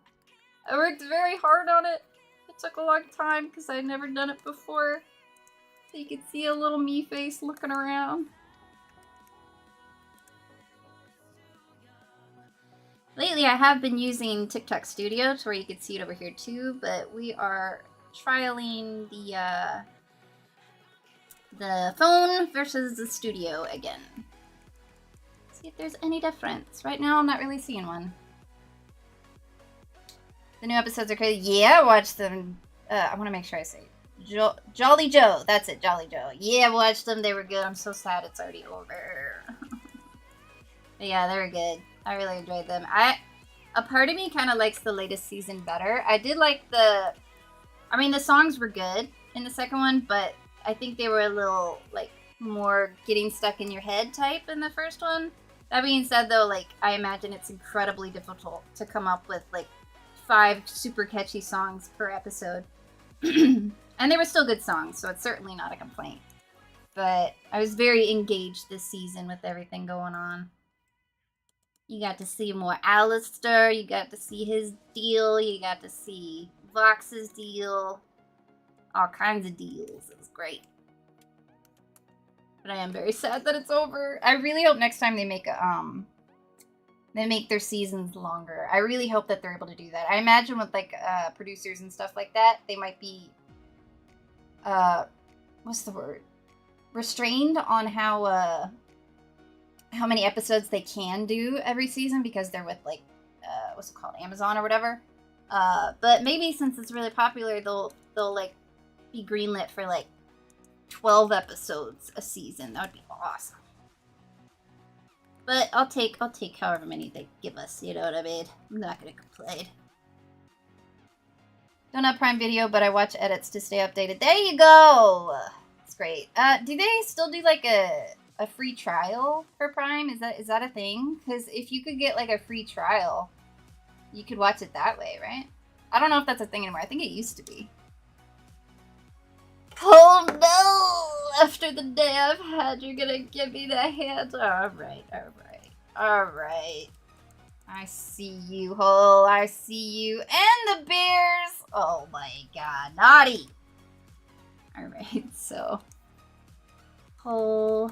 I worked very hard on it. It took a long time because I'd never done it before. So you can see a little me face looking around. Lately, I have been using TikTok Studio to where you can see it over here too, but we are trialing the phone versus the studio again. See if there's any difference. Right now, I'm not really seeing one. The new episodes are crazy. Yeah, I watched them. I want to make sure I say Jolly Joe. That's it, Jolly Joe. Yeah, I watched them. They were good. I'm so sad it's already over. But yeah, they were good. I really enjoyed them. A part of me kind of likes the latest season better. I did like the songs were good in the second one, but I think they were a little, like, more getting stuck in your head type in the first one. That being said, though, like, I imagine it's incredibly difficult to come up with, like, 5 super catchy songs per episode. And they were still good songs, so it's certainly not a complaint. But I was very engaged this season with everything going on. You got to see more Alistair, you got to see his deal, you got to see Vox's deal, all kinds of deals. It was great. But I am very sad that it's over. I really hope next time they make their seasons longer. I really hope that they're able to do that. I imagine with like producers and stuff like that, they might be what's the word? Restrained on how many episodes they can do every season because they're with like what's it called, Amazon or whatever. But maybe since it's really popular, they'll like be greenlit for like 12 episodes a season. That would be awesome. But I'll take however many they give us. You know what I mean? I'm not gonna complain. Don't have Prime Video, but I watch edits to stay updated. There you go. It's great. Do they still do like a free trial for Prime? Is that a thing? Because if you could get like a free trial, you could watch it that way, right? I don't know if that's a thing anymore. I think it used to be. Oh no! After the day I've had, you're gonna give me the hand. Alright, alright, alright. I see you, Hole. I see you. And the bears! Oh my god, naughty! Alright, so. Hole.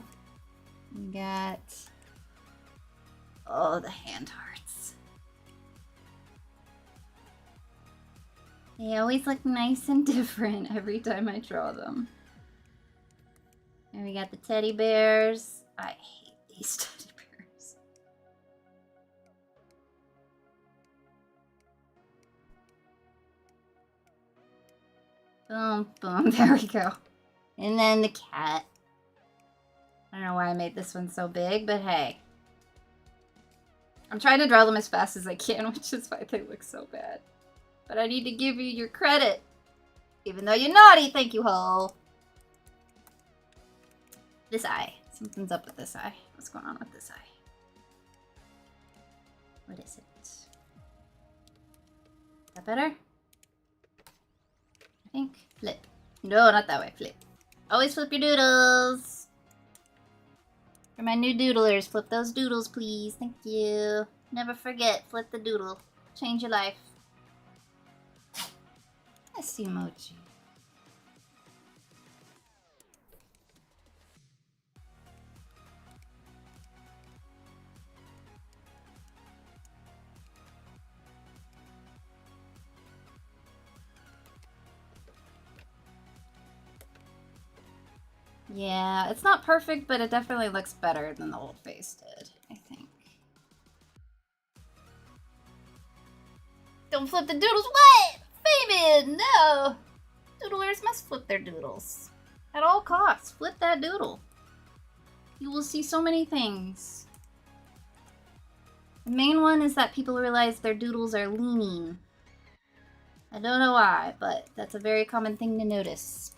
We got. Oh, the hand hearts. They always look nice and different every time I draw them. And we got the teddy bears. I hate these teddy bears. Boom, boom, there we go. And then the cat. I don't know why I made this one so big, but hey. I'm trying to draw them as fast as I can, which is why they look so bad. But I need to give you your credit. Even though you're naughty, thank you, Hole. This eye. Something's up with this eye. What's going on with this eye? What is it? Is that better? I think. Flip. No, not that way. Flip. Always flip your doodles. For my new doodlers, flip those doodles, please. Thank you. Never forget, flip the doodle. Change your life. I see emoji. Yeah, it's not perfect, but it definitely looks better than the old face did, I think. Don't flip the doodles. What? Fabian, no! Doodlers must flip their doodles. At all costs, flip that doodle. You will see so many things. The main one is that people realize their doodles are leaning. I don't know why, but that's a very common thing to notice.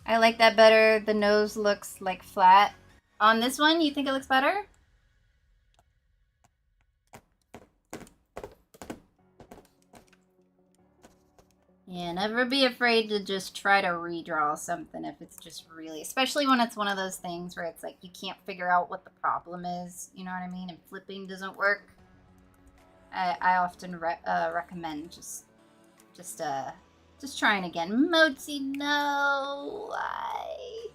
I like that better. The nose looks like flat. On this one, you think it looks better? Yeah, never be afraid to just try to redraw something if it's just really, especially when it's one of those things where it's like you can't figure out what the problem is, you know what I mean? And flipping doesn't work. I often recommend just trying again. Mochi, no! Why?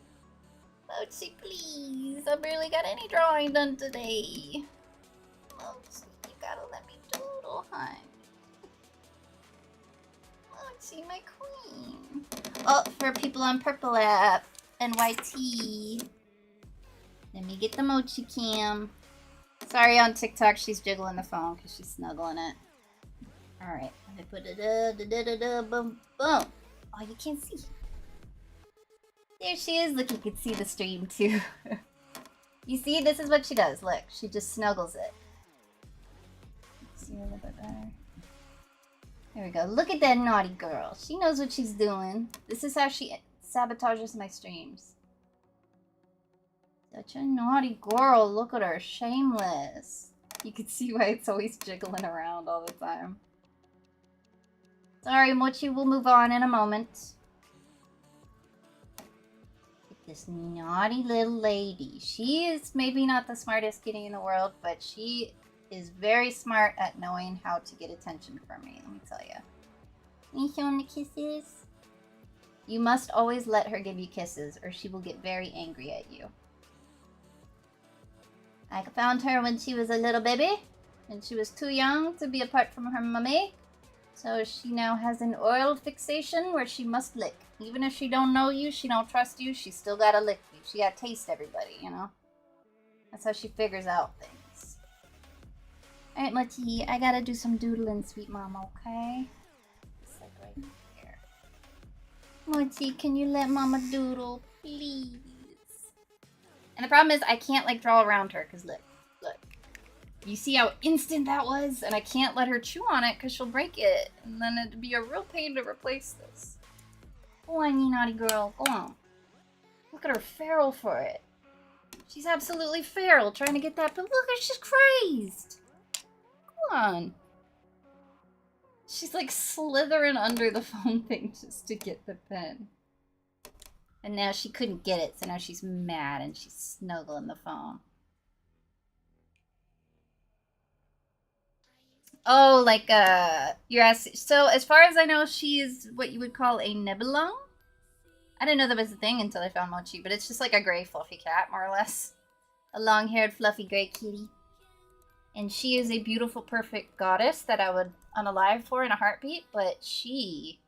Mochi, please. I barely got any drawing done today. Mochi, you gotta let me doodle, hon. Mochi, my queen. Oh, for people on Purple App and YT. Let me get the Mochi cam. Sorry, on TikTok she's jiggling the phone because she's snuggling it. Alright, I put it boom, boom. Oh, you can't see. There she is. Look, you can see the stream too. You see, this is what she does. Look, she just snuggles it. Let's see a little bit better. There we go. Look at that naughty girl. She knows what she's doing. This is how she sabotages my streams. Such a naughty girl. Look at her. Shameless. You can see why it's always jiggling around all the time. Sorry, Mochi, we'll move on in a moment. This naughty little lady. She is maybe not the smartest kitty in the world, but she is very smart at knowing how to get attention from me, let me tell you. Me showing the kisses? You must always let her give you kisses, or she will get very angry at you. I found her when she was a little baby, and she was too young to be apart from her mummy. So she now has an oral fixation where she must lick. Even if she don't know you, she don't trust you, she still gotta lick you. She gotta taste everybody, you know? That's how she figures out things. Alright, Mochi, I gotta do some doodling, sweet mama, okay? It's like right here. Mochi, can you let mama doodle, please? And the problem is I can't, like, draw around her, because look. You see how instant that was? And I can't let her chew on it because she'll break it. And then it'd be a real pain to replace this. Go on, you naughty girl. Go on. Look at her feral for it. She's absolutely feral trying to get that, but look, she's crazed. Come on. She's like slithering under the phone thing just to get the pen. And now she couldn't get it, so now she's mad and she's snuggling the phone. Oh, like, you're asking. So, as far as I know, she is what you would call a nebulong. I didn't know that was a thing until I found Mochi, but it's just like a gray fluffy cat, more or less. A long-haired fluffy gray kitty. And she is a beautiful, perfect goddess that I would unalive for in a heartbeat, but she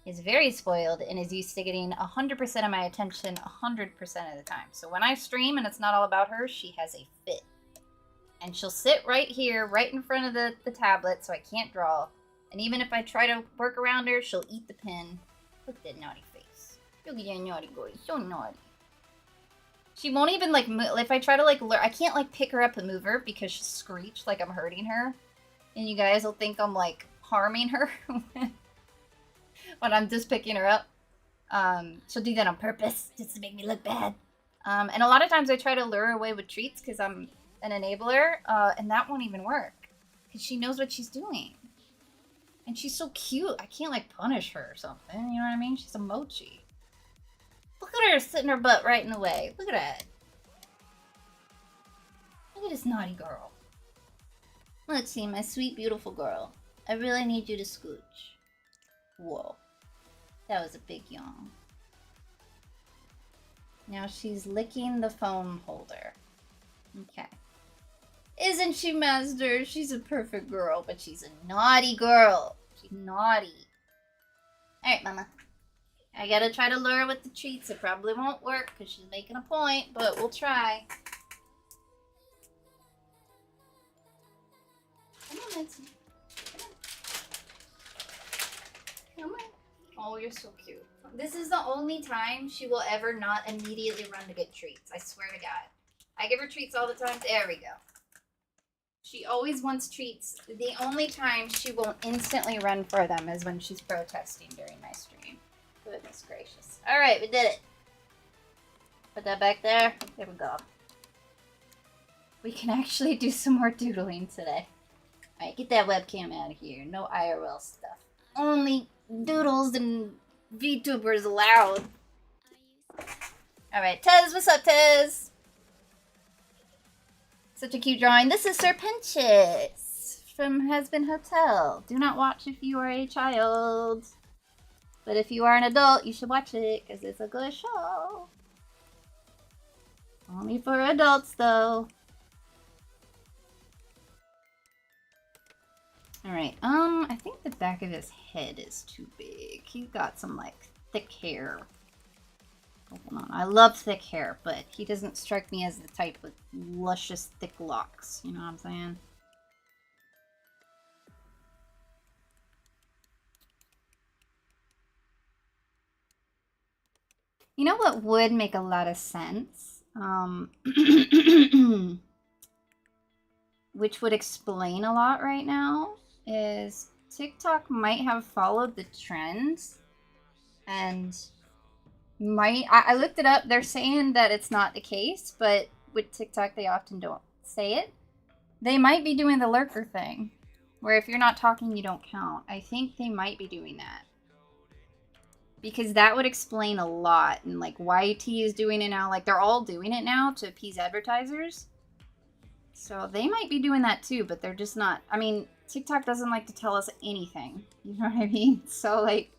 is very spoiled and is used to getting 100% of my attention 100% of the time. So when I stream and it's not all about her, she has a fit. And she'll sit right here, right in front of the tablet, so I can't draw. And even if I try to work around her, she'll eat the pen. Look at that naughty face. Look at that naughty boy. So naughty. She won't even, like, move. If I try to, like, I can't, like, pick her up and move her because she'll screech like I'm hurting her. And you guys will think I'm, like, harming her when I'm just picking her up. She'll do that on purpose just to make me look bad. And a lot of times I try to lure her away with treats because I'm an enabler, and that won't even work because she knows what she's doing. And she's so cute. I can't, like, punish her or something. You know what I mean? She's a mochi. Look at her sitting her butt right in the way. Look at that. Look at this naughty girl. Let's see, my sweet, beautiful girl. I really need you to scooch. Whoa. That was a big yawn. Now she's licking the phone holder. Okay. Isn't she, Master? She's a perfect girl, but she's a naughty girl. She's naughty. Alright, Mama. I gotta try to lure her with the treats. It probably won't work because she's making a point, but we'll try. Come on, Nancy. Come on. Oh, you're so cute. This is the only time she will ever not immediately run to get treats. I swear to God. I give her treats all the time. There we go. She always wants treats. The only time she won't instantly run for them is when she's protesting during my stream. Goodness gracious. Alright, we did it. Put that back there. There we go. We can actually do some more doodling today. Alright, get that webcam out of here. No IRL stuff. Only doodles and VTubers allowed. Alright, Tez, what's up, Tez? Such a cute drawing. This is Serpentious from Husband Hotel. Do not watch if you are a child. But if you are an adult, you should watch it because it's a good show. Only for adults, though. Alright, I think the back of his head is too big. He's got some, like, thick hair. Hold on. I love thick hair, but he doesn't strike me as the type with luscious, thick locks. You know what I'm saying? You know what would make a lot of sense? Which would explain a lot right now is TikTok might have followed the trends and I looked it up. They're saying that it's not the case, but with TikTok they often don't say it. They might be doing the lurker thing where if you're not talking you don't count. I think they might be doing that. Because that would explain a lot. And like YT is doing it now. Like they're all doing it now to appease advertisers. So they might be doing that too, but they're just not. I mean, TikTok doesn't like to tell us anything. You know what I mean? So like,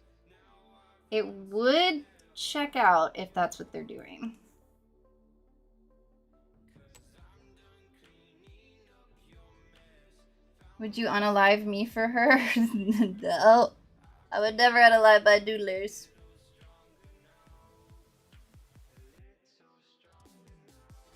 it would check out if that's what they're doing. Would you unalive me for her? No. I would never unalive my doodlers.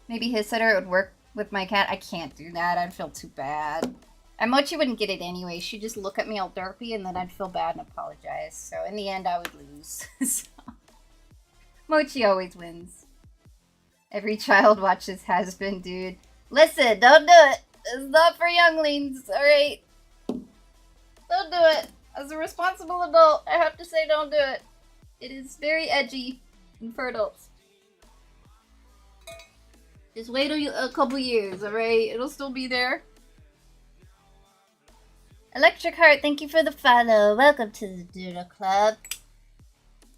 Maybe his sitter would work with my cat. I can't do that. I'd feel too bad. And Mochi wouldn't get it anyway. She'd just look at me all derpy and then I'd feel bad and apologize. So in the end, I would lose. So, Mochi always wins. Every child watches Has Been, dude. Listen, don't do it. It's not for younglings, alright? Don't do it. As a responsible adult, I have to say don't do it. It is very edgy and for adults. Just wait a couple years, alright? It'll still be there. Electric Heart, thank you for the follow. Welcome to the Doodle Club.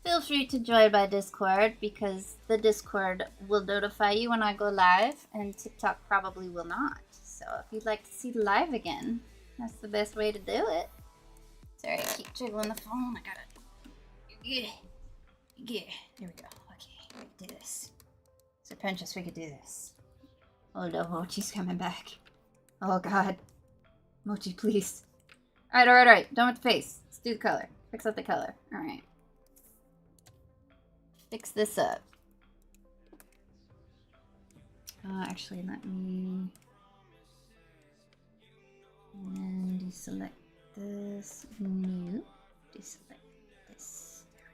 Feel free to join my Discord because the Discord will notify you when I go live and TikTok probably will not. So if you'd like to see live again, that's the best way to do it. Sorry, I keep jiggling the phone. I gotta... Yeah. There we go. Okay, we can do this. Serpentious, we could do this. Oh no, Mochi's coming back. Oh god. Mochi, please. Alright. Done with the face. Let's do the color. Fix up the color. Alright. Fix this up. Actually, let me... And deselect this. New. Deselect this. There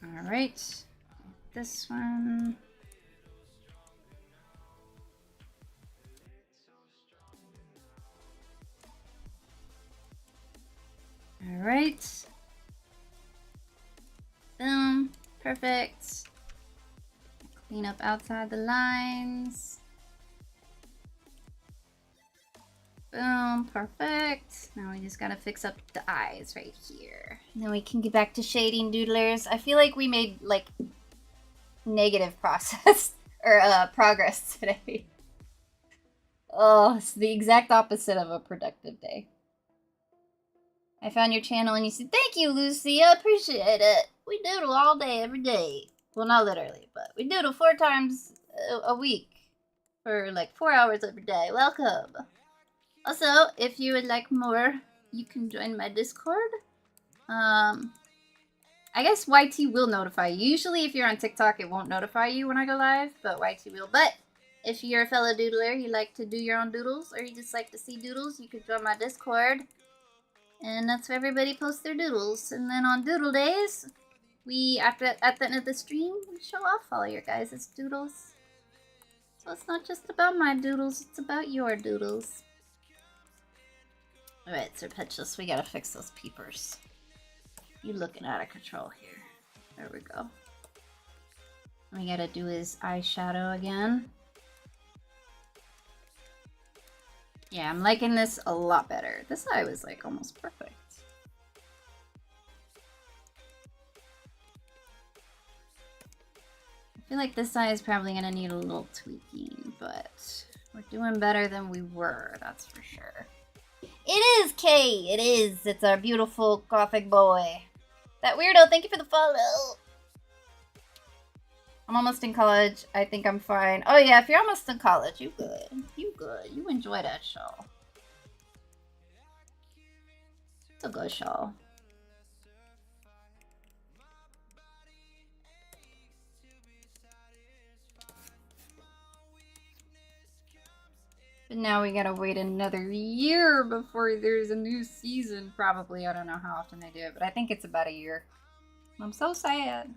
we go. Alright. This one. Alright. Boom. Perfect. Clean up outside the lines. Boom. Perfect. Now we just gotta fix up the eyes right here. And then we can get back to shading, doodlers. I feel like we made, like, negative process or progress today. Oh, it's the exact opposite of a productive day. I found your channel and you said, thank you, Lucy. I appreciate it. We doodle all day, every day. Well, not literally, but we doodle 4 times a week for like 4 hours every day. Welcome. Also, if you would like more, you can join my Discord. I guess YT will notify you. Usually, if you're on TikTok, it won't notify you when I go live, but YT will. But if you're a fellow doodler, you like to do your own doodles, or you just like to see doodles, you could join my Discord. And that's where everybody posts their doodles. And then on doodle days, we, at the end of the stream, we show off all your guys' doodles. So it's not just about my doodles, it's about your doodles. Alright, Serpentious, we gotta fix those peepers. You looking out of control here. There we go. We gotta do his eyeshadow again. Yeah, I'm liking this a lot better. This eye was like almost perfect. I feel like this eye is probably gonna need a little tweaking, but we're doing better than we were, that's for sure. It is, Kay! It is! It's our beautiful gothic boy. That weirdo, thank you for the follow! I'm almost in college. I think I'm fine. Oh yeah, if you're almost in college, you good. You good. You enjoy that show. It's a good show. But now we gotta wait another year before there's a new season, probably. I don't know how often they do it, but I think it's about a year. I'm so sad.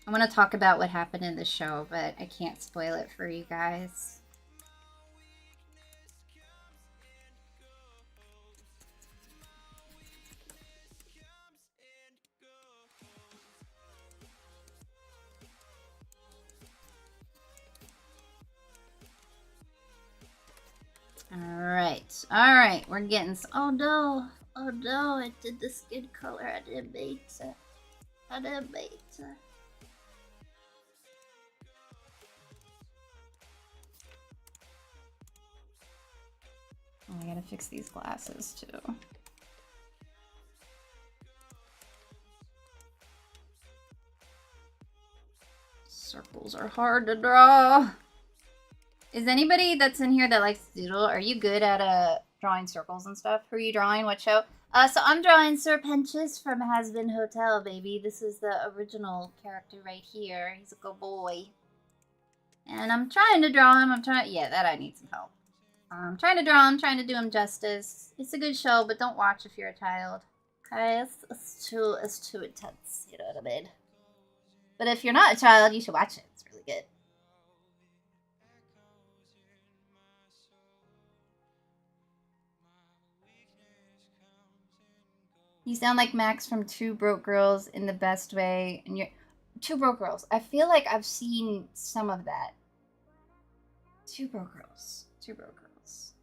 I want to talk about what happened in the show, but I can't spoil it for you guys. Alright, we're getting... Oh no, I did the skin color, I didn't make it. Oh, I gotta fix these glasses too. Circles are hard to draw. Is anybody that's in here that likes to doodle, are you good at drawing circles and stuff? Who are you drawing? What show? So I'm drawing Serpentious from Has-Been Hotel, baby. This is the original character right here. He's a good boy. And I'm trying to draw him. Yeah, that I need some help. I'm trying to draw him, trying to do him justice. It's a good show, but don't watch if you're a child. Okay, it's too intense, you know what I mean? But if you're not a child, you should watch it. It's really good. You sound like Max from Two Broke Girls in the best way. And you're Two Broke Girls. I feel like I've seen some of that. Two Broke Girls. Two Broke Girls.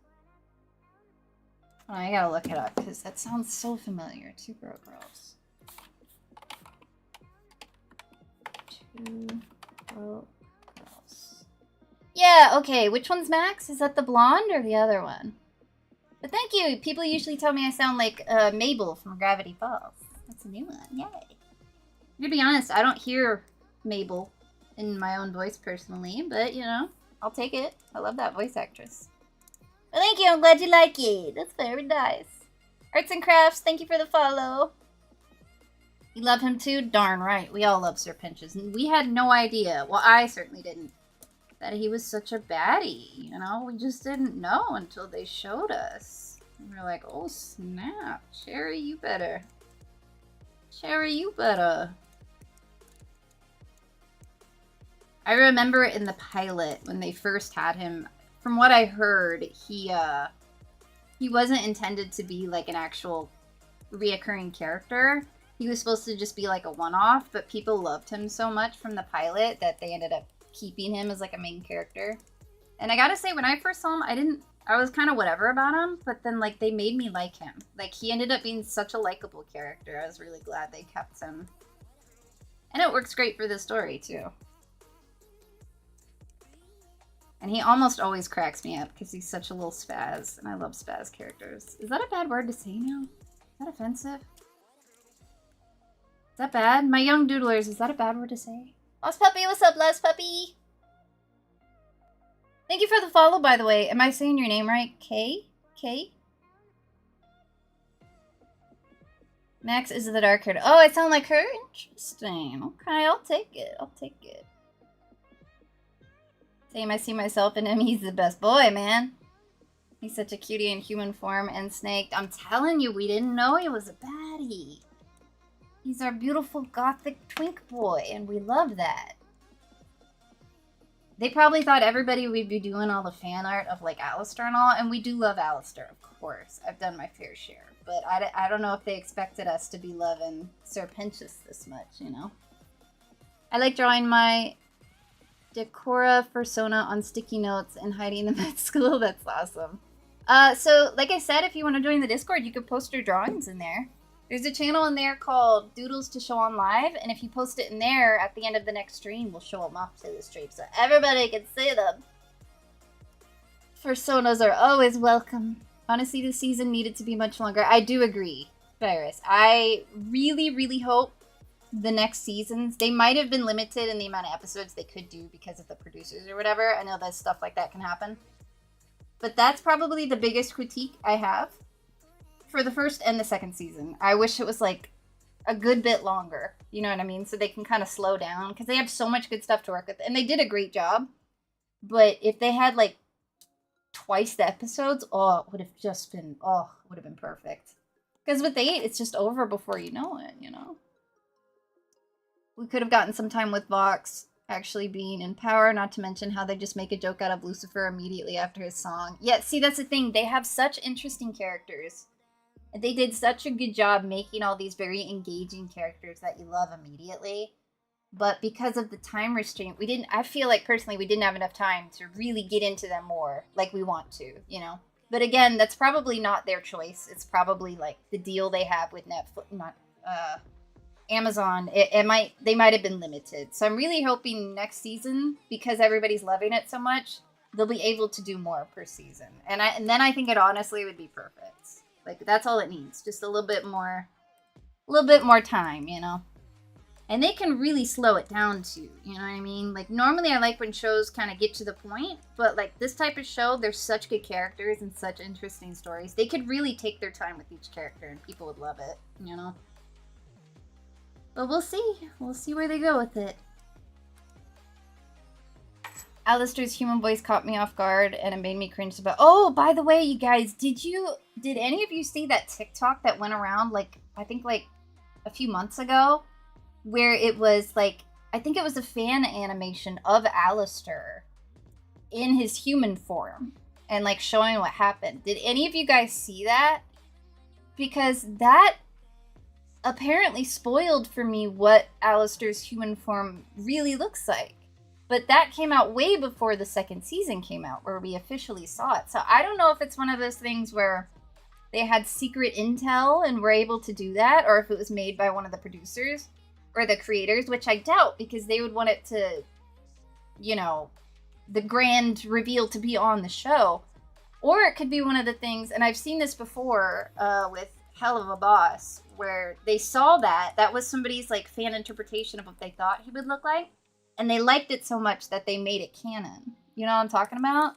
Oh, I gotta look it up because that sounds so familiar. Two Broke Girls. Two Broke Girls. Yeah, okay. Which one's Max? Is that the blonde or the other one? But thank you. People usually tell me I sound like Mabel from Gravity Falls. That's a new one. Yay. To be honest, I don't hear Mabel in my own voice personally, but you know, I'll take it. I love that voice actress. Well, thank you. I'm glad you like it. That's very nice. Arts and Crafts, thank you for the follow. You love him too? Darn right. We all love Sir Pinches. And we had no idea. Well, I certainly didn't. That he was such a baddie, you know? We just didn't know until they showed us. And we're like, oh snap. Cherry, you better. Cherry, you better. I remember in the pilot when they first had him, from what I heard, he wasn't intended to be like an actual reoccurring character. He was supposed to just be like a one-off, but people loved him so much from the pilot that they ended up keeping him as like a main character. And I gotta say, when I first saw him, I was kind of whatever about him, but then like they made me like him. Like he ended up being such a likable character. I was really glad they kept him. And it works great for the story too. And he almost always cracks me up because he's such a little spaz, and I love spaz characters. Is that a bad word to say now? Is that offensive? Is that bad? My young doodlers, is that a bad word to say? Lost Puppy, what's up, Lost Puppy? Thank you for the follow, by the way. Am I saying your name right? Kay? Kay? Max is the dark haired. Oh, I sound like her? Interesting. Okay, I'll take it. I'll take it. Same, I see myself in him. He's the best boy, man. He's such a cutie in human form and snaked. I'm telling you, we didn't know he was a baddie. He's our beautiful gothic twink boy, and we love that. They probably thought everybody would be doing all the fan art of, like, Alistair and all, and we do love Alistair, of course. I've done my fair share. But I don't know if they expected us to be loving Sir Pinches this much, you know? I like drawing my Decora persona on sticky notes and hiding them at school. That's awesome. So, like I said, if you want to join the Discord, you could post your drawings in there. There's a channel in there called Doodles to Show on Live, and if you post it in there, at the end of the next stream, we'll show them off to the stream so everybody can see them. Personas are always welcome. Honestly, the season needed to be much longer. I do agree, Virus. I really, really hope the next seasons, they might have been limited in the amount of episodes they could do because of the producers or whatever. I know that stuff like that can happen. But that's probably the biggest critique I have for the first and the second season. I wish it was like a good bit longer. You know what I mean? So they can kind of slow down because they have so much good stuff to work with. And they did a great job. But if they had like twice the episodes, oh, it would have just been, oh, it would have been perfect. Because with 8, it's just over before you know it, you know? We could have gotten some time with Vox actually being in power, not to mention how they just make a joke out of Lucifer immediately after his song. Yeah, see, that's the thing. They have such interesting characters. They did such a good job making all these very engaging characters that you love immediately. But because of the time restraint, I feel like personally we didn't have enough time to really get into them more like we want to, you know? But again, that's probably not their choice. It's probably like the deal they have with Netflix, Amazon. They might have been limited. So I'm really hoping next season, because everybody's loving it so much, they'll be able to do more per season. And then I think it honestly would be perfect. Like, that's all it needs. Just a little bit more time, you know? And they can really slow it down, too. You know what I mean? Like, normally I like when shows kind of get to the point. But, like, this type of show, there's such good characters and such interesting stories. They could really take their time with each character and people would love it, you know? But we'll see. We'll see where they go with it. Alistair's human voice caught me off guard and it made me cringe about. Oh, by the way, you guys, did any of you see that TikTok that went around I think a few months ago, where it was I think it was a fan animation of Alistair in his human form and showing what happened. Did any of you guys see that? Because that apparently spoiled for me what Alistair's human form really looks like. But that came out way before the second season came out, where we officially saw it. So I don't know if it's one of those things where they had secret intel and were able to do that, or if it was made by one of the producers or the creators, which I doubt, because they would want it to, you know, the grand reveal to be on the show. Or it could be one of the things, and I've seen this before with Hell of a Boss, where they saw that was somebody's like fan interpretation of what they thought he would look like, and they liked it so much that they made it canon. You know what I'm talking about?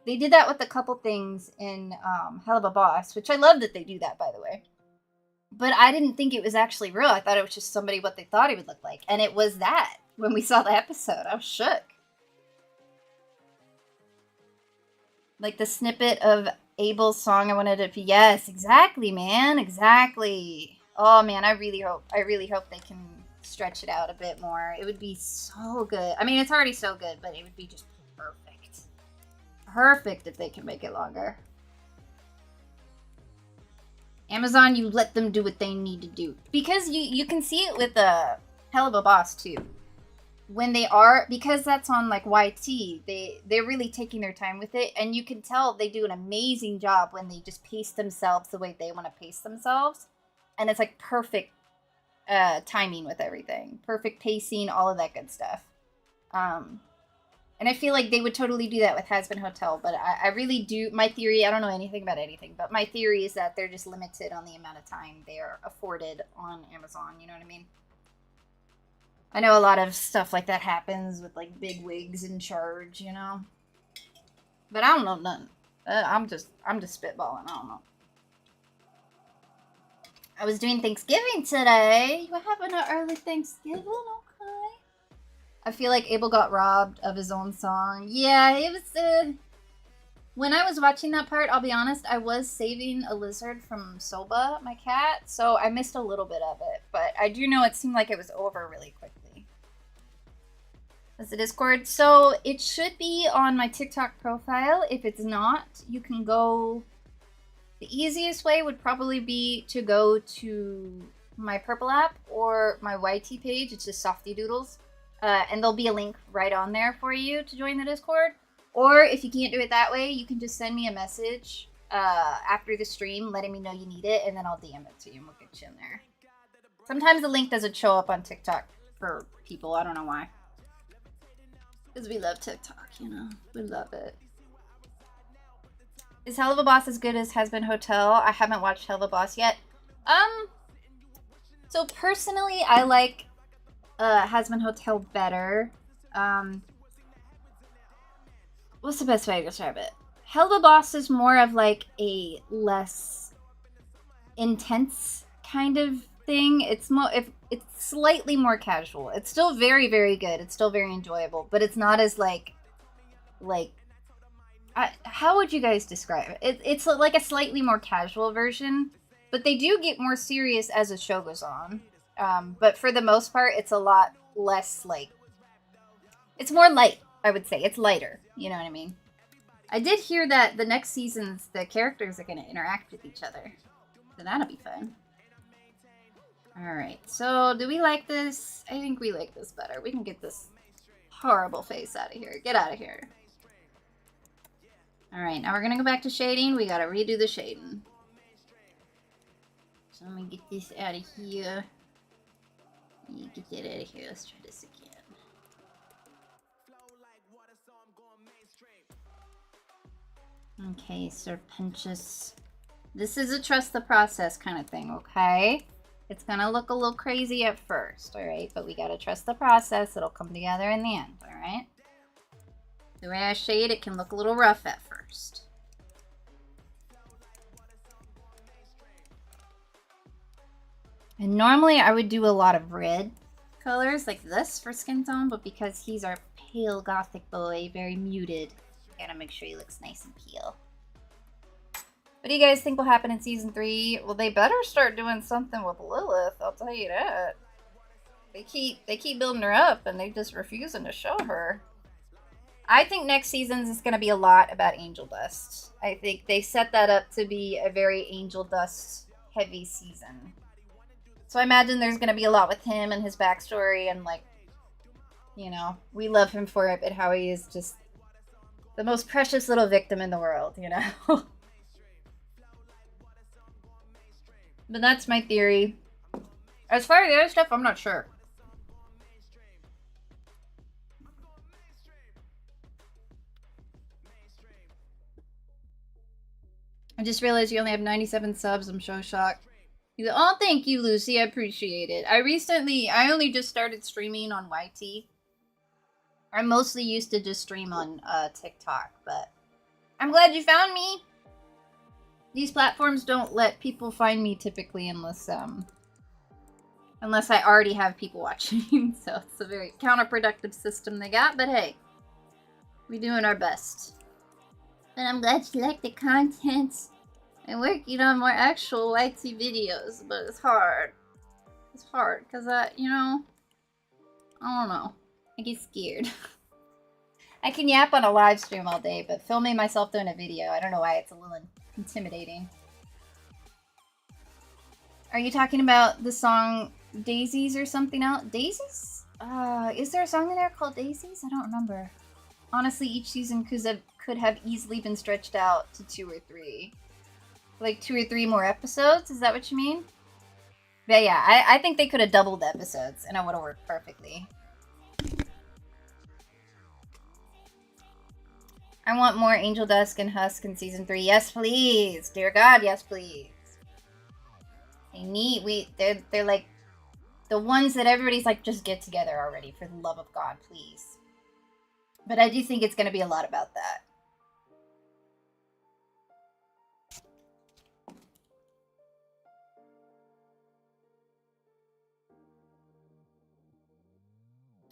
They did that with a couple things in Hell of a Boss, which I love that they do that, by the way. But I didn't think it was actually real. I thought it was just somebody what they thought he would look like. And it was that when we saw the episode. I was shook. Like the snippet of Abel's song, I wanted it to be, yes, exactly, man, exactly. Oh, man, I really hope they can stretch it out a bit more. It would be so good. I mean, it's already so good, but it would be just perfect. Perfect if they can make it longer. Amazon, you let them do what they need to do. Because you can see it with the Hell of a Boss, too. When they are, because that's on, like, YT, they're really taking their time with it. And you can tell they do an amazing job when they just pace themselves the way they want to pace themselves. And it's, like, perfect timing with everything. Perfect pacing, all of that good stuff. And I feel like they would totally do that with Has Been Hotel, but I really do, my theory, I don't know anything about anything, but my theory is that they're just limited on the amount of time they are afforded on Amazon, you know what I mean? I know a lot of stuff like that happens with, like, big wigs in charge, you know? But I don't know nothing. I'm just spitballing, I don't know. I was doing Thanksgiving today. You having an early Thanksgiving? Okay. I feel like Abel got robbed of his own song. Yeah, it was, when I was watching that part, I'll be honest, I was saving a lizard from Soba, my cat, so I missed a little bit of it. But I do know it seemed like it was over really quickly. That's the Discord. So it should be on my TikTok profile. If it's not, you can go... The easiest way would probably be to go to my Purple app or my YT page. It's just Softy Doodles. And there'll be a link right on there for you to join the Discord. Or if you can't do it that way, you can just send me a message after the stream letting me know you need it, and then I'll DM it to you and we'll get you in there. Sometimes the link doesn't show up on TikTok for people. I don't know why. Because we love TikTok, you know. We love it. Is Hell of a Boss as good as Has Been Hotel? I haven't watched Hell of a Boss yet. So personally, I like Has Been Hotel better. What's the best way to describe it? Hell of a Boss is more of like a less intense kind of thing. It's it's slightly more casual. It's still very, very good. It's still very enjoyable, but it's not as like how would you guys describe it? It's like a slightly more casual version, but they do get more serious as the show goes on. But for the most part, it's a lot less like... It's more light, I would say. It's lighter. You know what I mean? I did hear that the next seasons, the characters are going to interact with each other. So that'll be fun. Alright, so do we like this? I think we like this better. We can get this horrible face out of here. Get out of here. Alright, now we're going to go back to shading. We got to redo the shading. So I'm going to get this out of here. Get that out of here. Let's try this again. Okay, Serpentious. This is a trust the process kind of thing, okay? It's gonna look a little crazy at first, alright? But we gotta trust the process. It'll come together in the end, alright? The way I shade, it can look a little rough at first. And normally I would do a lot of red colors like this for skin tone, but because he's our pale gothic boy, very muted, I gotta make sure he looks nice and pale. What do you guys think will happen in season 3? Well, they better start doing something with Lilith, I'll tell you that. They keep building her up and they just refusing to show her. I think next season's is going to be a lot about Angel Dust. I think they set that up to be a very Angel Dust heavy season. So I imagine there's gonna be a lot with him and his backstory, and like, you know, we love him for it, but how he is just the most precious little victim in the world, you know? But that's my theory. As far as the other stuff, I'm not sure. I just realized you only have 97 subs. I'm so shocked. Oh, thank you, Lucy. I appreciate it. I only just started streaming on YT. I mostly used to just stream on TikTok, but I'm glad you found me. These platforms don't let people find me typically unless I already have people watching. So it's a very counterproductive system they got, but hey, we're doing our best. And I'm glad you like the content. I'm working on more actual YT videos, but it's hard. It's hard, because you know, I don't know. I get scared. I can yap on a live stream all day, but filming myself doing a video, I don't know why, it's a little intimidating. Are you talking about the song Daisies or something else? Daisies? Is there a song in there called Daisies? I don't remember. Honestly, each season could have easily been stretched out to 2 or 3. Like 2 or 3 more episodes? Is that what you mean? But yeah, I think they could have doubled the episodes and it would have worked perfectly. I want more Angel Dusk and Husk in season 3. Yes, please. Dear God, yes, please. They're like the ones that everybody's like, just get together already, for the love of God, please. But I do think it's going to be a lot about that.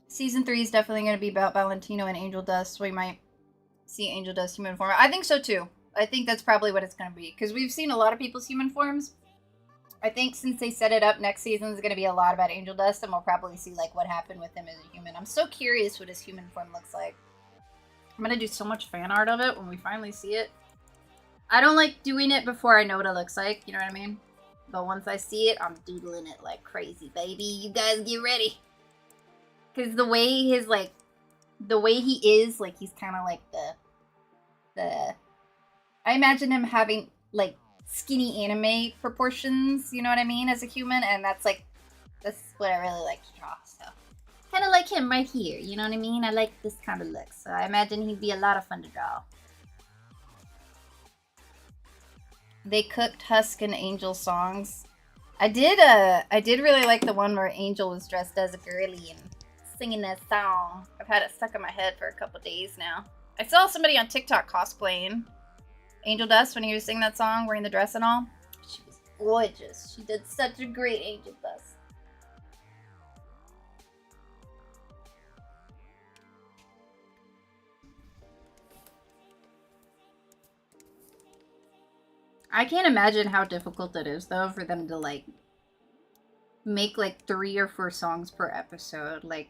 Season 3 is definitely going to be about Valentino and Angel Dust. So we might see Angel Dust human form. I think so too. I think that's probably what it's going to be. Because we've seen a lot of people's human forms. I think since they set it up, next season is going to be a lot about Angel Dust. And we'll probably see like what happened with him as a human. I'm so curious what his human form looks like. I'm going to do so much fan art of it when we finally see it. I don't like doing it before I know what it looks like. You know what I mean? But once I see it, I'm doodling it like crazy, baby. You guys get ready. Because the way he is, like, he's kind of like I imagine him having, like, skinny anime proportions, you know what I mean, as a human, and that's what I really like to draw, so. Kind of like him right here, you know what I mean? I like this kind of look, so I imagine he'd be a lot of fun to draw. They cooked Husk and Angel songs. I did really like the one where Angel was dressed as a girly and singing that song. I've had it stuck in my head for a couple days now. I saw somebody on TikTok cosplaying Angel Dust when he was singing that song, wearing the dress and all. She was gorgeous. She did such a great Angel Dust. I can't imagine how difficult it is, though, for them to, like, make, like, 3 or 4 songs per episode. Like,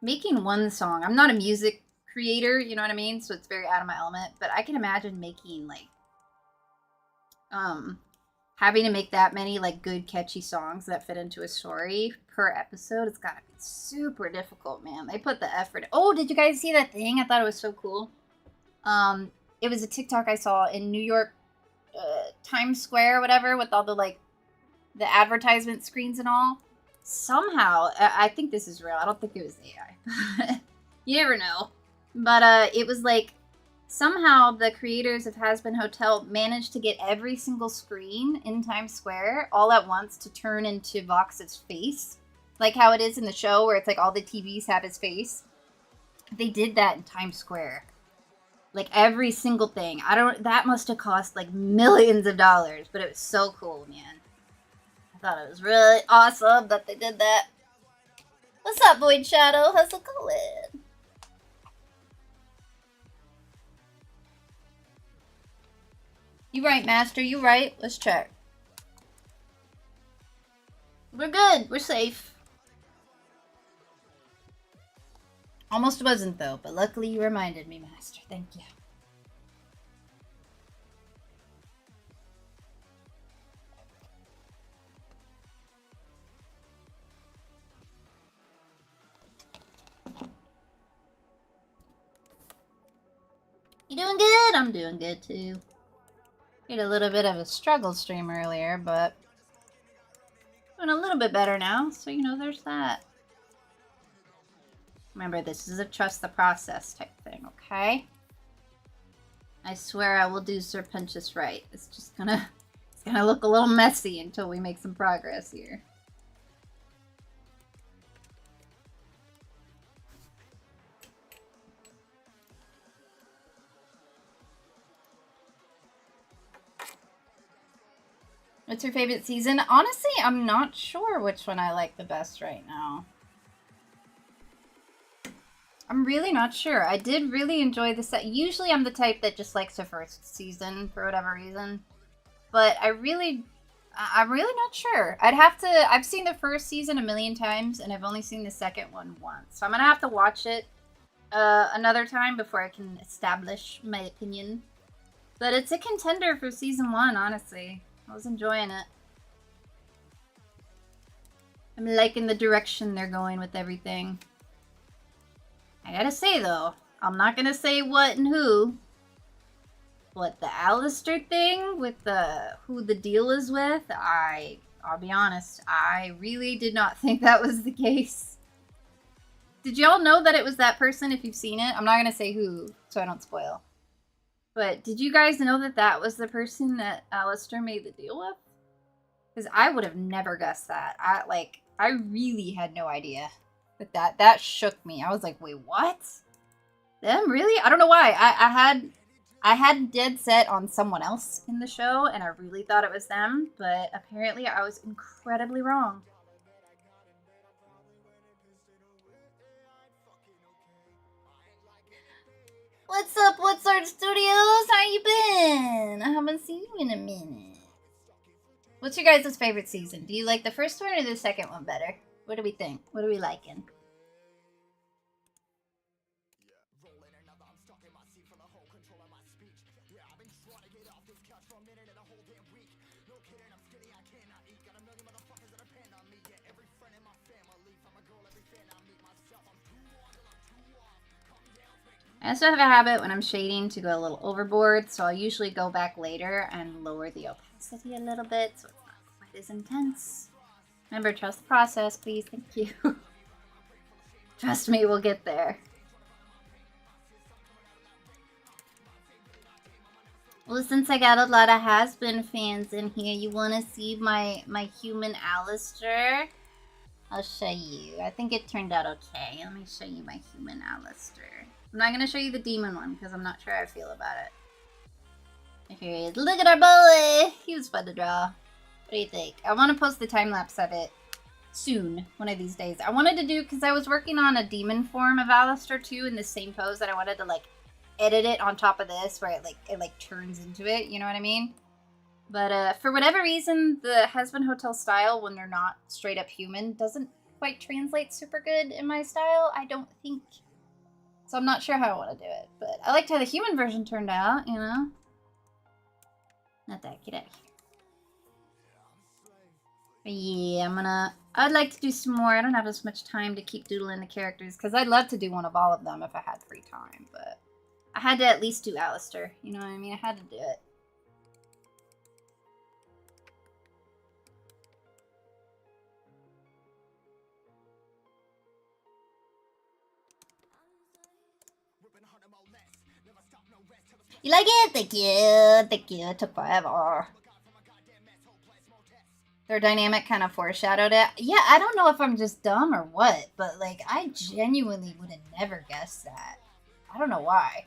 making one song, I'm not a music creator, you know what I mean? So it's very out of my element. But I can imagine making, like, having to make that many, like, good, catchy songs that fit into a story per episode. It's gotta be super difficult, man. They put the effort. Oh, did you guys see that thing? I thought it was so cool. It was a TikTok I saw in New York, Times Square or whatever, with all the, like, the advertisement screens and all. Somehow, I think this is real. I don't think it was AI. You never know. But it was like, somehow the creators of Has Been Hotel managed to get every single screen in Times Square all at once to turn into Vox's face. Like how it is in the show where it's like all the TVs have his face. They did that in Times Square. Like every single thing. That must have cost like millions of dollars, but it was so cool, man. I thought it was really awesome that they did that. What's up, Void Shadow? How's it going? You right, Master. You right. Let's check. We're good. We're safe. Almost wasn't, though, but luckily you reminded me, Master. Thank you. You doing good? I'm doing good too. Had a little bit of a struggle stream earlier, but doing a little bit better now, so you know there's that. Remember, this is a trust the process type thing, okay? I swear I will do Sir Punch's right. It's just gonna look a little messy until we make some progress here. What's your favorite season? Honestly, I'm not sure which one I like the best right now. I'm really not sure. I did really enjoy the set. Usually I'm the type that just likes the first season for whatever reason. But I'm really not sure. I've seen the first season a million times, and I've only seen the second one once. So I'm gonna have to watch it another time before I can establish my opinion. But it's a contender for season 1, honestly. I was enjoying it. I'm liking the direction they're going with everything. I gotta say, though, I'm not gonna say what and who, but the Alistair thing with who the deal is with, I'll be honest, I really did not think that was the case. Did y'all know that it was that person if you've seen it? I'm not gonna say who, so I don't spoil. But did you guys know that that was the person that Alistair made the deal with? Because I would have never guessed that. I really had no idea. That shook me. I was like, wait, what? Them? Really? I don't know why. I had dead set on someone else in the show, and I really thought it was them, but apparently I was incredibly wrong. What's up, What's Art Studios? How you been? I haven't seen you in a minute. What's your guys' favorite season? Do you like the first one or the second one better? What do we think? What are we liking? I also have a habit when I'm shading to go a little overboard, so I'll usually go back later and lower the opacity a little bit so it's not quite as intense. Remember, trust the process, please. Thank you. Trust me, we'll get there. Well, since I got a lot of has-been fans in here, you want to see my human Alistair? I'll show you. I think it turned out okay. Let me show you my human Alistair. I'm not going to show you the demon one because I'm not sure how I feel about it. Here he is. Look at our boy! He was fun to draw. What do you think? I want to post the time-lapse of it soon, one of these days. I wanted to do, because I was working on a demon form of Alistair too in the same pose, that I wanted to, like, edit it on top of this where it turns into it, you know what I mean? But for whatever reason, the Husband Hotel style, when they're not straight up human, doesn't quite translate super good in my style, I don't think. So I'm not sure how I want to do it. But I liked how the human version turned out, you know? Not that, get out of here. But yeah, I'd like to do some more. I don't have as much time to keep doodling the characters, because I'd love to do one of all of them if I had free time, but I had to at least do Alistair, you know what I mean? I had to do it. You like it? Thank you. Thank you. It took forever. Their dynamic kind of foreshadowed it. Yeah, I don't know if I'm just dumb or what, but, like, I genuinely would have never guessed that. I don't know why.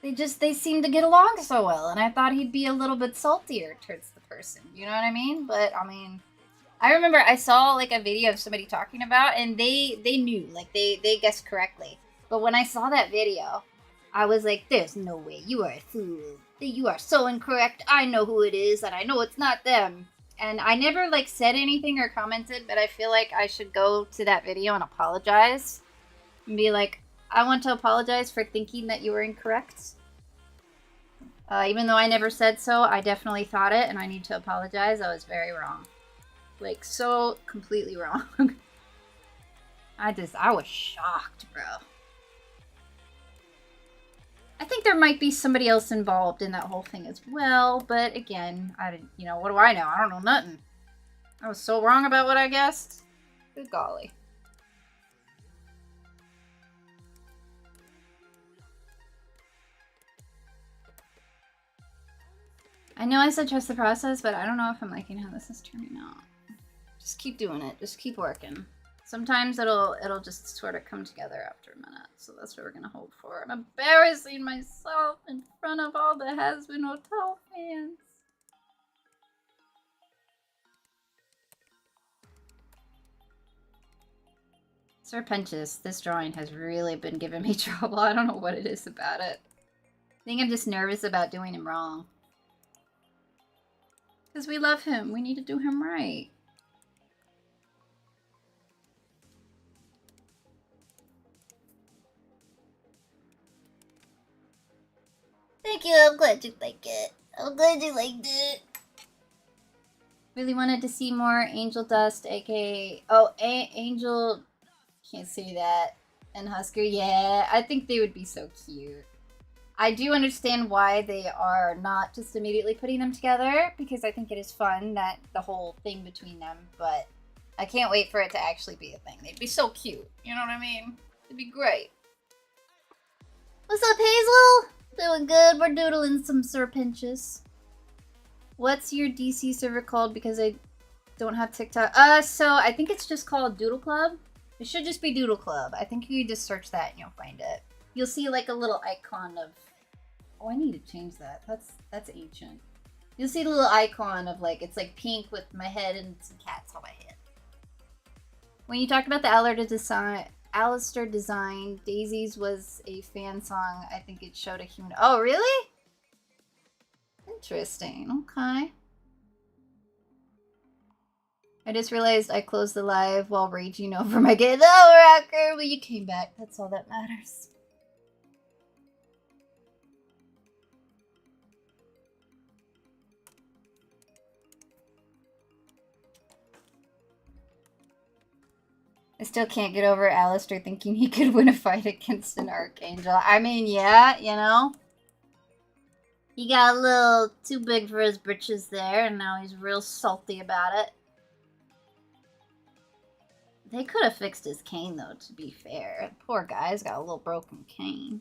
They seem to get along so well, and I thought he'd be a little bit saltier towards the person. You know what I mean? But, I mean, I remember I saw, like, a video of somebody talking about, and they knew. Like, they guessed correctly. But when I saw that video, I was like, there's no way. You are a fool. You are so incorrect. I know who it is, and I know it's not them. And I never, like, said anything or commented, but I feel like I should go to that video and apologize. And be like, I want to apologize for thinking that you were incorrect. Even though I never said so, I definitely thought it, and I need to apologize. I was very wrong. Like, so completely wrong. I was shocked, bro. I think there might be somebody else involved in that whole thing as well, but again, I didn't, you know, what do I know? I don't know nothing. I was so wrong about what I guessed. Good golly. I know I said trust the process, but I don't know if I'm liking how this is turning out. Just keep doing it. Just keep working. Sometimes it'll just sort of come together after a minute. So that's what we're gonna hope for. I'm embarrassing myself in front of all the Has-Been Hotel fans. Serpentious, this drawing has really been giving me trouble. I don't know what it is about it. I think I'm just nervous about doing him wrong. Because we love him. We need to do him right. Thank you. I'm glad you like it. I'm glad you liked it. Really wanted to see more Angel Dust, aka... Oh, Angel... Can't say that. And Husker, yeah. I think they would be so cute. I do understand why they are not just immediately putting them together, because I think it is fun, that the whole thing between them, but I can't wait for it to actually be a thing. They'd be so cute. You know what I mean? It'd be great. What's up, Hazel? Doing good. We're doodling some serpinches. What's your DC server called? Because I don't have TikTok. So I think it's just called Doodle Club. It should just be Doodle Club. I think you just search that and you'll find it. You'll see like a little icon of... Oh, I need to change that. That's ancient. You'll see the little icon of like, it's like pink with my head and some cats on my head. When you talked about the Alistair design, Daisy's was a fan song. I think it showed a human... Oh, really? Interesting. Okay. I just realized I closed the live while raging over my game. Oh, Rocker, well, you came back. That's all that matters. I still can't get over Alistair thinking he could win a fight against an Archangel. I mean, yeah, you know. He got a little too big for his britches there, and now he's real salty about it. They could have fixed his cane, though, to be fair. Poor guy's got a little broken cane.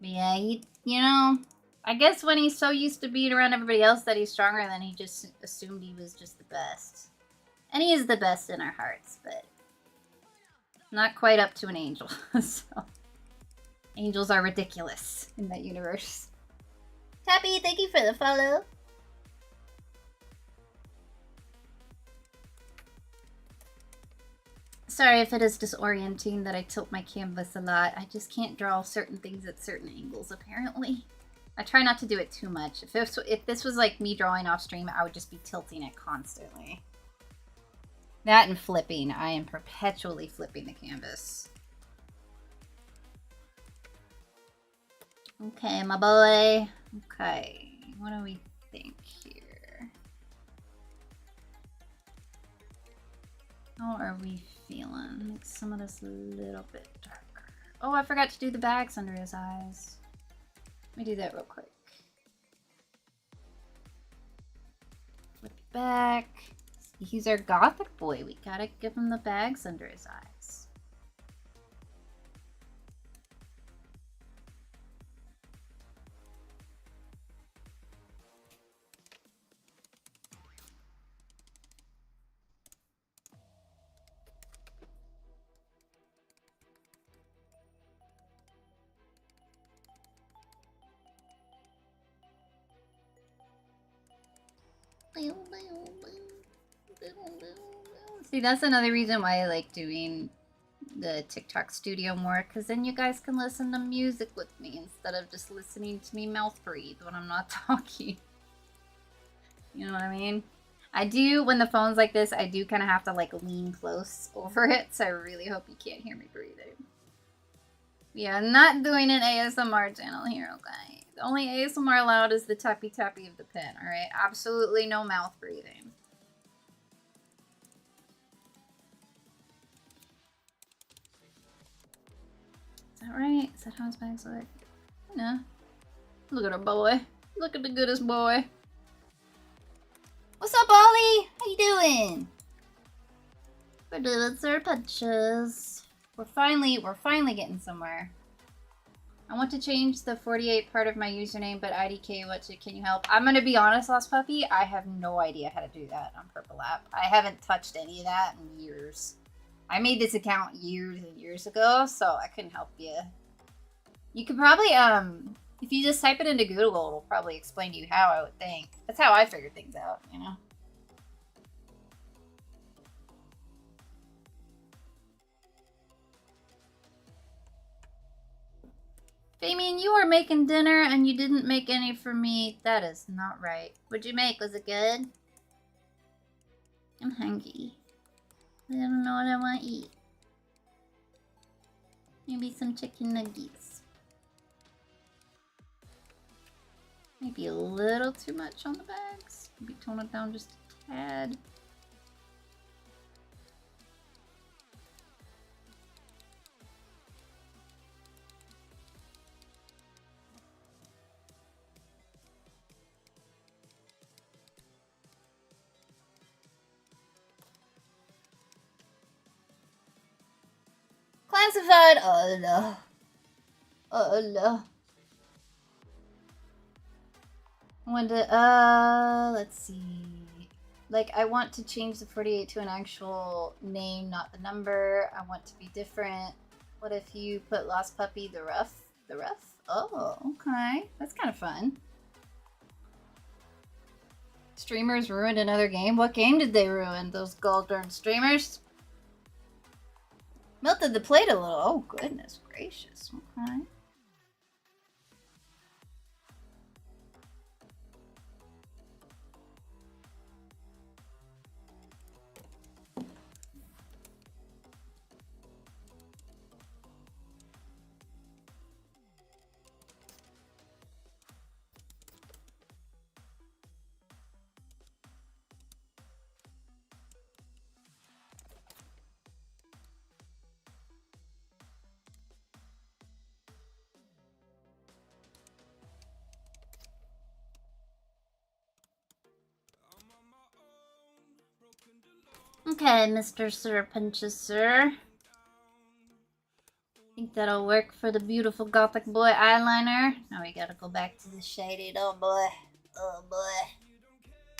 But yeah, you know, I guess when he's so used to being around everybody else that he's stronger, then he just assumed he was just the best. And he is the best in our hearts, but not quite up to an angel. So, angels are ridiculous in that universe. Tappy, thank you for the follow. Sorry if it is disorienting that I tilt my canvas a lot. I just can't draw certain things at certain angles, apparently. I try not to do it too much. If this was like me drawing off stream, I would just be tilting it constantly. That and flipping. I am perpetually flipping the canvas. Okay, my boy. Okay, what do we think here? How are we feeling? Make some of this a little bit darker. Oh, I forgot to do the bags under his eyes. Let me do that real quick. Flip it back. He's our gothic boy. We gotta give him the bags under his eyes. See, that's another reason why I like doing the TikTok studio more, because then you guys can listen to music with me instead of just listening to me mouth breathe when I'm not talking. You know what I mean? I do, when the phone's like this, I do kind of have to like lean close over it, so I really hope you can't hear me breathing. We are not doing an ASMR channel here, okay? The only ASMR allowed is the tappy tappy of the pen, alright? Absolutely no mouth breathing. that right? Is that how his bags look? No. Look at our boy. Look at the goodest boy. What's up, Ollie? How you doing? We're doing Sir Punches. We're finally getting somewhere. I want to change the 48 part of my username, but IDK, can you help? I'm gonna be honest, Lost Puppy, I have no idea how to do that on Purple App. I haven't touched any of that in years. I made this account years and years ago, so I couldn't help you. You could probably, if you just type it into Doodle, it'll probably explain to you how, I would think. That's how I figured things out, you know? Damien, you were making dinner and you didn't make any for me. That is not right. What'd you make? Was it good? I'm hungry. I don't know what I want to eat. Maybe some chicken nuggets. Maybe a little too much on the bags. Maybe tone it down just a tad. Classified. Oh no. Oh no. Let's see. Like, I want to change the 48 to an actual name, not the number. I want to be different. What if you put Lost Puppy the Rough? The Rough? Oh, okay. That's kind of fun. Streamers ruined another game? What game did they ruin? Those gold-darn streamers? Melted the plate a little. Oh, goodness gracious. Okay. Okay, Mr. Sir Punches, sir. Think that'll work for the beautiful gothic boy eyeliner. Now we gotta go back to the shaded. Oh boy. Oh boy.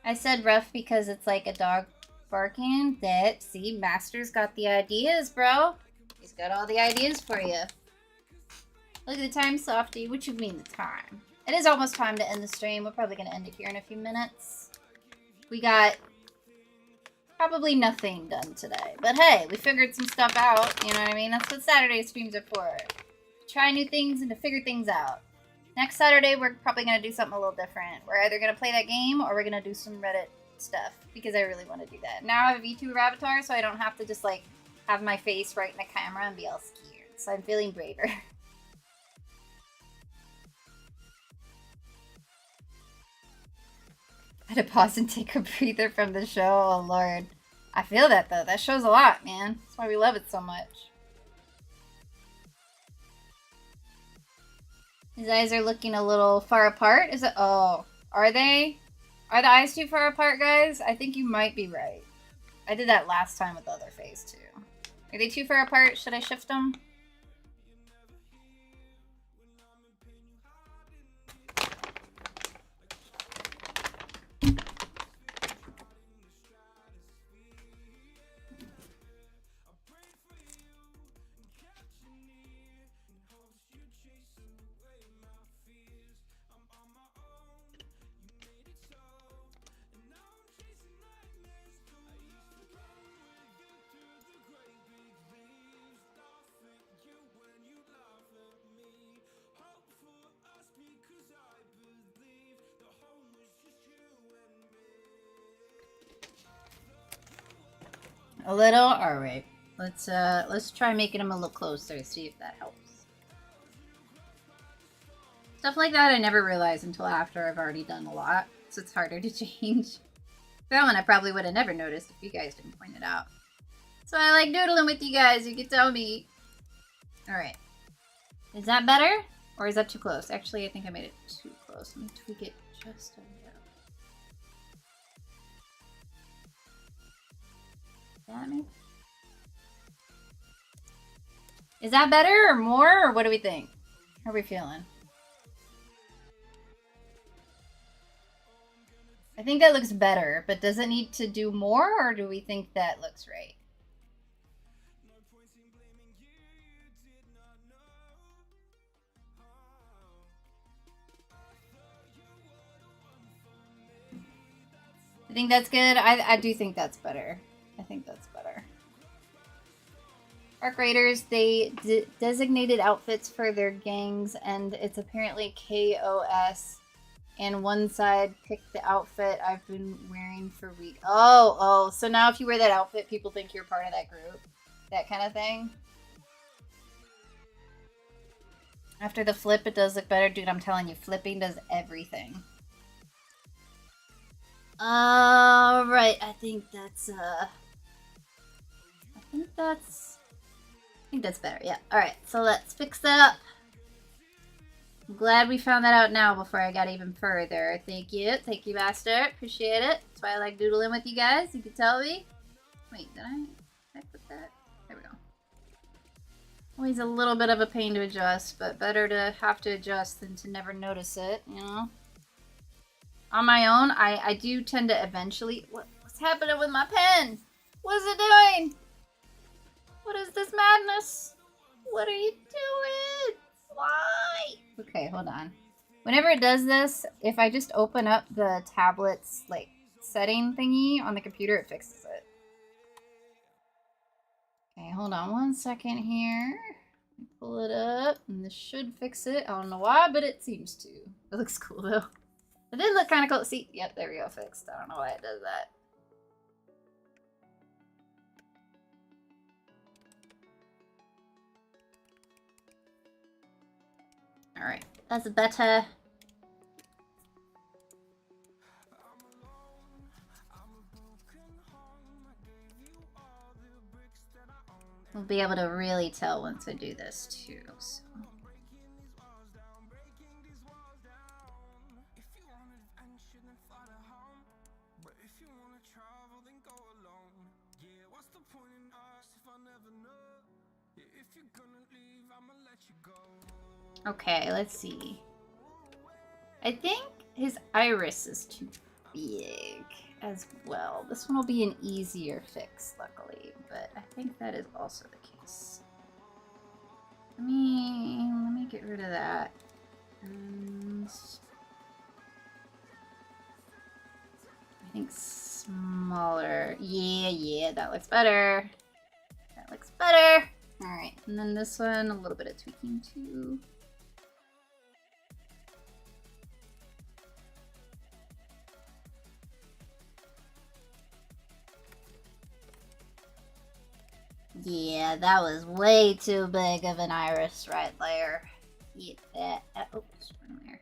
I said rough because it's like a dog barking. That, see, Master's got the ideas, bro. He's got all the ideas for you. Look at the time, Softy. What you mean the time? It is almost time to end the stream. We're probably gonna end it here in a few minutes. We got probably nothing done today. But hey, we figured some stuff out. You know what I mean? That's what Saturday streams are for. Try new things and to figure things out. Next Saturday, we're probably going to do something a little different. We're either going to play that game or we're going to do some Reddit stuff. Because I really want to do that. Now I have a VTuber avatar, so I don't have to just, like, have my face right in the camera and be all scared. So I'm feeling braver. I had to pause and take a breather from the show. Oh, Lord. I feel that, though. That show's a lot, man. That's why we love it so much. His eyes are looking a little far apart. Is it? Oh, are they? Are the eyes too far apart, guys? I think you might be right. I did that last time with the other face, too. Are they too far apart? Should I shift them? A little? Alright. Let's try making them a little closer, see if that helps. Stuff like that I never realized until after I've already done a lot, so it's harder to change. That one I probably would have never noticed if you guys didn't point it out. So I like doodling with you guys, you can tell me. Alright. Is that better? Or is that too close? Actually, I think I made it too close. Let me tweak it just a bit. That maybe? Is that better or more, or what do we think? How are we feeling? I think that looks better, but does it need to do more, or do we think that looks right? I think that's good. I do think that's better. I think that's better. Arc Raiders, they designated outfits for their gangs, and it's apparently KOS. And one side picked the outfit I've been wearing for weeks. Oh, so now if you wear that outfit, people think you're part of that group. That kind of thing. After the flip, it does look better. Dude, I'm telling you, flipping does everything. Alright, I think that's better, yeah. Alright, so let's fix that up. I'm glad we found that out now before I got even further. Thank you, Master. Appreciate it. That's why I like doodling with you guys. You can tell me. Wait, did I put that? There we go. Always a little bit of a pain to adjust, but better to have to adjust than to never notice it, you know? On my own, I do tend to eventually... What's happening with my pen? What is it doing? What is this madness? What are you doing? Why? Okay, hold on. Whenever it does this, if I just open up the tablet's, like, setting thingy on the computer, it fixes it. Okay, hold on one second here. Pull it up, and this should fix it. I don't know why, but it seems to. It looks cool, though. It did look kind of cool. See, yep, there we go, fixed. I don't know why it does that. Alright, that's better. We'll be able to really tell once I do this, too, so... Okay, let's see. I think his iris is too big as well. This one will be an easier fix, luckily, but I think that is also the case. Let me get rid of that. And I think smaller. Yeah, that looks better. That looks better. All right, and then this one, a little bit of tweaking too. Yeah, that was way too big of an iris right there. Get that out. Oops, wrong there.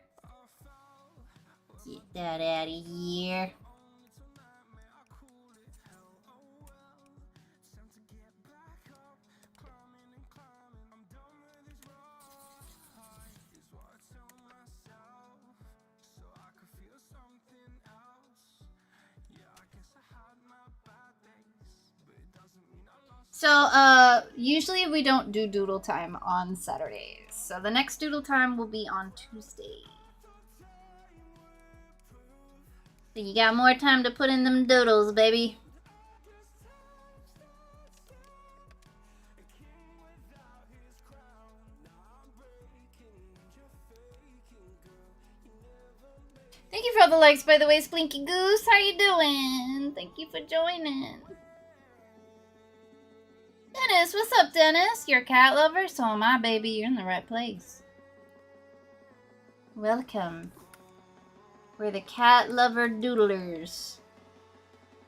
Get that out of here. So, usually we don't do doodle time on Saturdays. So the next doodle time will be on Tuesday. So you got more time to put in them doodles, baby. Thank you for all the likes, by the way, Splinky Goose. How you doing? Thank you for joining. Dennis, what's up, Dennis? You're a cat lover? So am I, baby. You're in the right place. Welcome. We're the cat lover doodlers.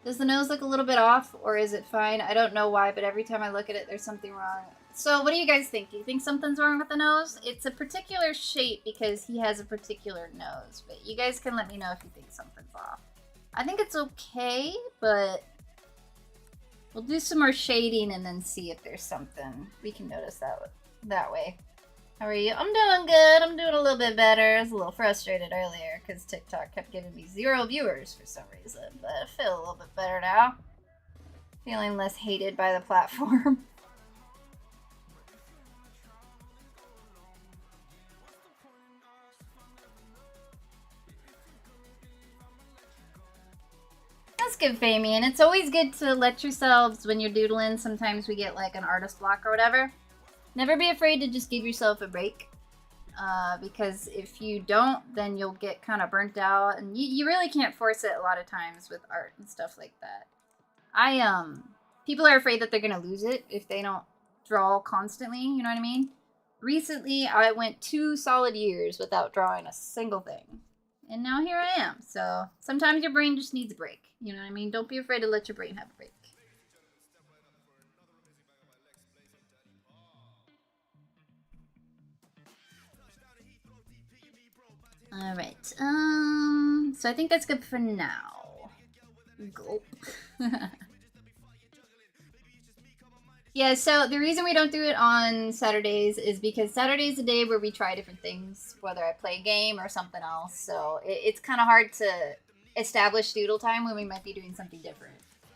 Does the nose look a little bit off, or is it fine? I don't know why, but every time I look at it, there's something wrong. So what do you guys think? Do you think something's wrong with the nose? It's a particular shape because he has a particular nose, but you guys can let me know if you think something's off. I think it's okay, but we'll do some more shading and then see if there's something we can notice that that way. How are you? I'm doing good. I'm doing a little bit better. I was a little frustrated earlier because TikTok kept giving me 0 viewers for some reason, but I feel a little bit better now. Feeling less hated by the platform. That's good, Famian. It's always good to let yourselves, when you're doodling, sometimes we get like an artist block or whatever. Never be afraid to just give yourself a break. Because if you don't, then you'll get kind of burnt out, and you really can't force it a lot of times with art and stuff like that. People are afraid that they're gonna lose it if they don't draw constantly, you know what I mean? Recently, I went 2 solid years without drawing a single thing, and now here I am. So sometimes your brain just needs a break, you know what I mean? Don't be afraid to let your brain have a break. Alright, so I think that's good for now. Gulp. Yeah, so the reason we don't do it on Saturdays is because Saturday's a day where we try different things, whether I play a game or something else, so it's kind of hard to establish doodle time when we might be doing something different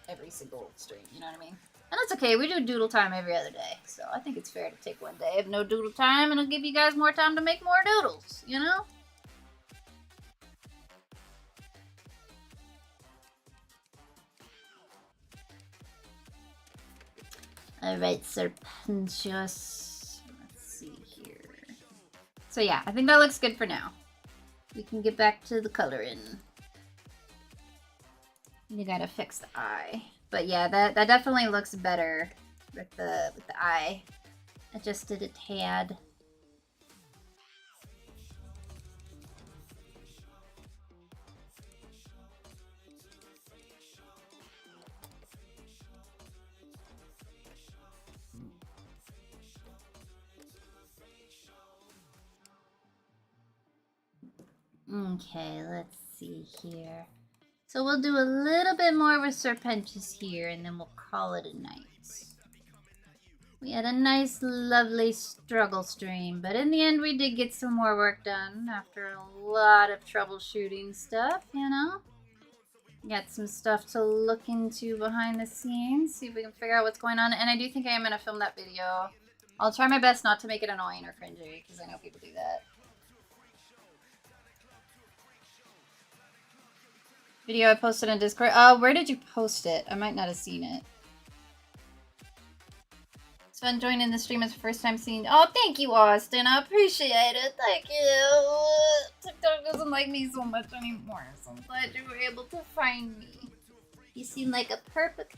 every single stream, you know what I mean? And that's okay, we do doodle time every other day, so I think it's fair to take one day of no doodle time, and it'll give you guys more time to make more doodles, you know? Alright, Serpentious. Let's see here. So yeah, I think that looks good for now. We can get back to the coloring. You gotta fix the eye. But yeah, that definitely looks better with the eye. Adjusted a tad. Okay, let's see here. So we'll do a little bit more with Serpentious here, and then we'll call it a night. We had a nice, lovely struggle stream, but in the end we did get some more work done after a lot of troubleshooting stuff, you know? Got some stuff to look into behind the scenes, see if we can figure out what's going on, and I do think I am going to film that video. I'll try my best not to make it annoying or cringy, because I know people do that. Video I posted on Discord. Where did you post it? I might not have seen it. It's fun joining the stream. It's the first time seeing. Oh, thank you, Austin. I appreciate it. Thank you. TikTok doesn't like me so much anymore, so I'm glad you were able to find me. You seem like a perfect.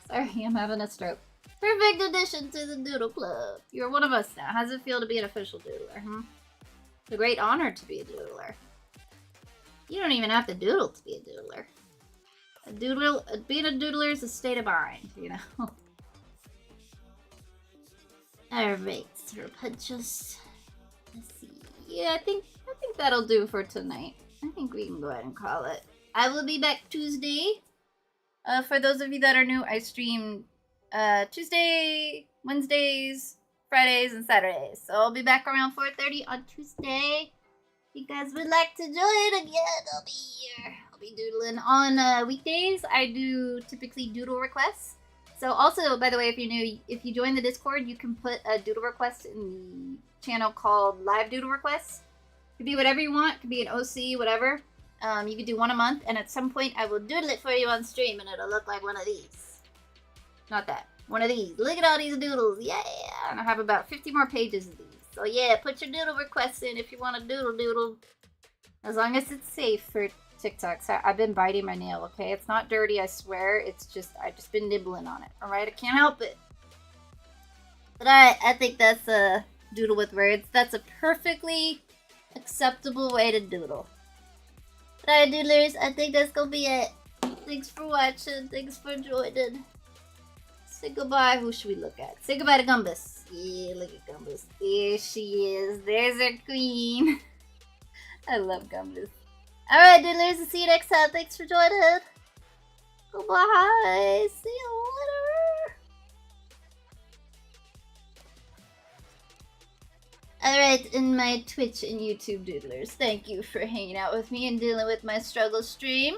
Sorry, I'm having a stroke. Perfect addition to the Doodle Club. You're one of us now. How's it feel to be an official doodler, huh? It's a great honor to be a doodler. You don't even have to doodle to be a doodler. Being a doodler is a state of mind, you know. Alright, Serpentious. Let's see. Yeah, I think that'll do for tonight. I think we can go ahead and call it. I will be back Tuesday. For those of you that are new, I stream Tuesday, Wednesdays, Fridays, and Saturdays. So I'll be back around 4:30 on Tuesday. If you guys would like to join again, I'll be here. I'll be doodling. On weekdays, I do typically doodle requests. So also, by the way, if you're new, if you join the Discord, you can put a doodle request in the channel called Live Doodle Requests. It could be whatever you want. It could be an OC, whatever. You could do one a month, and at some point, I will doodle it for you on stream, and it'll look like one of these. Not that. One of these. Look at all these doodles. Yeah! And I have about 50 more pages of these. So yeah, put your doodle requests in if you want to doodle. As long as it's safe for TikTok. So I've been biting my nail, okay? It's not dirty, I swear. It's just, I've just been nibbling on it, alright? I can't help it. But alright, I think that's a doodle with words. That's a perfectly acceptable way to doodle. But alright, doodlers, I think that's gonna be it. Thanks for watching. Thanks for joining. Say goodbye. Who should we look at? Say goodbye to Gumbus. Yeah, look at Gumbus. There she is. There's our queen. I love Gumbus. Alright, doodlers. I'll see you next time. Thanks for joining. Goodbye. See you later. Alright, and my Twitch and YouTube doodlers, thank you for hanging out with me and dealing with my struggle stream.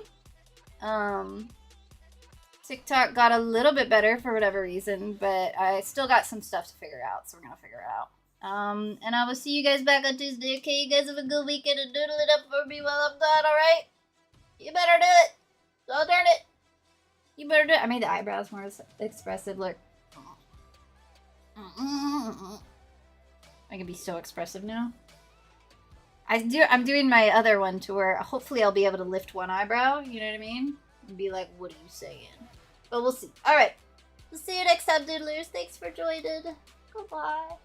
TikTok got a little bit better for whatever reason, but I still got some stuff to figure out, so we're gonna figure it out. And I will see you guys back on Tuesday, okay? You guys have a good weekend and doodle it up for me while I'm gone, alright? You better do it! Oh, darn it! You better do it! I made the eyebrows more expressive, look. I can be so expressive now. I'm doing my other one to where hopefully I'll be able to lift one eyebrow, you know what I mean? And be like, what are you saying? But we'll see. Alright. We'll see you next time, doodlers. Thanks for joining. Goodbye.